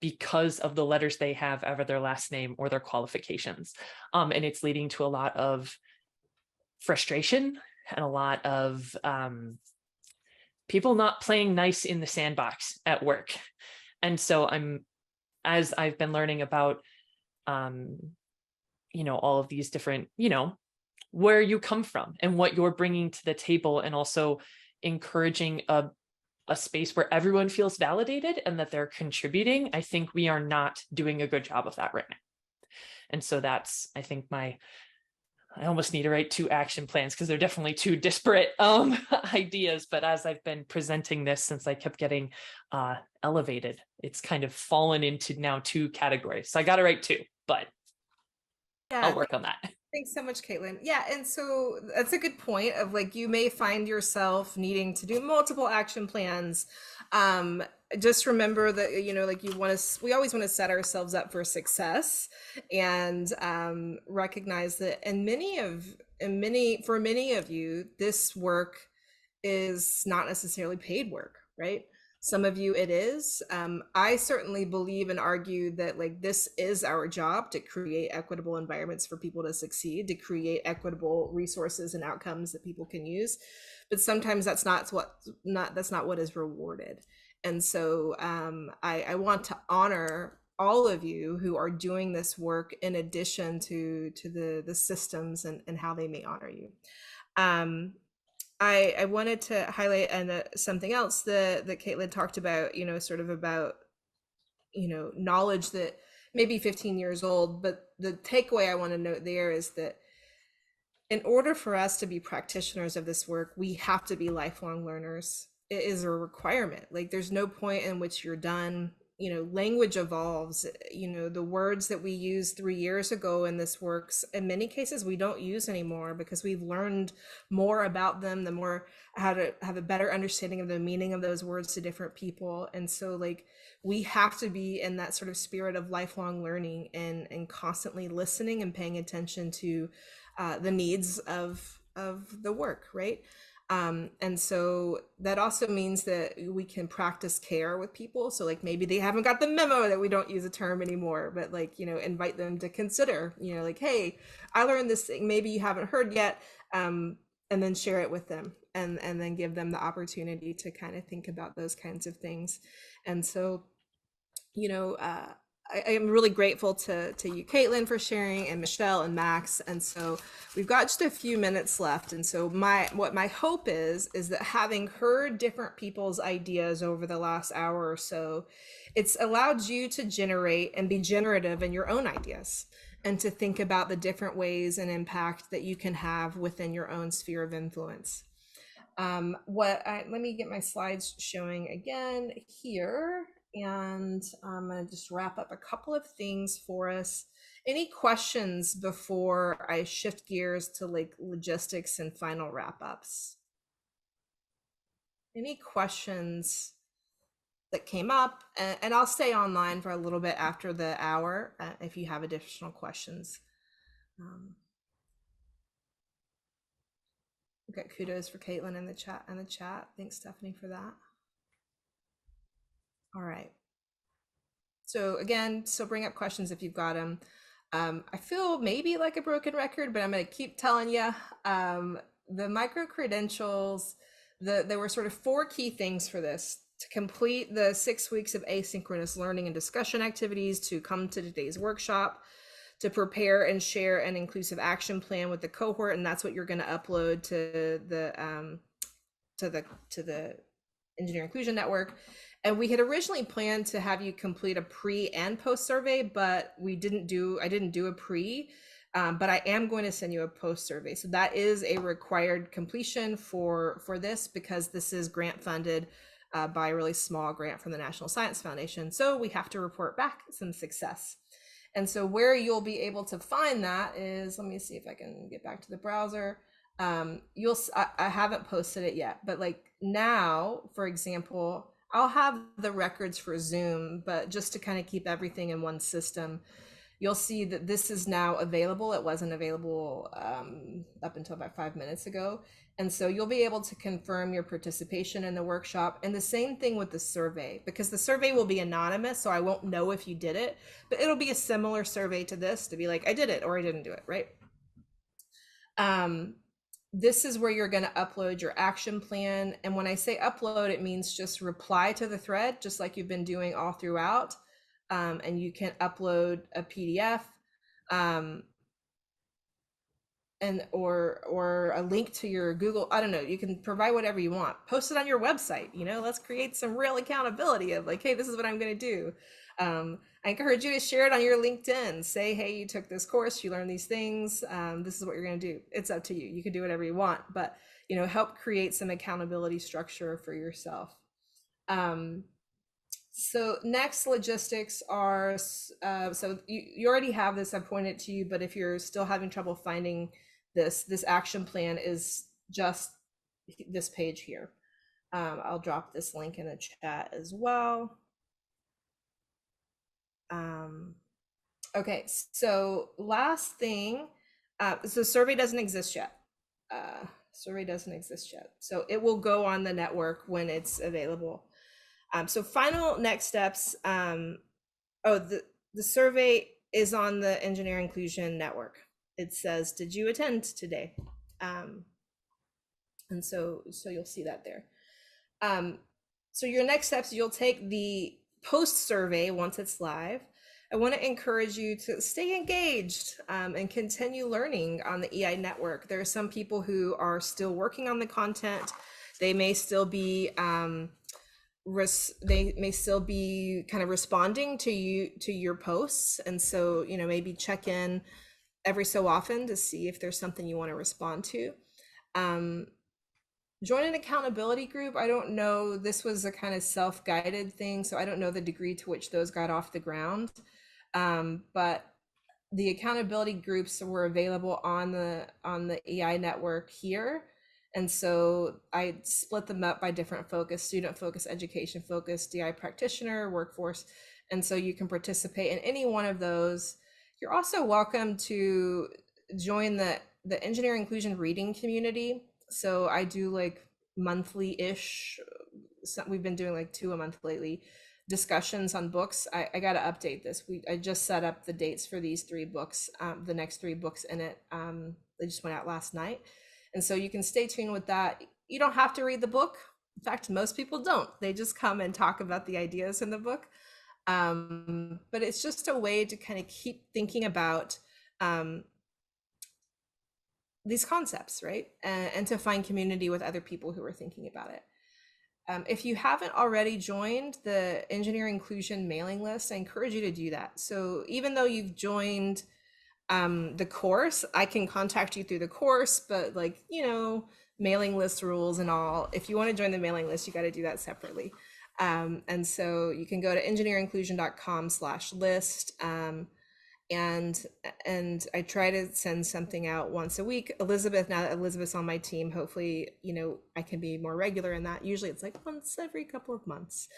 because of the letters they have, either their last name or their qualifications. And it's leading to a lot of frustration and a lot of people not playing nice in the sandbox at work. And so as I've been learning about, all of these different, where you come from and what you're bringing to the table, and also encouraging a space where everyone feels validated and that they're contributing, I think we are not doing a good job of that right now. And so that's, I think, I almost need to write 2 action plans, because they're definitely 2 disparate ideas. But as I've been presenting this, since I kept getting elevated, it's kind of fallen into now 2 categories. So I got to write 2, but I'll work on that. Thanks so much, Caitlin. Yeah, and so that's a good point of like, you may find yourself needing to do multiple action plans. Just remember that, we always want to set ourselves up for success, and recognize that for many of you, this work is not necessarily paid work, right? Some of you it is. I certainly believe and argue that this is our job, to create equitable environments for people to succeed, to create equitable resources and outcomes that people can use. But sometimes that's not what is rewarded. And so I want to honor all of you who are doing this work, in addition to the systems and how they may honor you. I wanted to highlight something else that Caitlin talked about, sort of about, knowledge that may be 15 years old. But the takeaway I want to note there is that in order for us to be practitioners of this work, we have to be lifelong learners. It is a requirement. There's no point in which you're done. Language evolves. The words that we used 3 years ago in this works, in many cases we don't use anymore, because we've learned more about them, how to have a better understanding of the meaning of those words to different people. And so we have to be in that sort of spirit of lifelong learning, and constantly listening and paying attention to the needs of the work, right? And so that also means that we can practice care with people. So maybe they haven't got the memo that we don't use a term anymore, but invite them to consider, hey, I learned this thing, maybe you haven't heard yet, and then share it with them, and then give them the opportunity to kind of think about those kinds of things. And so, I am really grateful to you, Caitlin, for sharing, and Michelle and Max. And so we've got just a few minutes left. And so what my hope is that, having heard different people's ideas over the last hour or so, it's allowed you to generate and be generative in your own ideas, and to think about the different ways and impact that you can have within your own sphere of influence. Let me get my slides showing again here. And I'm going to just wrap up a couple of things for us. Any questions before I shift gears to logistics and final wrap-ups? Any questions that came up? And I'll stay online for a little bit after the hour if you have additional questions. Okay, kudos for Caitlin in the chat. Thanks, Stephanie, for that. All right. So again, bring up questions if you've got them. I feel maybe like a broken record, but I'm going to keep telling you, the micro-credentials, there were sort of 4 key things for this: to complete the 6 weeks of asynchronous learning and discussion activities, to come to today's workshop, to prepare and share an inclusive action plan with the cohort. And that's what you're going to upload to the Engineer Inclusion Network. And we had originally planned to have you complete a pre and post survey, but I didn't do a pre, but I am going to send you a post survey. So that is a required completion for this, because this is grant funded by a really small grant from the National Science Foundation. So we have to report back some success. And so where you'll be able to find that is, let me see if I can get back to the browser. I haven't posted it yet, but like now, for example, I'll have the records for Zoom, but just to kind of keep everything in one system, you'll see that this is now available. It wasn't available up until about 5 minutes ago. And so you'll be able to confirm your participation in the workshop. And the same thing with the survey, because the survey will be anonymous, so I won't know if you did it, but it'll be a similar survey to this to be like, I did it or I didn't do it, right? This is where you're going to upload your action plan. And when I say upload, it means just reply to the thread, just like you've been doing all throughout. And you can upload a PDF and or a link to your Google. I don't know. You can provide whatever you want. Post it on your website. You know, let's create some real accountability of like, hey, this is what I'm going to do. I encourage you to share it on your LinkedIn. Say, hey, you took this course, you learned these things. This is what you're going to do. It's up to you. You can do whatever you want, but you know, help create some accountability structure for yourself. So next logistics are, so you already have this, I pointed to you, but if you're still having trouble finding this action plan is just this page here. I'll drop this link in the chat as well. Okay, so last thing, so survey doesn't exist yet. Survey doesn't exist yet. So it will go on the network when it's available. So final next steps. The survey is on the Engineering Inclusion Network. It says, did you attend today? And so you'll see that there. So your next steps, you'll take the post survey once it's live. I want to encourage you to stay engaged and continue learning on the EI network. There are some people who are still working on the content. They may still be kind of responding to your posts, and so you know, maybe check in every so often to see if there's something you want to respond to. Join an accountability group. I don't know, this was a kind of self-guided thing, so I don't know the degree to which those got off the ground, but the accountability groups were available on the EI network here. And so I split them up by different focus: student focus, education focus, DI practitioner, workforce. And so you can participate in any one of those. You're also welcome to join the engineering inclusion reading community. So I do like monthly-ish, we've been doing like 2 a month lately, discussions on books. I got to update this. I just set up the dates for these 3 books, the next 3 books in it. They just went out last night. And so you can stay tuned with that. You don't have to read the book. In fact, most people don't. They just come and talk about the ideas in the book. But it's just a way to kind of keep thinking about these concepts, right? And to find community with other people who are thinking about it. If you haven't already joined the engineering inclusion mailing list, I encourage you to do that. So even though you've joined the course, I can contact you through the course, but like, you know, mailing list rules and all, if you want to join the mailing list, you got to do that separately. And so you can go to engineeringinclusion.com/list. And I try to send something out once a week. Elizabeth, now that Elizabeth's on my team, hopefully, you know, I can be more regular in that. Usually it's like once every couple of months.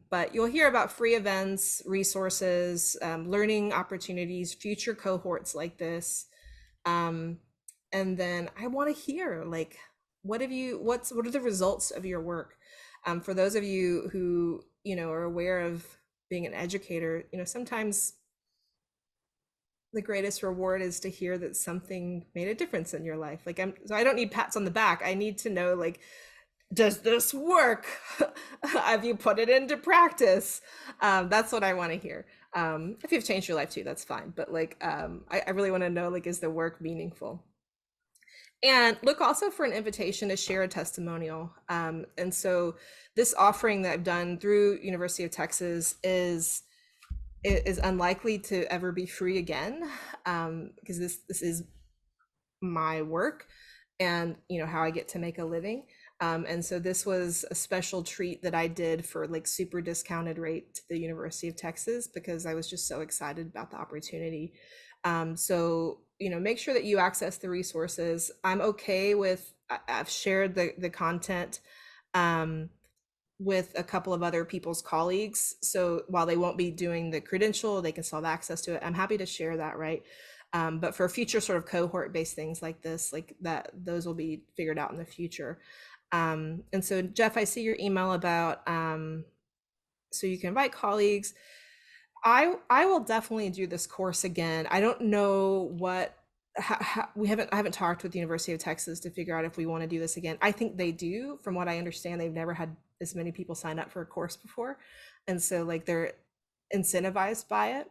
But you'll hear about free events, resources, learning opportunities, future cohorts like this. And then I want to hear, like, what are the results of your work? For those of you who, you know, are aware of being an educator, you know, sometimes the greatest reward is to hear that something made a difference in your life. Like, so I don't need pats on the back. I need to know, like, does this work? Have you put it into practice? That's what I want to hear. If you've changed your life too, that's fine. But like, I really want to know, like, is the work meaningful? And look also for an invitation to share a testimonial. And so this offering that I've done through University of Texas is unlikely to ever be free again, because this is my work and, you know, how I get to make a living. And so this was a special treat that I did for like super discounted rate to the University of Texas because I was just so excited about the opportunity. So, you know, make sure that you access the resources. I'm okay with, I've shared the content with a couple of other people's colleagues. So while they won't be doing the credential, they can still have access to it. I'm happy to share that, right? But for future sort of cohort-based things like this, like that, those will be figured out in the future. And so Jeff, I see your email about, so you can invite colleagues. I will definitely do this course again. I don't know what, I haven't talked with the University of Texas to figure out if we want to do this again. I think they do. From what I understand, they've never had as many people sign up for a course before. And so like they're incentivized by it.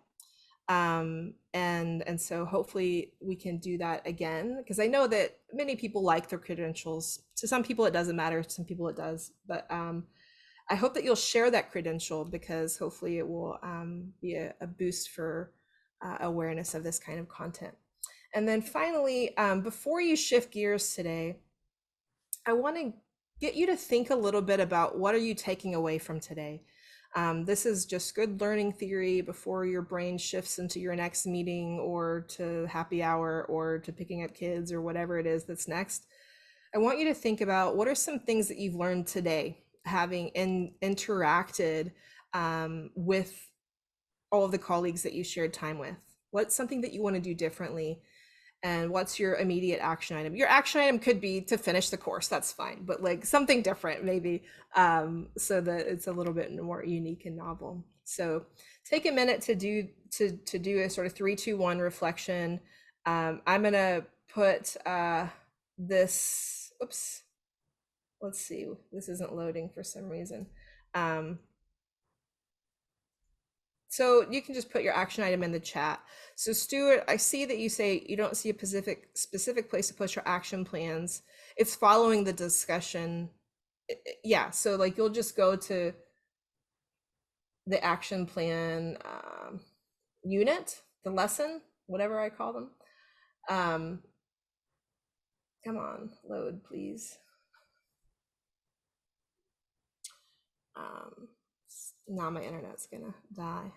And so hopefully we can do that again, because I know that many people like their credentials. To some people it doesn't matter, to some people it does, but I hope that you'll share that credential because hopefully it will be a boost for awareness of this kind of content. And then finally, before you shift gears today, I want to get you to think a little bit about what are you taking away from today. This is just good learning theory before your brain shifts into your next meeting or to happy hour or to picking up kids or whatever it is that's next. I want you to think about what are some things that you've learned today, having interacted with all of the colleagues that you shared time with. What's something that you want to do differently? And what's your immediate action item? Your action item could be to finish the course, that's fine, but like something different maybe, so that it's a little bit more unique and novel. So take a minute to do a sort of 3, 2, 1 reflection. I'm gonna put this, oops, let's see, this isn't loading for some reason. So you can just put your action item in the chat. So Stuart, I see that you say you don't see a specific place to put your action plans. It's following the discussion. Yeah, so like you'll just go to the action plan unit, the lesson, whatever I call them. Come on, load, please. Now my internet's gonna die.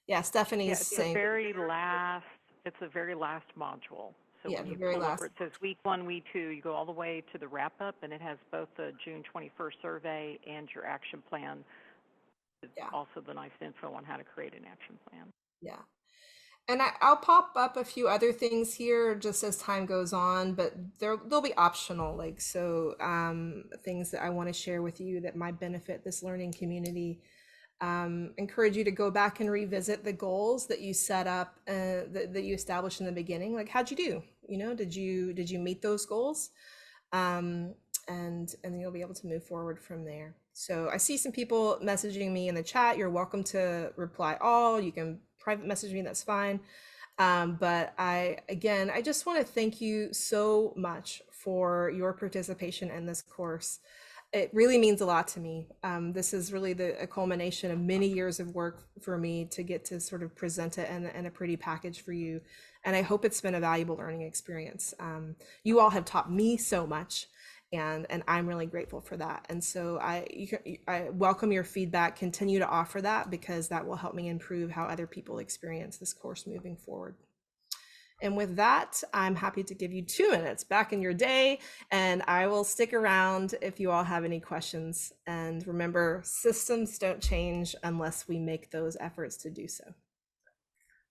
Yeah, Stephanie's Yeah, it's the saying. very last. It's the very last module. So Yeah, when the you very pull last. over, it says week 1, week 2. You go all the way to the wrap up, and it has both the June 21st survey and your action plan. It's also the nice info on how to create an action plan. Yeah. And I'll pop up a few other things here just as time goes on, but they'll be optional, like so things that I want to share with you that might benefit this learning community. Encourage you to go back and revisit the goals that you set up, that you established in the beginning. Like, how'd you do? You know, did you meet those goals? And you'll be able to move forward from there. So I see some people messaging me in the chat. You're welcome to reply all. You can private message me, that's fine. But I just want to thank you so much for your participation in this course. It really means a lot to me. This is really a culmination of many years of work for me to get to sort of present it in a pretty package for you. And I hope it's been a valuable learning experience. You all have taught me so much, and I'm really grateful for that. And so I welcome your feedback. Continue to offer that because that will help me improve how other people experience this course moving forward. And with that, I'm happy to give you 2 minutes back in your day, and I will stick around if you all have any questions. And remember, systems don't change unless we make those efforts to do so.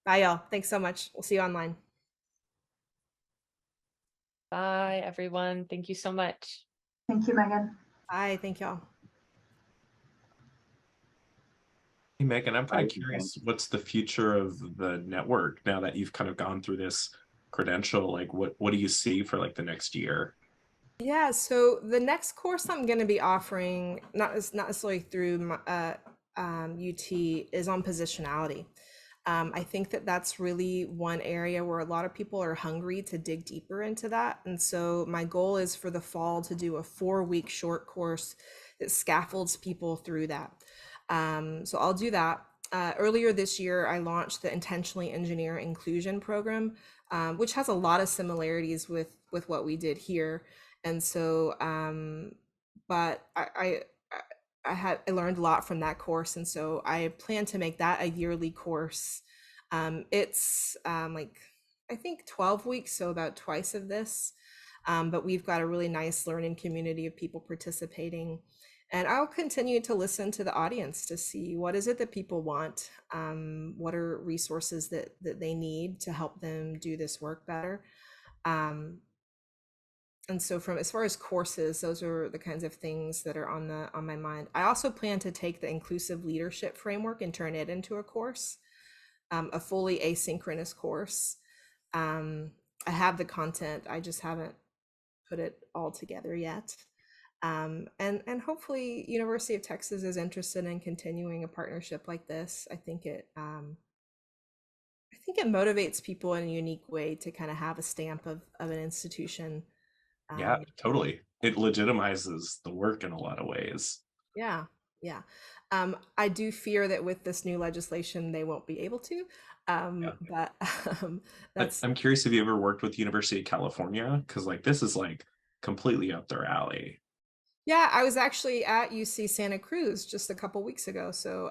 Bye, y'all. Thanks so much. We'll see you online. Bye, everyone. Thank you so much. Thank you, Megan. Bye. Thank y'all. Hey, Megan, I'm kind of curious, what's the future of the network now that you've kind of gone through this credential? Like, what do you see for like the next year? Yeah, so the next course I'm going to be offering, not necessarily through UT, is on positionality. I think that's really one area where a lot of people are hungry to dig deeper into that. And so my goal is for the fall to do a 4-week short course that scaffolds people through that. So I'll do that. Earlier this year, I launched the Intentionally Engineer Inclusion program, which has a lot of similarities with what we did here. And so but I learned a lot from that course, and so I plan to make that a yearly course. It's like I think 12 weeks, so about twice of this. But we've got a really nice learning community of people participating. And I'll continue to listen to the audience to see what is it that people want, what are resources that they need to help them do this work better. And so from as far as courses, those are the kinds of things that are on my mind. I also plan to take the inclusive leadership framework and turn it into a course, a fully asynchronous course. I have the content, I just haven't put it all together yet. And hopefully University of Texas is interested in continuing a partnership like this. I think it motivates people in a unique way to kind of have a stamp of an institution. Yeah, totally. It legitimizes the work in a lot of ways. Yeah. I do fear that with this new legislation, they won't be able to. But that's. I'm curious if you ever worked with University of California, because like this is like completely up their alley. Yeah, I was actually at UC Santa Cruz just a couple weeks ago. So,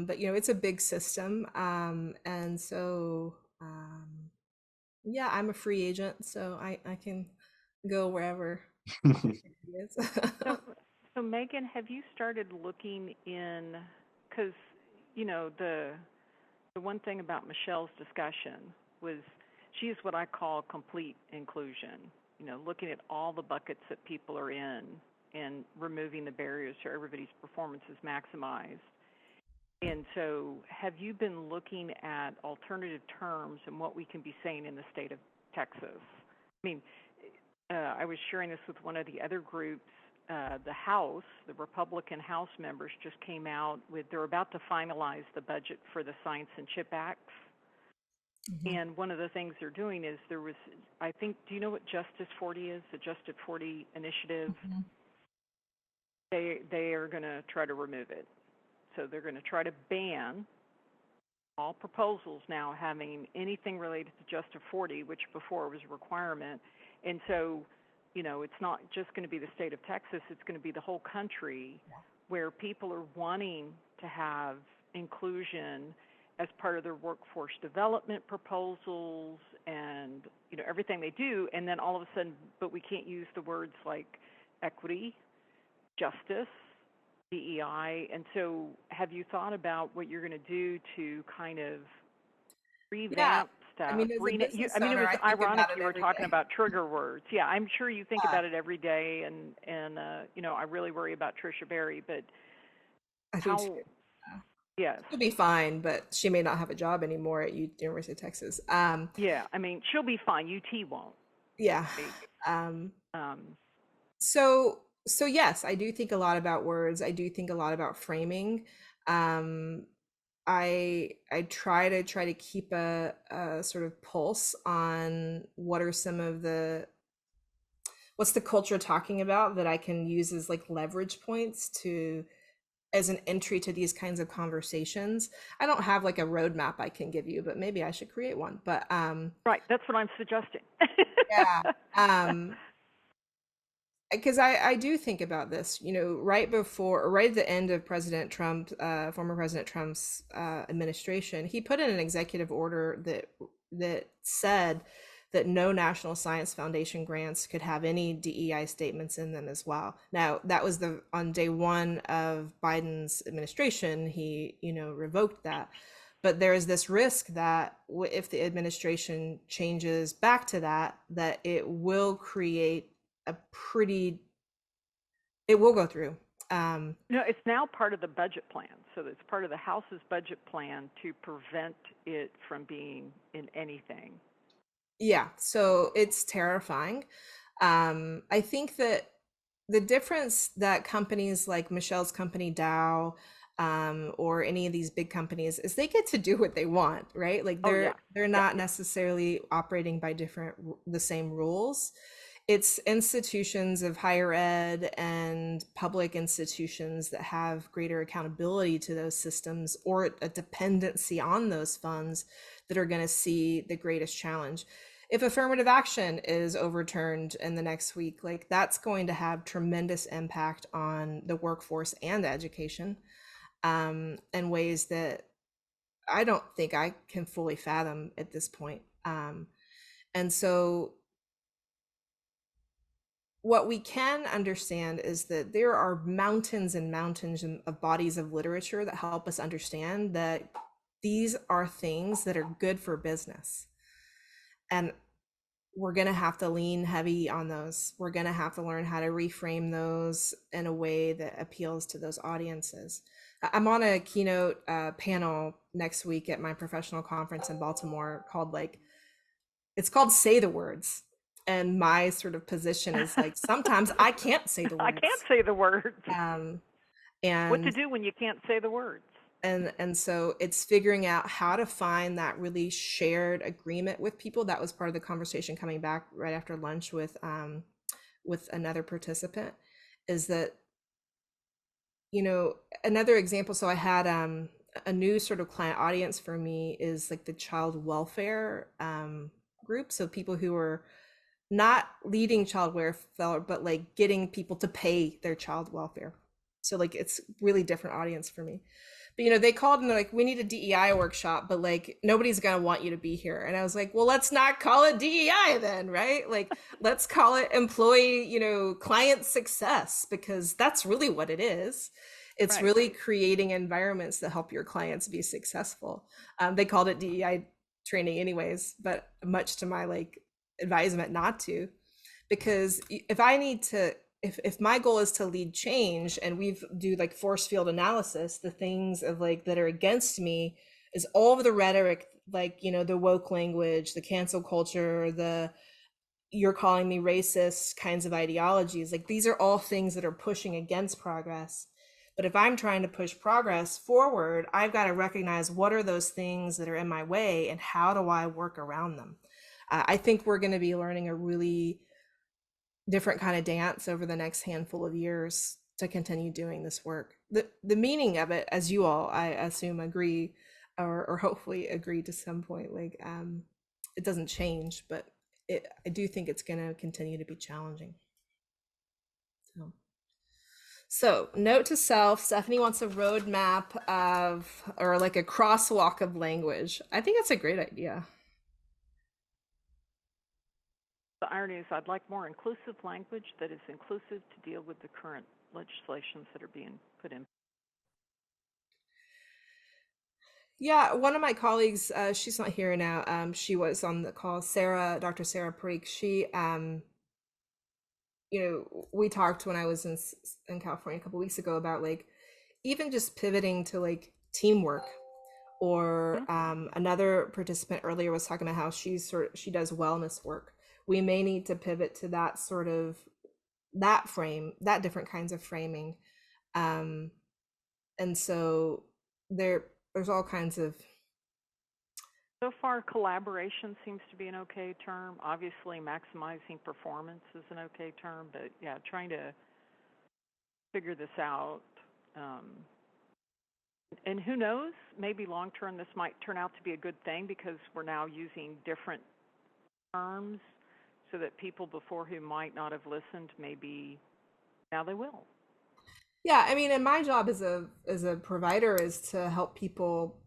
but it's a big system, and so yeah, I'm a free agent, so I can go wherever. So Megan, have you started looking in, because the one thing about Michelle's discussion was she is what I call complete inclusion, looking at all the buckets that people are in and removing the barriers so everybody's performance is maximized. And so have you been looking at alternative terms and what we can be saying in the state of Texas? I mean, I was sharing this with one of the other groups. The House, the Republican House members just came out with, they're about to finalize the budget for the Science and Chip Acts. Mm-hmm. And one of the things they're doing is do you know what Justice 40 is, the Justice 40 initiative? Mm-hmm. They are going to try to remove it. So they're going to try to ban all proposals now having anything related to Justice 40, which before was a requirement. And so, it's not just going to be the state of Texas, it's going to be the whole country where people are wanting to have inclusion as part of their workforce development proposals and, everything they do. And then all of a sudden, but we can't use the words like equity, justice, DEI. And so have you thought about what you're going to do to kind of revamp stuff? I mean, it was ironic you were talking about trigger words. Yeah, I'm sure you think about it every day. And I really worry about Trisha Berry, but I do too. Yes. She'll be fine, but she may not have a job anymore at University of Texas. Yeah, I mean, she'll be fine. UT won't. Yeah. So yes, I do think a lot about words. I do think a lot about framing. I try to keep a sort of pulse on what's the culture talking about that I can use as like leverage points as an entry to these kinds of conversations. I don't have like a roadmap I can give you, but maybe I should create one. But right, that's what I'm suggesting. Yeah. Because I do think about this, right at the end of President Trump, former President Trump's administration, he put in an executive order that said that no National Science Foundation grants could have any DEI statements in them as well. Now, that was on day one of Biden's administration, he, revoked that. But there is this risk that if the administration changes back to that it will create it will go through. No, it's now part of the budget plan. So it's part of the House's budget plan to prevent it from being in anything. Yeah, so it's terrifying. I think that the difference that companies like Michelle's company Dow, or any of these big companies, is they get to do what they want, right? Like they're not necessarily operating by the same rules. It's institutions of higher ed and public institutions that have greater accountability to those systems or a dependency on those funds that are going to see the greatest challenge. if affirmative action is overturned in the next week, like that's going to have tremendous impact on the workforce and education in ways that I don't think I can fully fathom at this point. And so what we can understand is that there are mountains and mountains of bodies of literature that help us understand that these are things that are good for business. And we're going to have to lean heavy on those. We're going to have to learn how to reframe those in a way that appeals to those audiences. I'm on a keynote panel next week at my professional conference in Baltimore called it's called Say the Words. And my sort of position is like, sometimes I can't say the words. I can't say the words. And what to do when you can't say the words. And so it's figuring out how to find that really shared agreement with people. That was part of the conversation coming back right after lunch with another participant, is that, you know, another example. So I had a new sort of client audience for me is like the child welfare group. So people who are not leading child welfare, but like getting people to pay their child welfare. So like it's really different audience for me. But, you know, they called and they're like, we need a DEI workshop, but like, nobody's going to want you to be here. And I was like, well, let's not call it DEI then, right? Like, let's call it employee, you know, client success, because that's really what it is. It's Right. really creating environments that help your clients be successful. They called it DEI training anyways, but much to my like advisement not to, because if I need to, if my goal is to lead change and we've do like force field analysis, the things of like that are against me is all of the rhetoric, like, you know, the woke language, the cancel culture, the you're calling me racist kinds of ideologies. Like these are all things that are pushing against progress. But if I'm trying to push progress forward, I've got to recognize what are those things that are in my way and how do I work around them. I think we're going to be learning a really different kind of dance over the next handful of years to continue doing this work. The meaning of it, as you all, I assume, agree or hopefully agree to some point, like it doesn't change, but I do think it's going to continue to be challenging. So note to self, Stephanie wants a roadmap of, or like a crosswalk of language. I think that's a great idea. The irony is I'd like more inclusive language that is inclusive to deal with the current legislations that are being put in. Yeah, one of my colleagues, she's not here now. She was on the call, Dr. Sarah Parikh. She, you know, we talked when I was in California a couple weeks ago about like even just pivoting to like teamwork. Or another participant earlier was talking about how she does wellness work. We may need to pivot to that sort of that different kinds of framing. And so there's all kinds of. So far, collaboration seems to be an okay term. Obviously, maximizing performance is an okay term, but yeah, trying to figure this out. And who knows, maybe long term this might turn out to be a good thing because we're now using different terms so that people before who might not have listened, maybe now they will. Yeah, I mean, and my job as a provider is to help people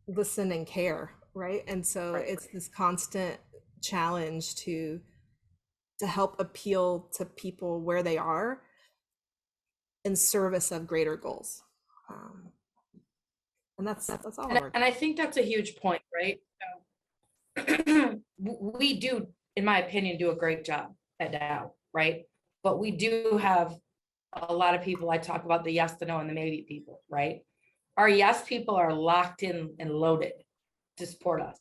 listen and care, right? And so Right. It's this constant challenge to help appeal to people where they are in service of greater goals. And that's all. And I think that's a huge point, right? So, we do, in my opinion, do a great job at Dow, right? But we do have a lot of people. I talk about the yes, the no, and the maybe people, right? Our yes people are locked in and loaded to support us.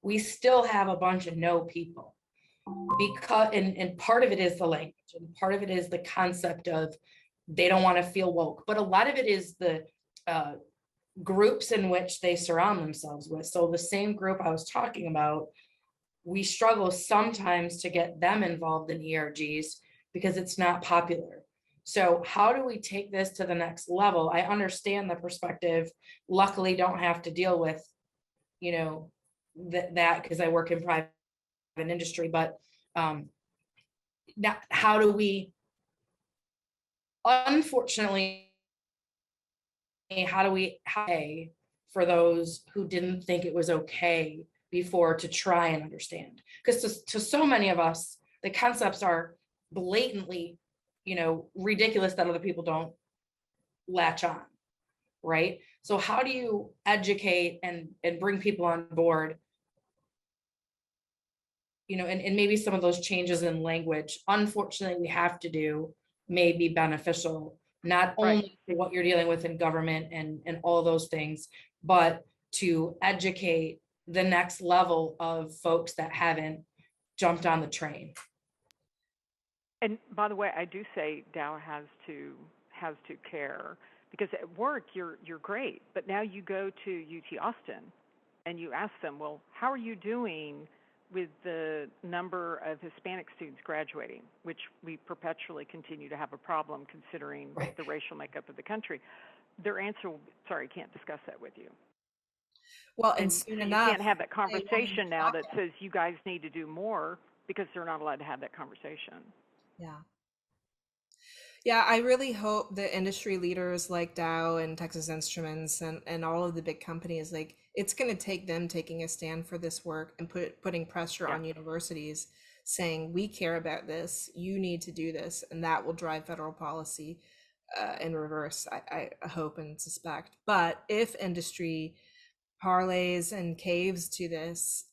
We still have a bunch of no people because, and part of it is the language, and part of it is the concept of they don't want to feel woke, but a lot of it is the groups in which they surround themselves with. So the same group I was talking about, we struggle sometimes to get them involved in ERGs because it's not popular. So how do we take this to the next level? I understand the perspective, luckily don't have to deal with, you know, that because I work in private an industry, but now how do we, unfortunately, how do we pay for those who didn't think it was okay before to try and understand? Because to so many of us, the concepts are blatantly, ridiculous that other people don't latch on, right? So how do you educate and bring people on board? And maybe some of those changes in language, unfortunately, we have to do may be beneficial, not only for what you're dealing with in government and all those things, but to educate the next level of folks that haven't jumped on the train. And by the way, I do say Dow has to care, because at work you're great, but now you go to UT Austin and you ask them, well, how are you doing with the number of Hispanic students graduating, which we perpetually continue to have a problem considering the racial makeup of the country? Their answer will be, sorry, I can't discuss that with you. Well, and soon so enough, you can't have that conversation now that says you guys need to do more, because they're not allowed to have that conversation. Yeah. Yeah, I really hope that industry leaders like Dow and Texas Instruments and all of the big companies, like, it's going to take them taking a stand for this work and putting pressure on universities, saying, we care about this, you need to do this, and that will drive federal policy in reverse, I hope and suspect. But if industry parlays and caves to this,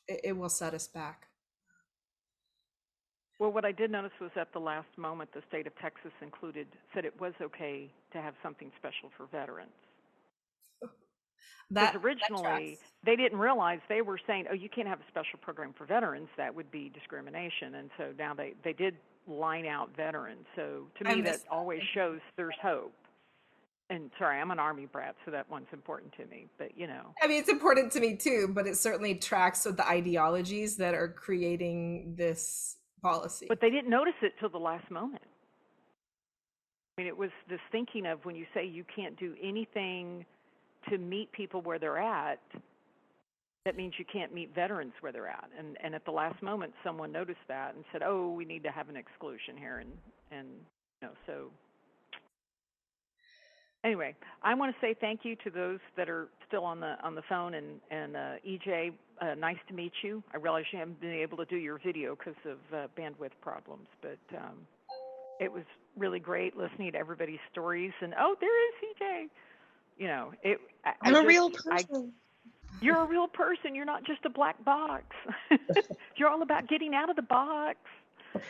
it will set us back. Well, what I did notice was at the last moment, the state of Texas said it was okay to have something special for veterans. Because originally they didn't realize, they were saying, oh, you can't have a special program for veterans, that would be discrimination. And so now they did line out veterans. So to me, that always shows there's hope. And sorry, I'm an Army brat, so that one's important to me, but I mean, it's important to me too, but it certainly tracks with the ideologies that are creating this policy. But they didn't notice it till the last moment. I mean, it was this thinking of, when you say you can't do anything to meet people where they're at, that means you can't meet veterans where they're at. And at the last moment, someone noticed that and said, oh, we need to have an exclusion here. And so anyway, I want to say thank you to those that are still on the phone, and EJ, nice to meet you. I realize you haven't been able to do your video because of bandwidth problems, but it was really great listening to everybody's stories. And oh, there is EJ. I'm a real person. You're a real person. You're not just a black box. You're all about getting out of the box.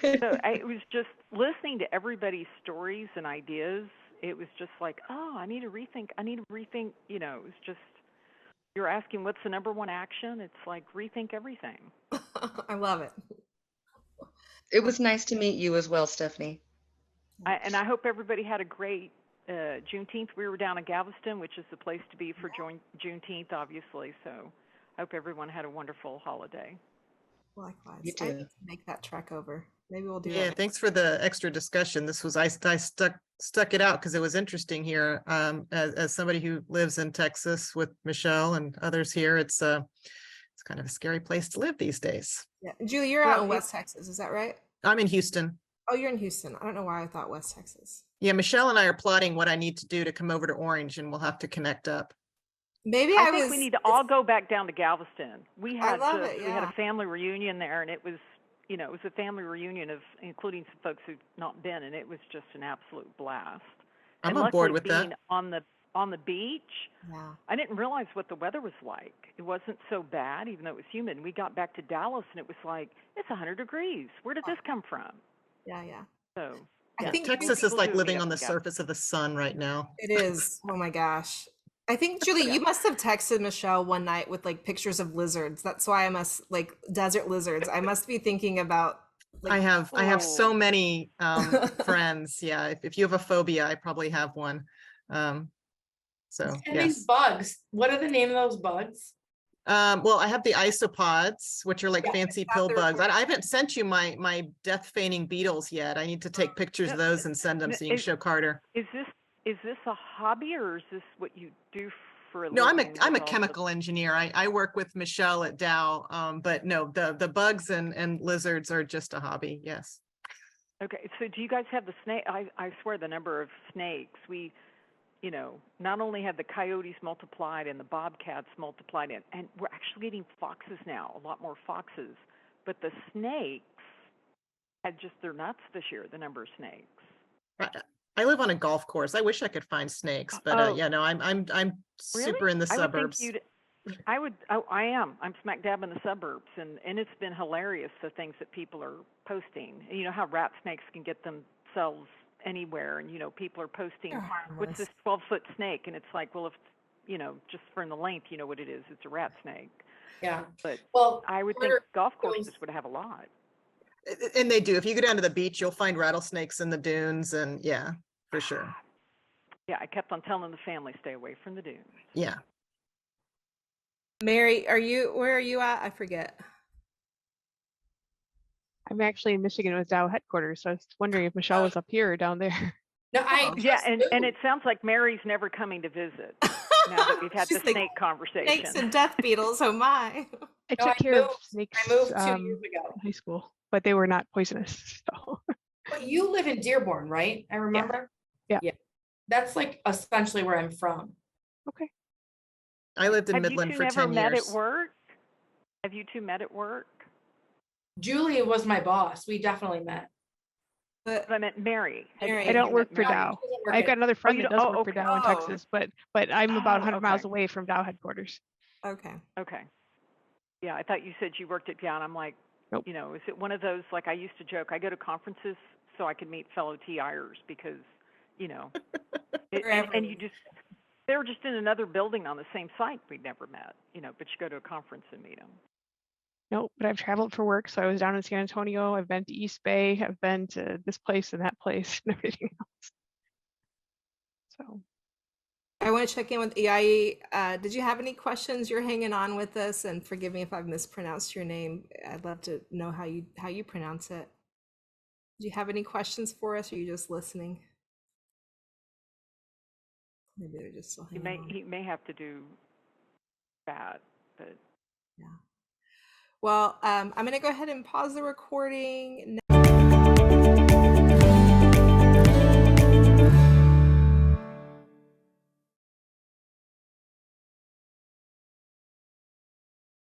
So it was just listening to everybody's stories and ideas. It was just like, oh, I need to rethink. It was just, you're asking what's the number one action? It's like, rethink everything. I love it. It was nice to meet you as well, Stephanie. And I hope everybody had a great Juneteenth. We were down in Galveston, which is the place to be for Juneteenth, obviously. So I hope everyone had a wonderful holiday. Likewise. You too. I need to make that trek over. Maybe we'll do that. Yeah, thanks for the extra discussion. This was, I stuck it out because it was interesting here. As somebody who lives in Texas with Michelle and others here, it's kind of a scary place to live these days. Yeah, Julie, you're out in West Texas, is that right? I'm in Houston. Oh, you're in Houston. I don't know why I thought West Texas. Yeah, Michelle and I are plotting what I need to do to come over to Orange, and we'll have to connect up. Maybe I think we need to all go back down to Galveston. We had we had a family reunion there, and it was a family reunion of including some folks who've not been, and it was just an absolute blast. I'm on board with that. On the beach, I didn't realize what the weather was like. It wasn't so bad, even though it was humid. We got back to Dallas, and it was like, it's 100 degrees. Where did this come from? Yeah. So I think Texas is like living on the surface of the sun right now. It is. Oh my gosh. I think, Julie, you must have texted Michelle one night with like pictures of lizards. That's why I must, like, desert lizards. I must be thinking about. Like, I have so many friends. Yeah, if you have a phobia, I probably have one. So and these bugs. What are the name of those bugs? Well, I have the isopods, which are like fancy pill bugs. I haven't sent you my death feigning beetles yet. I need to take pictures of those and send them so you can show Carter. Is this a hobby, or is this what you do for a No, living. I'm a was also- chemical engineer. I work with Michelle at Dow, but no, the bugs and lizards are just a hobby. Yes. Okay, so do you guys have the snake? I swear the number of snakes. We, you know, not only have the coyotes multiplied and the bobcats multiplied, and we're actually getting foxes now, a lot more foxes. But the snakes had just their nuts this year, the number of snakes. I live on a golf course. I wish I could find snakes, but Oh. yeah, no, I'm super Really? in the suburbs. I am. I'm smack dab in the suburbs, and it's been hilarious, the things that people are posting. And you know how rat snakes can get themselves anywhere, and you know people are posting, They're what's this harmless. 12-foot snake? And it's like, well, if you know, just from the length, you know what it is. It's a rat snake. Yeah. But Well, I would think Carter golf goes- courses would have a lot. And they do. If you go down to the beach, you'll find rattlesnakes in the dunes, and yeah, for sure. Yeah, I kept on telling the family, stay away from the dunes. Yeah. Mary, where are you at? I forget. I'm actually in Michigan with Dow headquarters, so I was wondering if Michelle was up here or down there. No, I Yeah, just and moved. it sounds like Mary's never coming to visit now that we've had the She's like, snake conversation. snakes and death beetles, oh my. I No, took care of moved. snakes I moved 2 um, years ago. in high school, but they were not poisonous. So But you live in Dearborn, right? I remember. Yeah. Yeah. That's like essentially where I'm from. okay. I lived in Have Midland you two for never 10 met years. at work? Have you two met at work? Julia was my boss. We definitely met. But I meant Mary. Mary, I don't you work met for Mary? Dow. She doesn't work I've at- got another friend you that don't- does oh, work for okay. Dow in Oh. Texas, but I'm about 100 miles okay. away from Dow headquarters. okay. Okay. Yeah, I thought you said you worked at Dow, and I'm like, Nope. you know, is it one of those, like I used to joke, I go to conferences so I can meet fellow TIers because, you know, and you just, they were just in another building on the same site we'd never met, you know, but you go to a conference and meet them. Nope, but I've traveled for work, so I was down in San Antonio. I've been to East Bay. I've been to this place and that place and everything else. So I want to check in with EIE. Did you have any questions? You're hanging on with us, and forgive me if I've mispronounced your name. I'd love to know how you pronounce it. Do you have any questions for us, or are you just listening? Maybe they're just still hanging on. He may have to do that, but Yeah. Well, I'm going to go ahead and pause the recording now.